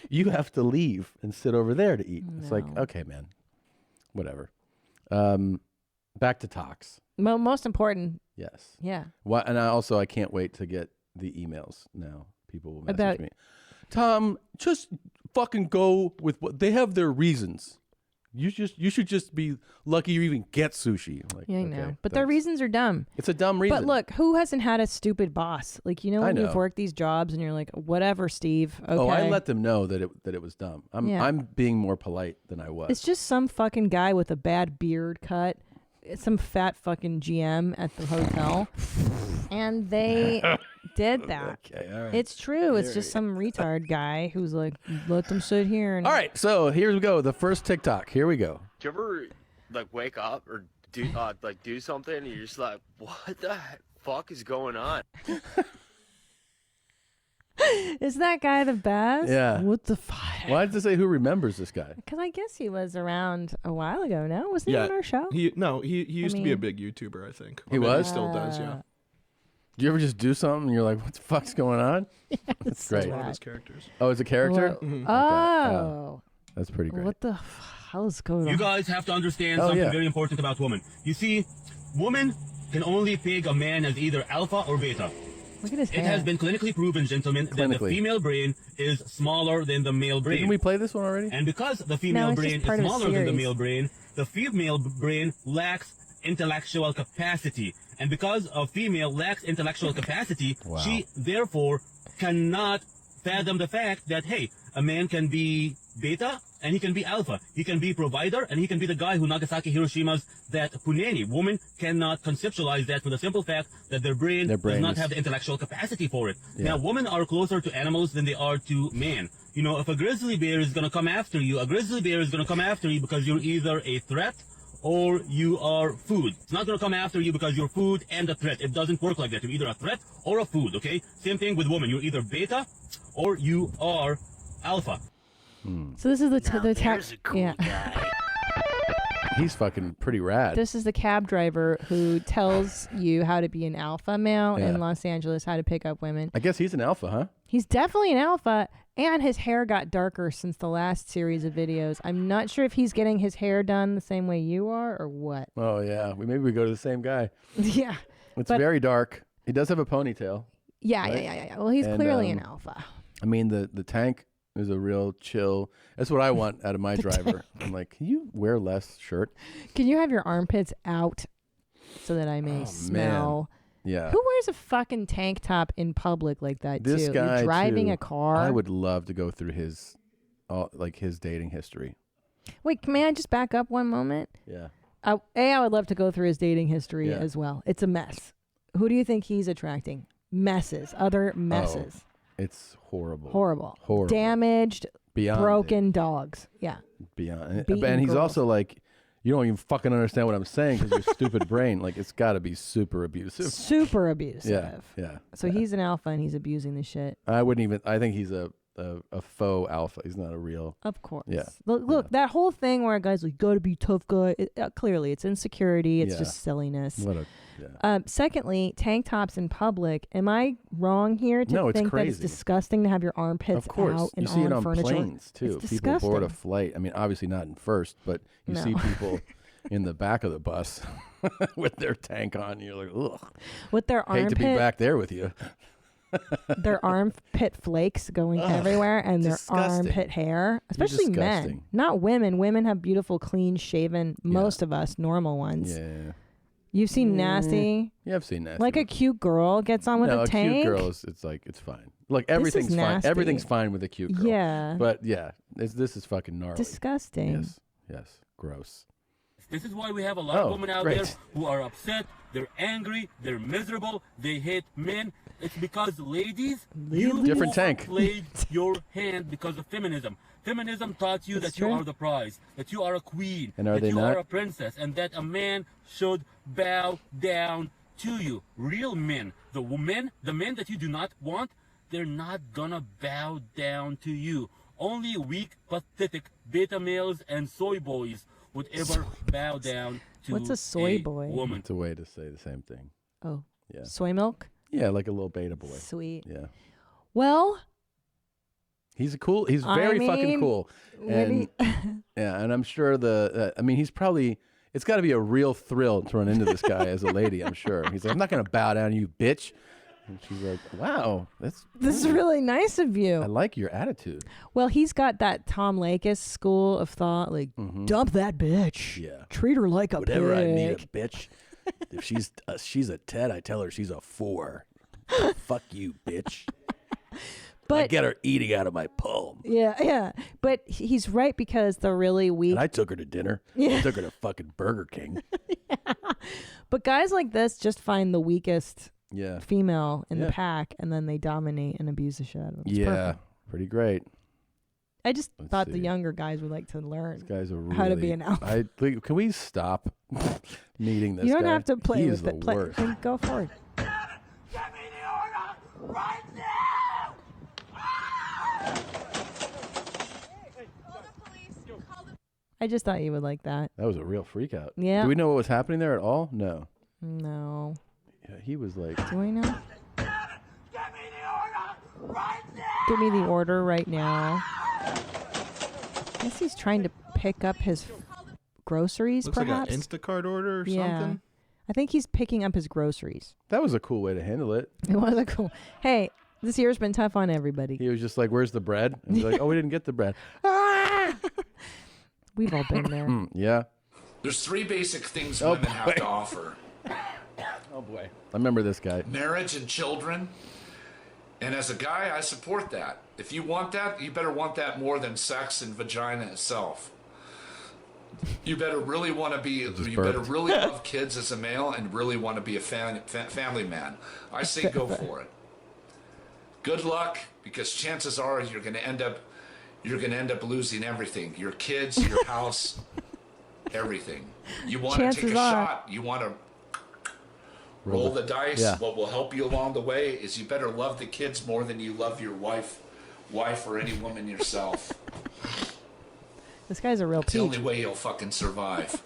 You have to leave and sit over there to eat. It's like, okay, man, whatever. Back to talks. Most important. Yes. Yeah. And I can't wait to get the emails now. People will message me. Tom, just fucking go with what they have their reasons. You should just be lucky you even get sushi. Like, yeah, I know. Okay, but their reasons are dumb. It's a dumb reason. But look, who hasn't had a stupid boss? Like, when you've worked these jobs and you're like, whatever, Steve. Okay. Oh, I let them know that it was dumb. I'm being more polite than I was. It's just some fucking guy with a bad beard cut. Some fat fucking GM at the hotel. And they did that. Okay, all right. It's true. It's just some retard guy who's like, let them sit here. And all right, so here we go. The first TikTok. Here we go. Do you ever wake up or do something and you're just like, what the fuck is going on? Is that guy the best? Yeah. What the fuck? Why did it say who remembers this guy? Because I guess he was around a while ago. No, wasn't he on our show? He used to be a big YouTuber, I think. He was? He still does, yeah. Do you ever just do something and you're like, what the fuck's going on? That's great. One of his characters. Oh, it's a character? Mhm. Oh. That's pretty great. What the hell is going on? You guys have to understand something very important about women. You see, women can only peg a man as either alpha or beta. Look at his hair. It has been clinically proven, gentlemen, that the female brain is smaller than the male brain. Didn't we play this one already? And because the female brain is smaller than the male brain, the female brain lacks intellectual capacity. And because a female lacks intellectual capacity, she therefore cannot fathom the fact that, hey, a man can be beta and he can be alpha. He can be provider and he can be the guy who Nagasaki Hiroshima's that punani. Women cannot conceptualize that for the simple fact that their brain does not have the intellectual capacity for it. Yeah. Now, women are closer to animals than they are to man. If a grizzly bear is going to come after you, a grizzly bear is going to come after you because you're either a threat or you are food. It's not going to come after you because you're food and a threat. It doesn't work like that. You're either a threat or a food, okay? Same thing with women. You're either beta or you are alpha. So this is the cool guy. He's fucking pretty rad. This is the cab driver who tells you how to be an alpha male in Los Angeles, how to pick up women. I guess he's an alpha, huh? He's definitely an alpha, and his hair got darker since the last series of videos. I'm not sure if he's getting his hair done the same way you are or what. Oh, yeah. Maybe we go to the same guy. Yeah. It's very dark. He does have a ponytail. Yeah, right? yeah. Well, he's clearly an alpha. I mean, the tank is a real chill. That's what I want out of my driver. I'm like, can you wear less shirt? Can you have your armpits out so that I may smell? Man. Yeah. Who wears a fucking tank top in public like that, This too? guy, You're driving too, a car? I would love to go through his dating history. Wait, may I just back up one moment? Yeah. I would love to go through his dating history as well. It's a mess. Who do you think he's attracting? Messes. Other messes. Oh, it's horrible. Horrible. Damaged, broken dogs. Yeah. Beyond. Beaten And he's girls. also like, you don't even fucking understand what I'm saying because your stupid brain. Like, it's got to be super abusive. Super abusive. Yeah. So he's an alpha and he's abusing the shit. I wouldn't even. I think he's a a faux alpha. He's not a real. Of course. Yeah. Look, that whole thing where a guy's like, gotta be tough guy. Clearly, it's insecurity. It's Yeah. just silliness. What a Secondly, tank tops in public. Am I wrong here to No, it's think that it's crazy. disgusting to have your armpits Of course, out and you see it on furniture? planes too. It's People board a disgusting. flight. I mean, obviously not in first, but you No. see people in the back of the bus with their tank on. You're like, ugh. With their Hate to be armpit- back there with you. Their armpit flakes going everywhere and their disgusting. armpit hair, especially men, disgusting. not women. Women have beautiful, clean shaven, most of us normal ones. Yeah. You've seen nasty. Yeah, I've seen nasty. Like a cute girl gets on with no, a tank. cute girl it's like it's fine. Look, This is everything's fine. nasty. Everything's fine with a cute girl. Yeah. But yeah, this is fucking gnarly. Disgusting. Yes. Gross. This is why we have a lot of Oh, women out great. there who are upset, they're angry, they're miserable, they hate men. It's because ladies, you Different tank. played your hand because of feminism. Feminism taught you That's that you true. are the prize, that you are a queen, And are that they you not? are a princess, and that a man should bow down to you. Real men, the men that you do not want, they're not gonna bow down to you. Only weak, pathetic beta males and soy boys would ever bow down to What's a soy boy? woman. It's a way to say the same thing. Oh. Yeah. Soy milk? Yeah, like a little beta boy. Sweet. Yeah. Well, He's very fucking mean, cool. And yeah, and I'm sure it's got to be a real thrill to run into this guy as a lady, I'm sure. He's like, I'm not going to bow down to you, bitch. And she's like, wow, this is really nice of you. I like your attitude. Well, he's got that Tom Lakis school of thought, like, dump that bitch. Yeah. Treat her like a Whatever I need a pig. bitch. If she's a 10, I tell her she's a 4. Fuck you, bitch. I get her eating out of my palm. Yeah. But he's right because the really weak. And I took her to dinner. Yeah. I took her to fucking Burger King. But guys like this just find the weakest Yeah. female in Yeah. the pack, and then they dominate and abuse the shit out of them. It's Yeah. perfect. Pretty great. I just thought the see. younger guys would like to learn These guys are really, how to be an alpha. Can we stop meeting this You don't guy? have to play He with is the it. worst. Go for it. I just thought you would like that. That was a real freak out. Yeah. Do we know what was happening there at all? No. No. Yeah, he was like. Do we know? Give me the order right now. I guess he's trying to pick up his groceries, Looks perhaps. like an Instacart order or Yeah. something. I think he's picking up his groceries. That was a cool way to handle it. It was a cool. Hey, this year's been tough on everybody. He was just like, "Where's the bread?" And he's like, "Oh, we didn't get the bread." We've all been there. Yeah. There's 3 basic things Oh, women have boy. to offer: Oh boy. I remember this guy. marriage and children. And as a guy, I support that. If you want that, you better want that more than sex and vagina itself. You better really want to be. You better burped. really love kids as a male and really want to be a family man. I say go for it. Good luck, because chances are you're going to end up losing everything: your kids, your house, everything. You want to take Chances a are. shot. You want to roll the dice. Yeah. What will help you along the way is you better love the kids more than you love your wife or any woman yourself. This guy's a real It's the peach. only way you'll fucking survive.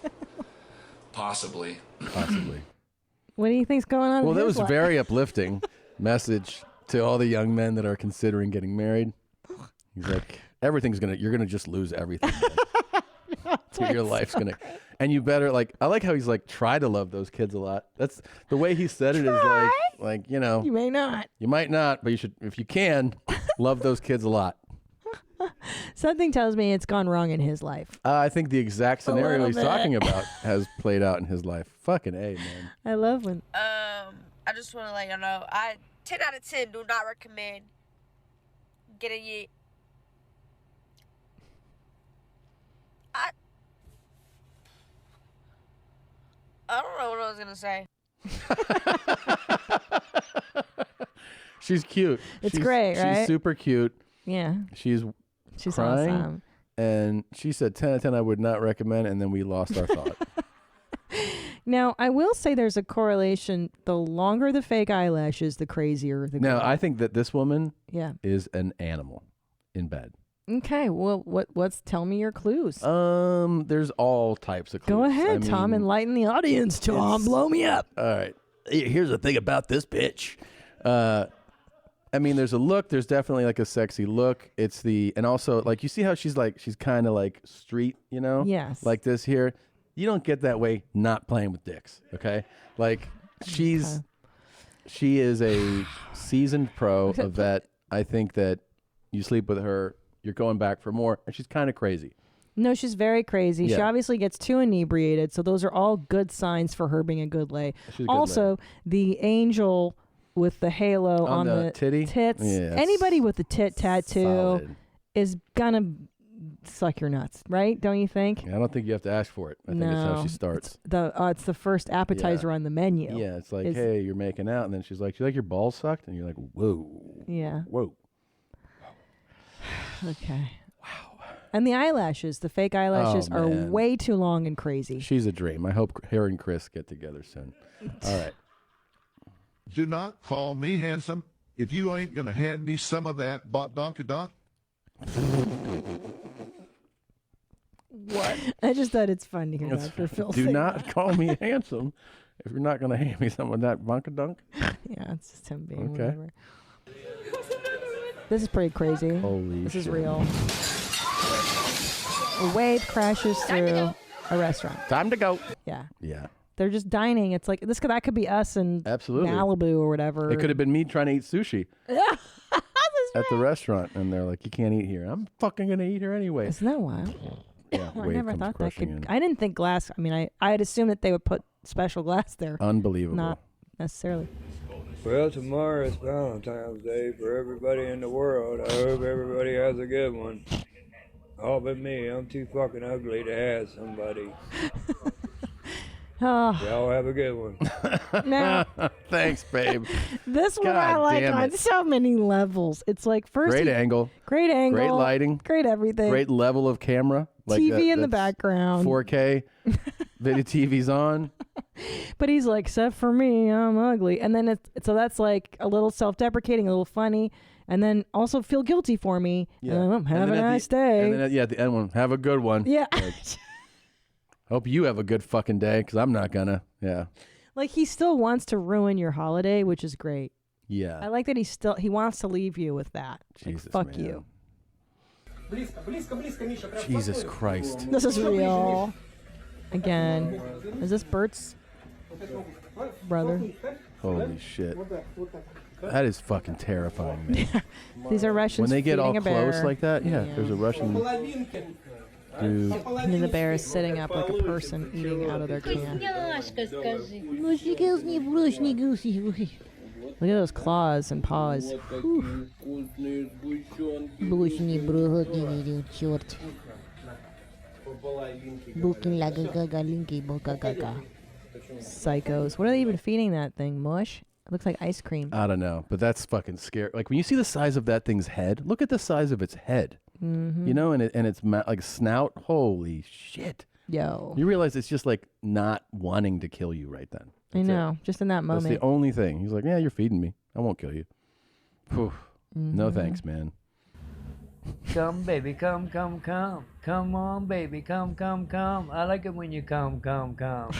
Possibly. What do you think's going on? Well, in that his was life? very uplifting message to all the young men that are considering getting married. He's like, you're gonna just lose everything. Your life's gonna, and you better I like how he's like, try to love those kids a lot. That's the way he said it. Is like you know, You may not. you might not, but you should, if you can, love those kids a lot. Something tells me it's gone wrong in his life. I think the exact scenario little he's bit. talking about has played out in his life. Fucking A, man. I love when. I just want to let you know, 10 out of 10 do not recommend getting it. I don't know what I was gonna say. She's cute. It's great, right? She's super cute. Yeah. She's She's crying, awesome. and she said 10 out of 10 I would not recommend, and then we lost our thought. Now, I will say there's a correlation. The longer the fake eyelashes, the crazier the girl. Now, I think that this woman Yeah. is an animal. in bed. Okay, well, tell me your clues. There's all types of clues. Go ahead, Tom. Enlighten the audience, Tom. Blow me up. All right. Here's the thing about this bitch. I mean, there's a look. There's definitely like a sexy look. And also like you see how she's kind of like street, you know? Yes. Like this here. You don't get that way not playing with dicks. Okay. Like she is a seasoned pro, a vet. I think that you sleep with her, you're going back for more, and she's kind of crazy. No, she's very crazy. She Yeah. obviously gets too inebriated, so those are all good signs for her being a good lay. She's a good Also, the angel with the halo on the titty? tits. Yeah, that's Anybody with a tit tattoo solid. is gonna suck your nuts, right? Don't you think? I don't think you have to ask for it. I think it's how she starts. It's the first appetizer on the menu. Yeah, it's like, hey, you're making out, and then she's like, "You like your balls sucked?" And you're like, "Whoa." Yeah. Whoa. Okay. Wow. And the eyelashes, the fake eyelashes, are man. way too long and crazy. She's a dream. I hope her and Chris get together soon. All right. Do not call me handsome if you ain't gonna hand me some of that bot donkadonk. What? I just thought it's fun to hear Dr. Phil Do say not that. call me handsome if you're not going to hand me some of that bonkadunk. Yeah, it's just him being Okay. whatever. This is pretty crazy. Holy This is shit. real. A wave crashes through a restaurant. Time to go. Yeah. Yeah. They're just dining. It's like that could be us in Absolutely. Malibu or whatever. It could have been me trying to eat sushi at the restaurant, and they're like, "You can't eat here." I'm fucking going to eat here anyway. Isn't that wild? Yeah, I wave never comes thought that crushing could. in. I didn't think glass. I mean, I'd assume that they would put special glass there. Unbelievable. Not necessarily. Well, tomorrow is Valentine's Day for everybody in the world. I hope everybody has a good one. All but me. I'm too fucking ugly to have somebody. Oh. Y'all have a good one. Now, Thanks, babe. this one God I like damn on it. so many levels. It's like first Great angle. great angle, Great lighting. great everything, Great level of camera. TV in the that's background. 4K. Video TV's on. But he's like, except for me, I'm ugly. And then so that's like a little self-deprecating, a little funny, and then also feel guilty for me. Yeah. And have And a then at nice the, day. And then at the end one, have a good one. Yeah. Like, hope you have a good fucking day, because I'm not gonna. Yeah. Like he still wants to ruin your holiday, which is great. Yeah. I like that he wants to leave you with that. Like, Jesus, fuck man. you. Jesus Christ. This is real. Again. Is this Bert's brother? Holy shit. That is fucking terrifying, man. These are Russians When they get all feeding a bear. close like that, yeah, there's a Russian dude. And then the bear is sitting up like a person eating out of their can. Look at those claws and paws. Whew. Psychos. What are they even feeding that thing? Mush? It looks like ice cream. I don't know, but that's fucking scary. Like when you see the size of that thing's head, look at the size of its head. Mhm. You know, and its like snout. Holy shit. Yo. You realize it's just like not wanting to kill you right then. I know. Just in that moment. That's the only thing. He's like, yeah, you're feeding me. I won't kill you. Whew. No Mhm. thanks, man. Come, baby, come, come, come. Come on, baby, come, come, come. I like it when you come, come, come.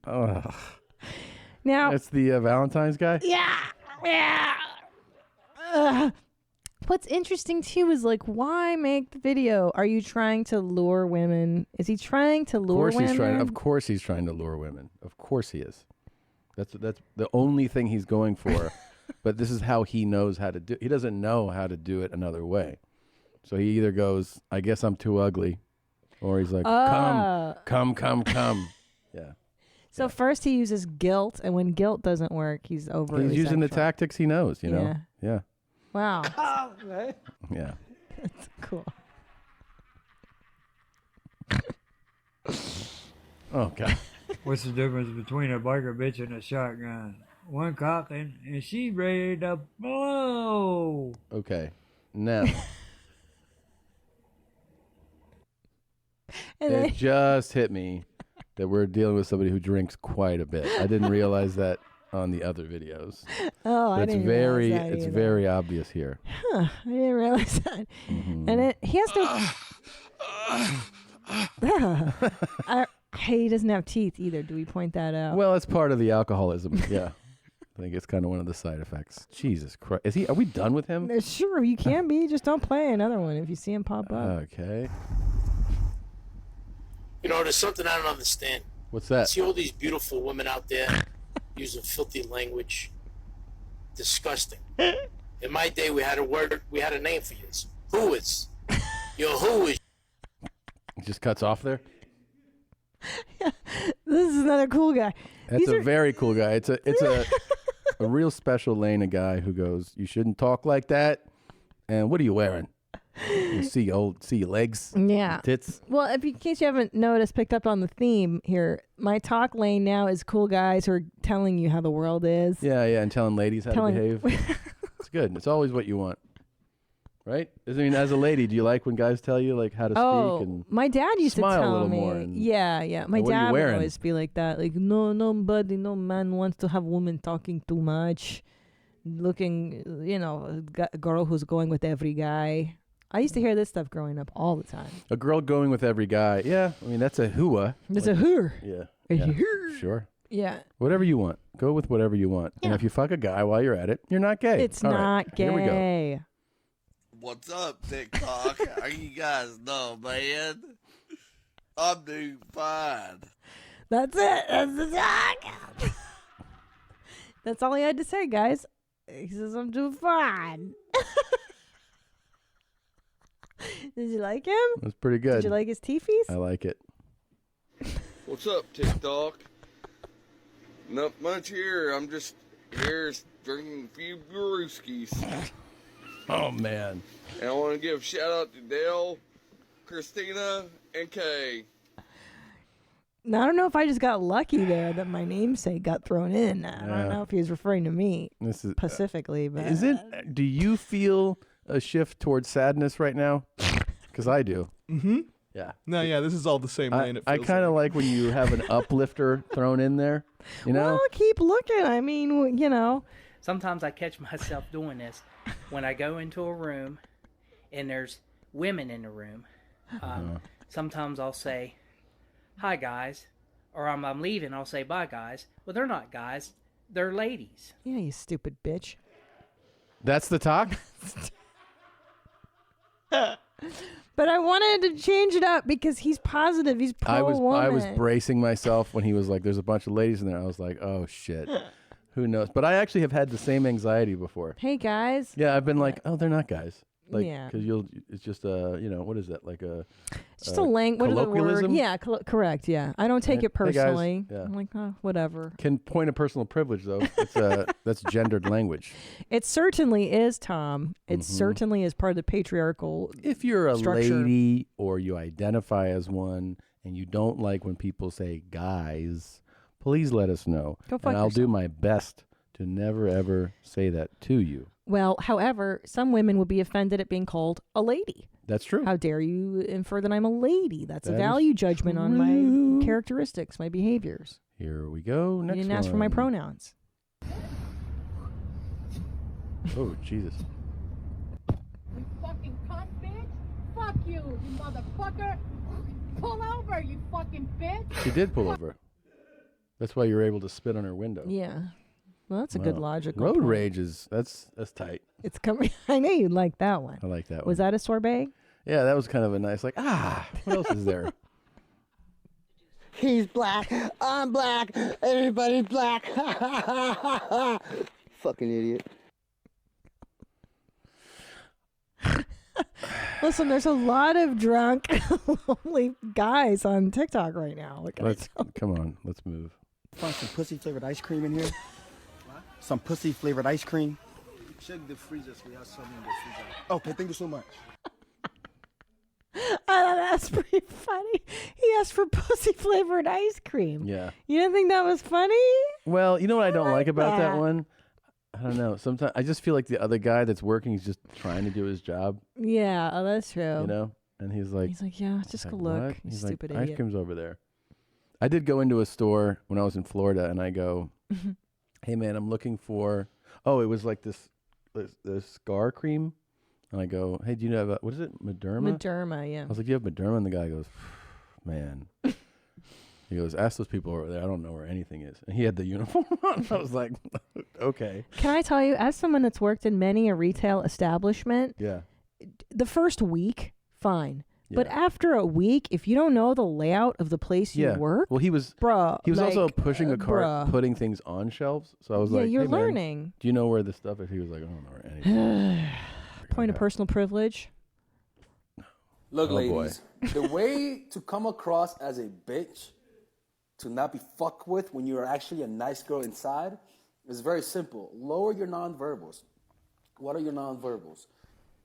Ugh. Now. That's the Valentine's guy? Yeah. Yeah. Ugh. What's interesting too is like, why make the video? Are you trying to lure women? Is he trying to lure women? Of course he's trying to lure women. Of course he is. That's the only thing he's going for. But this is how he knows how to do. He doesn't know how to do it another way. So he either goes, I guess I'm too ugly, or he's like, come. Yeah. So first he uses guilt, and when guilt doesn't work, he's over. He's using the tactics he knows, you know? Yeah. Yeah. Wow. Yeah. That's cool. Oh, God. What's the difference between a biker bitch and a shotgun? One cocking, and she ready to blow. Okay. Now. And It just hit me that we're dealing with somebody who drinks quite a bit. I didn't realize that on the other videos. Oh, I didn't realize that It's either. very obvious here. Huh, I didn't realize that. And he has to. He doesn't have teeth either. Do we point that out? Well, it's part of the alcoholism. Yeah. I think it's kind of one of the side effects. Jesus Christ. Are we done with him? Sure, you can be. Just don't play another one if you see him pop up. Okay. You know, there's something I don't understand. What's that? See all these beautiful women out there using filthy language. Disgusting. In my day, we had a name for yous. Who is? Yo, who is? It just cuts off there. This is another cool guy. That's a very cool guy. It's a real special lane of guy who goes, you shouldn't talk like that. And what are you wearing? You see your legs? Yeah. Tits? Well, in case you haven't noticed, picked up on the theme here, my talk lane now is cool guys who are telling you how the world is. Yeah, and telling ladies how to behave. It's good. It's always what you want. Right? I mean, as a lady, do you like when guys tell you like how to speak and my dad used to smile a tell little me. more and- Yeah. My What are you dad would wearing? always be like that. Like, no man wants to have women talking too much. Looking, a girl who's going with every guy. I used to hear this stuff growing up all the time. a girl going with every guy? Yeah, I mean that's a hooah. It's a hooer. Yeah. A yeah, hooer. Sure. Yeah. Whatever you want. Go with whatever you want. And if you fuck a guy while you're at it, you're not gay. It's All right, not Here we go. gay. What's up, TikTok? How you guys doing, man? I'm doing fine. That's it. That's the talk. That's all he had to say, guys. He says, I'm doing fine. Did you like him? That's pretty good. Did you like his teefies? I like it. What's up, TikTok? Not much here. I'm just here drinking a few brewskis. Oh, man. And I want to give a shout out to Dale, Christina, and Kay. Now, I don't know if I just got lucky there that my namesake got thrown in. I Yeah. don't know if he was referring to me This is specifically, but Is it? Do you feel a shift towards sadness right now? Because I do. Mm-hmm. Yeah. No, yeah, this is all the same lane. I kind of like when you have an uplifter thrown in there. You know. well, keep looking. I mean, Sometimes I catch myself doing this when I go into a room and there's women in the room. Sometimes I'll say, hi, guys. Or I'm leaving, I'll say, bye, guys. Well, they're not guys. They're ladies. Yeah, you stupid bitch. That's the talk. But I wanted to change it up because he's positive. He's I pro-woman. was bracing myself when he was like, "There's a bunch of ladies in there." I was like, "Oh shit, who knows?" But I actually have had the same anxiety before. Hey, guys. Yeah, I've been like, "Oh, they're not guys." Like, Yeah. because it's just what is that? Like a It's just a language. What are the word? colloquialism? Yeah, correct. Yeah, I don't take Right. it Hey, guys. personally. Yeah. I'm like, oh, whatever. Can point of personal privilege though. It's that's gendered language. It certainly is, Tom. It Mhm. certainly is part of the patriarchal. If you're a structure. lady or you identify as one and you don't like when people say guys, please let us know. Go fuck and I'll do yourself. my best to never ever say that to you. Well, however, some women would be offended at being called a lady. That's true. How dare you infer that I'm a lady? That's a That is value judgment on my characteristics, my behaviors. Here we go. Next You didn't ask for my one. pronouns. Oh, Jesus. You fucking cunt, bitch. Fuck you, you motherfucker. Pull over, you fucking bitch. She did pull over. That's why you were able to spit on her window. Yeah. Well, that's a good Wow. logical Road point. rage is that's tight. It's coming. I know you'd like that one. I like that Was one. that a sorbet? Yeah, that was kind of a nice what else is there? He's black. I'm black. Everybody's black. Fucking idiot. Listen, there's a lot of drunk, lonely guys on TikTok right now. What can I tell you? Come on, let's move. Find some pussy flavored ice cream in here. Some pussy flavored ice cream. Check the freezers. We have some in the freezer. Okay, thank you so much. That's pretty funny. He asked for pussy flavored ice cream. Yeah. You didn't think that was funny? Well, you know what I don't like about that that. one? I don't know. Sometimes I just feel like the other guy that's working is just trying to do his job, Yeah, oh, that's true. you know? And he's like, yeah, just go look. what? You He's stupid like, ice idiot. cream's over there. I did go into a store when I was in Florida, and I go, hey man, I'm looking for. Oh, it was like this scar cream, and I go, hey, do you know what is it, Mederma? Mederma, yeah. I was like, you have Mederma, and the guy goes, man. He goes, ask those people over there. I don't know where anything is. And he had the uniform on. I was like, okay. Can I tell you, as someone that's worked in many a retail establishment, Yeah. the first week, fine. Yeah. But after a week, if you don't know the layout of the place you work, Well, he was also pushing a cart, bruh. putting things on shelves. So I was Yeah, like, you're hey, man, learning. do you know where this stuff is? He was like, I don't know where anything. Point of personal privilege. Look, Oh, ladies, the way to come across as a bitch, to not be fucked with when you're actually a nice girl inside, is very simple. Lower your nonverbals. What are your nonverbals?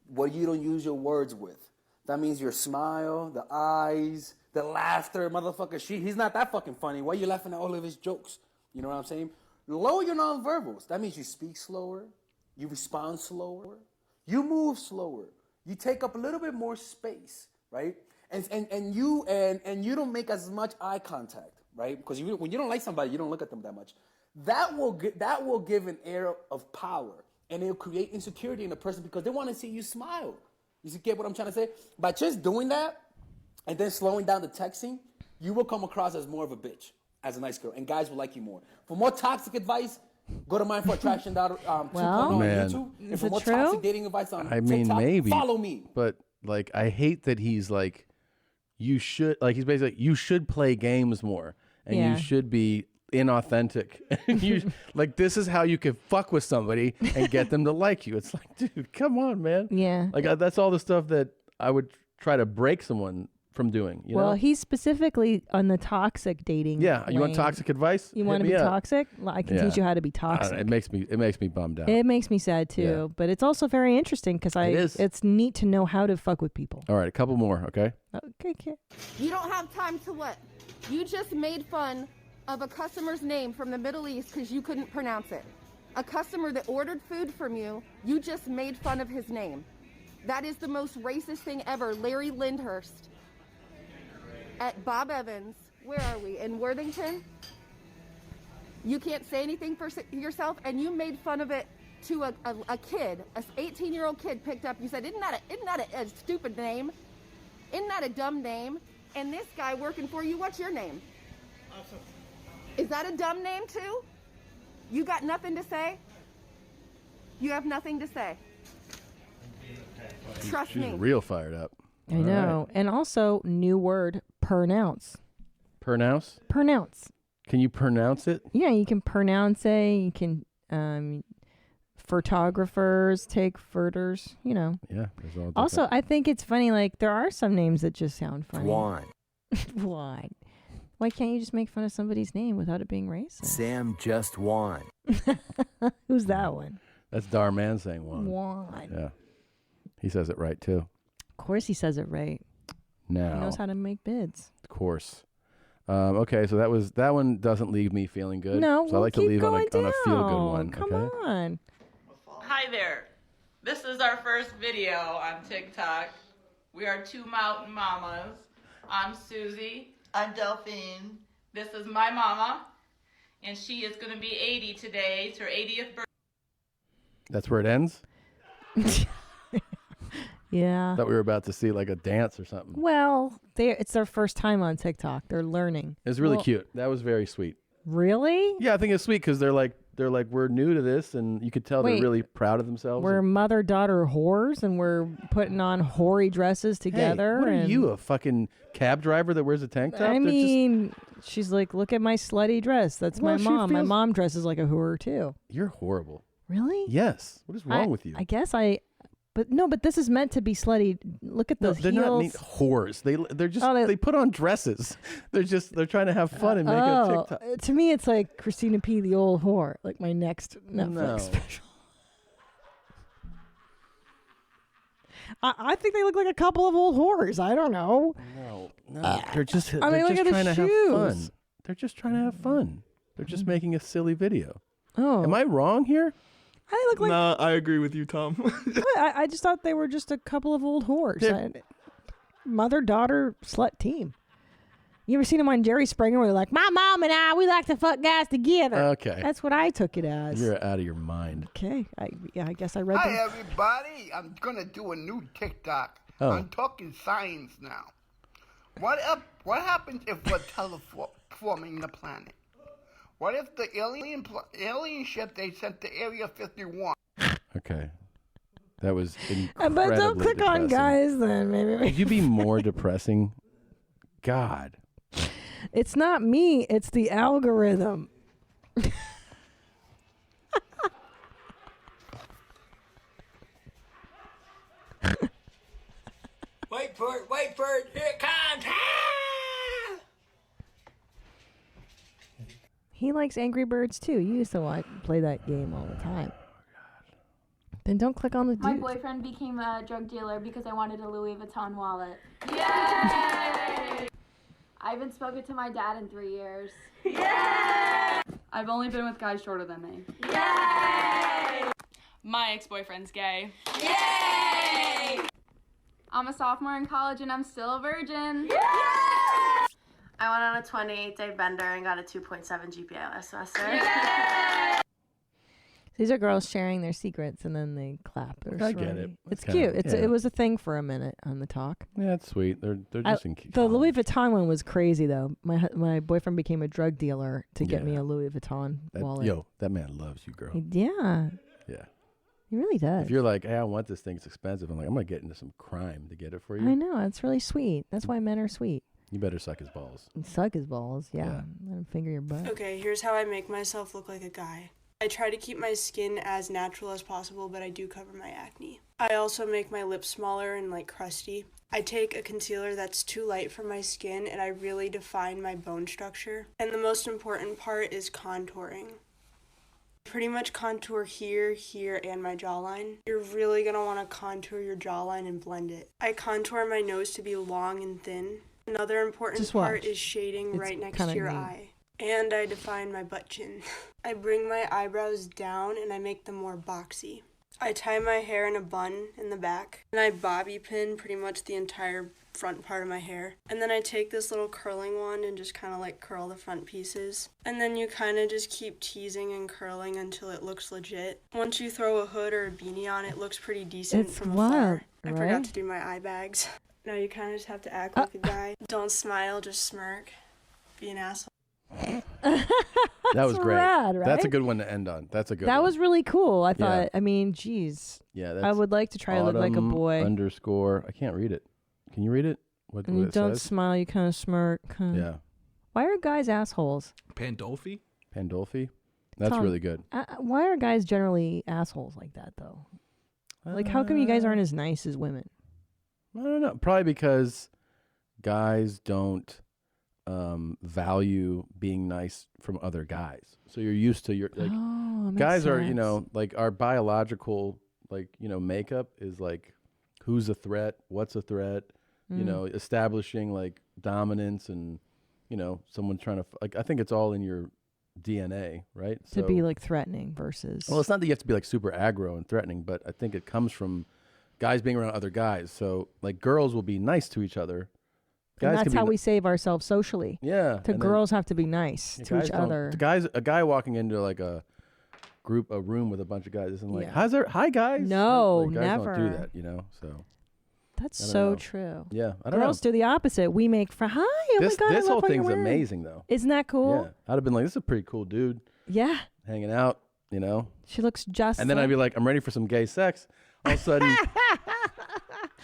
What you don't use your words with. That means your smile, the eyes, the laughter. Motherfucker, he's not that fucking funny. Why are you laughing at all of his jokes? You know what I'm saying? Lower your nonverbals. That means you speak slower, you respond slower, you move slower, you take up a little bit more space, right? And you don't make as much eye contact, right? Because when you don't like somebody, you don't look at them that much. That will give an air of power, and it'll create insecurity in the person because they want to see you smile. You get what I'm trying to say? By just doing that and then slowing down the texting, you will come across as more of a bitch, as a nice girl, and guys will like you more. For more toxic advice, go to mindforattraction.2.0 on YouTube. And for more toxic dating advice on TikTok, maybe. follow me. But like, I hate that he's like, he's basically like, you should play games more, and you should be inauthentic. Like, this is how you can fuck with somebody and get them to like you. It's like, dude, come on, man. Yeah. Like, that's all the stuff that I would try to break someone from doing. You know? He's specifically on the toxic dating. Yeah, you want lane. toxic advice? You want to be toxic? I can teach you how to be toxic. It makes me bummed out. It makes me sad too, Yeah. but it's also very interesting because it's neat to know how to fuck with people. All right, a couple more, okay? Okay. You don't have time to what? You just made fun of a customer's name from the Middle East because you couldn't pronounce it. A customer that ordered food from you, you just made fun of his name. That is the most racist thing ever. Larry Lyndhurst at Bob Evans, where are we, in Worthington? You can't say anything for yourself, and you made fun of it to a kid, an 18-year-old kid picked up. You said, isn't that a stupid name? Isn't that a dumb name? And this guy working for you, what's your name? Is that a dumb name too? You got nothing to say? You have nothing to say. Trust She's me. real fired up. I know. And also, new word, pronounce. Pronounce? Pronounce. Can you pronounce it? Yeah, you can pronounce it. You can, photographers take photos, you know. Yeah. There's all Also, different- I think it's funny, like, there are some names that just sound funny. Juan. Why? Why can't you just make fun of somebody's name without it being racist? Sam just won. Who's that one? That's Darman saying one. Juan. Yeah. He says it right, too. Of course he says it right. Now. He knows how to make bids. Of course. Okay, so that one doesn't leave me feeling good. No, so I like to keep leave on a going feel good down. one. Come okay. on. Hi there. This is our first video on TikTok. We are two mountain mamas. I'm Susie. I'm Delphine. This is my mama, and she is going to be 80 today. It's her 80th birthday. That's where it ends? Yeah. I thought we were about to see like a dance or something. Well, it's their first time on TikTok. They're learning. It was really cute. That was very sweet. Really? Yeah, I think it's sweet because they're like we're new to this, and you could tell Wait, they're really proud of themselves. We're mother-daughter whores, and we're putting on hoary dresses together. Hey, what are and you, a fucking cab driver that wears a tank top? I They're mean, she's like, look at my slutty dress. That's Well, my she mom. My feels- mom dresses like a whore, too. You're horrible. Really? Yes. What is wrong with you? I guess but this is meant to be slutty. Look at the They're heels. not whores. They're just they put on dresses. They're trying to have fun and make a TikTok. To me, it's like Christina P, the old whore, like my next Netflix special. I think they look like a couple of old whores. I don't know. No, they're just. I mean, look at the trying to have fun. shoes. They're just trying to have fun. They're just making a silly video. Oh, am I wrong here? I look like. Nah, I agree with you, Tom. I just thought they were just a couple of old whores. Mother-daughter slut team. You ever seen them on Jerry Springer where they're like, my mom and I, we like to fuck guys together. Okay. That's what I took it as. You're out of your mind. Okay. I guess I read Hi, them. everybody. I'm going to do a new TikTok. Oh. I'm talking science now. What happens if we're terraforming the planet? What if the alien ship they sent to Area 51? Okay. That was incredibly But don't click on depressing. guys then, maybe. Could you be more depressing? God. It's not me. It's the algorithm. Wait for it, here it comes! He likes Angry Birds too. You used to play that game all the time. Then don't click on the My dude. boyfriend became a drug dealer because I wanted a Louis Vuitton wallet. Yay! I haven't spoken to my dad in 3 years. Yay! I've only been with guys shorter than me. Yay! My ex-boyfriend's gay. Yay! I'm a sophomore in college and I'm still a virgin. Yay! I went on a 28-day bender and got a 2.7 GPA last semester. These are girls sharing their secrets and then they clap. I get it. It's Kinda- cute. yeah. It was a thing for a minute on the talk. Yeah, it's sweet. They're just in The Louis Vuitton one was crazy though. My boyfriend became a drug dealer to get me a Louis Vuitton wallet. Yo, that man loves you, girl. Yeah. Yeah. He really does. If you're like, hey, I want this thing, it's expensive. I'm like, I'm going to get into some crime to get it for you. I know. It's really sweet. That's why men are sweet. You better suck his balls. And suck his balls. Yeah. Let him finger your butt. Okay, here's how I make myself look like a guy. I try to keep my skin as natural as possible, but I do cover my acne. I also make my lips smaller and like crusty. I take a concealer that's too light for my skin and I really define my bone structure. And the most important part is contouring. Pretty much contour here, here, and my jawline. You're really gonna wanna contour your jawline and blend it. I contour my nose to be long and thin. Another important Just part watch. is shading It's right next kinda to your neat. eye. And I define my butt chin. I bring my eyebrows down and I make them more boxy. I tie my hair in a bun in the back and I bobby pin pretty much the entire front part of my hair. And then I take this little curling wand and just kind of like curl the front pieces. And then you kind of just keep teasing and curling until it looks legit. Once you throw a hood or a beanie on, it looks pretty decent It's from wild, afar. I right? forgot to do my eye bags. Now you kind of just have to act like a guy. Don't smile, just smirk. Be an asshole. That was great. rad, right? That's a good one to end on. That's a good That one. was really cool. I Yeah. thought, I mean, geez. Yeah, I that's would like to try to look like a Autumn boy. _. I can't read it. Can you read it? What And you it don't says? smile, you kind of smirk. Yeah. Why are guys assholes? Pandolfi? Pandolfi? That's Tom, really good. Why are guys generally assholes like that, though? Like, how come you guys aren't as nice as women? I don't know. Probably because guys don't value being nice from other guys. So you're used to your like makes guys are, you sense. know, like our biological like, you know, makeup is like who's a threat, what's a threat, you Mm. know, establishing like dominance and, you know, someone trying to like I think it's all in your DNA, right? To be like threatening versus. Well, it's not that you have to be like super aggro and threatening, but I think it comes from guys being around other guys. So like girls will be nice to each other. And Guys that's can be how ni- we save ourselves socially. Yeah, The and then- girls have to be nice Yeah, to guys each don't- other. a guy walking into like a room with a bunch of guys isn't like, Yeah. hi guys. No, Like, guys never. don't do that, you know. So That's I don't so know. true. Yeah, I don't Girls know. do the opposite. We make hi. Oh This my god, I this love whole what you're thing's wearing. amazing though. Isn't that cool? Yeah, I'd have been like, this is a pretty cool dude. Yeah. Hanging out, you know. She looks just. And then I'd be like, I'm ready for some gay sex. All of a sudden,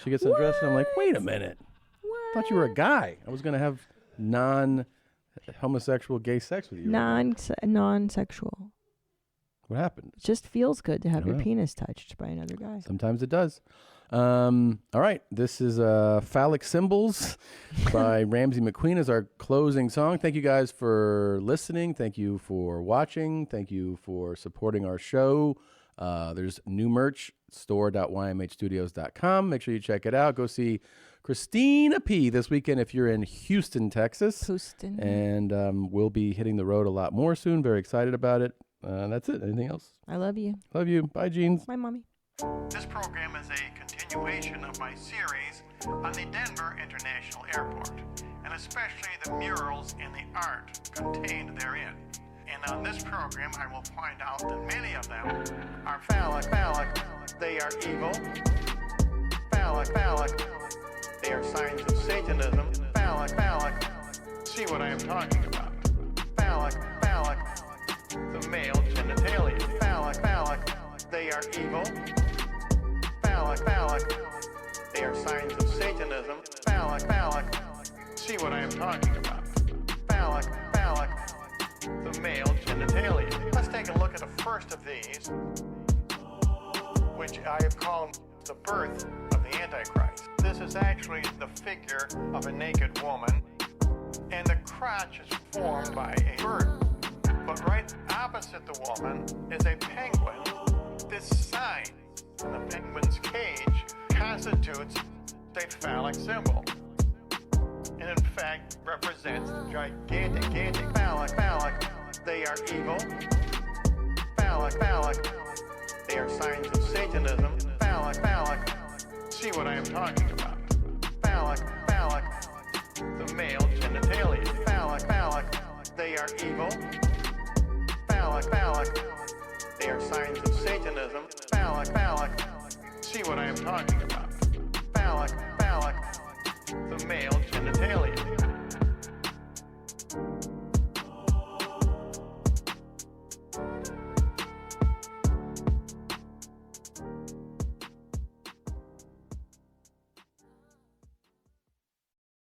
she gets undressed, and I'm like, wait a minute. I thought you were a guy. I was gonna have non-homosexual gay sex with you. non-sexual. What happened? It just feels good to have I your don't know. penis touched by another guy. Sometimes it does. All right. This is Phallic Symbols by Ramsey McQueen as our closing song. Thank you guys for listening. Thank you for watching. Thank you for supporting our show. There's new merch, store.ymhstudios.com. Make sure you check it out. Go see Christina P. this weekend if you're in Houston, Texas. Houston. And we'll be hitting the road a lot more soon. Very excited about it. That's it. Anything else? I love you. Love you. Bye, Jeans. Bye, Mommy. This program is a continuation of my series on the Denver International Airport, and and especially the murals and the art contained therein. And on this program, I will point out that many of them are phallic. They are evil. Phallic. They are signs of Satanism. Phallic. See what I am talking about. Phallic. The male genitalia. Phallic. They are evil. Phallic. They are signs of Satanism. Phallic. See what I am talking about. Phallic. The male genitalia. Let's take a look at the first of these, which I have called the birth of the Antichrist. This is actually the figure of a naked woman, and the crotch is formed by a bird. But right opposite the woman is a penguin. This sign in the penguin's cage constitutes a phallic symbol, and in fact represents gigantic phallic. They are evil. Phallic. They are signs of Satanism. Phallic. See what I am talking about. Phallic. The male genitalia. Phallic. They are evil. Phallic.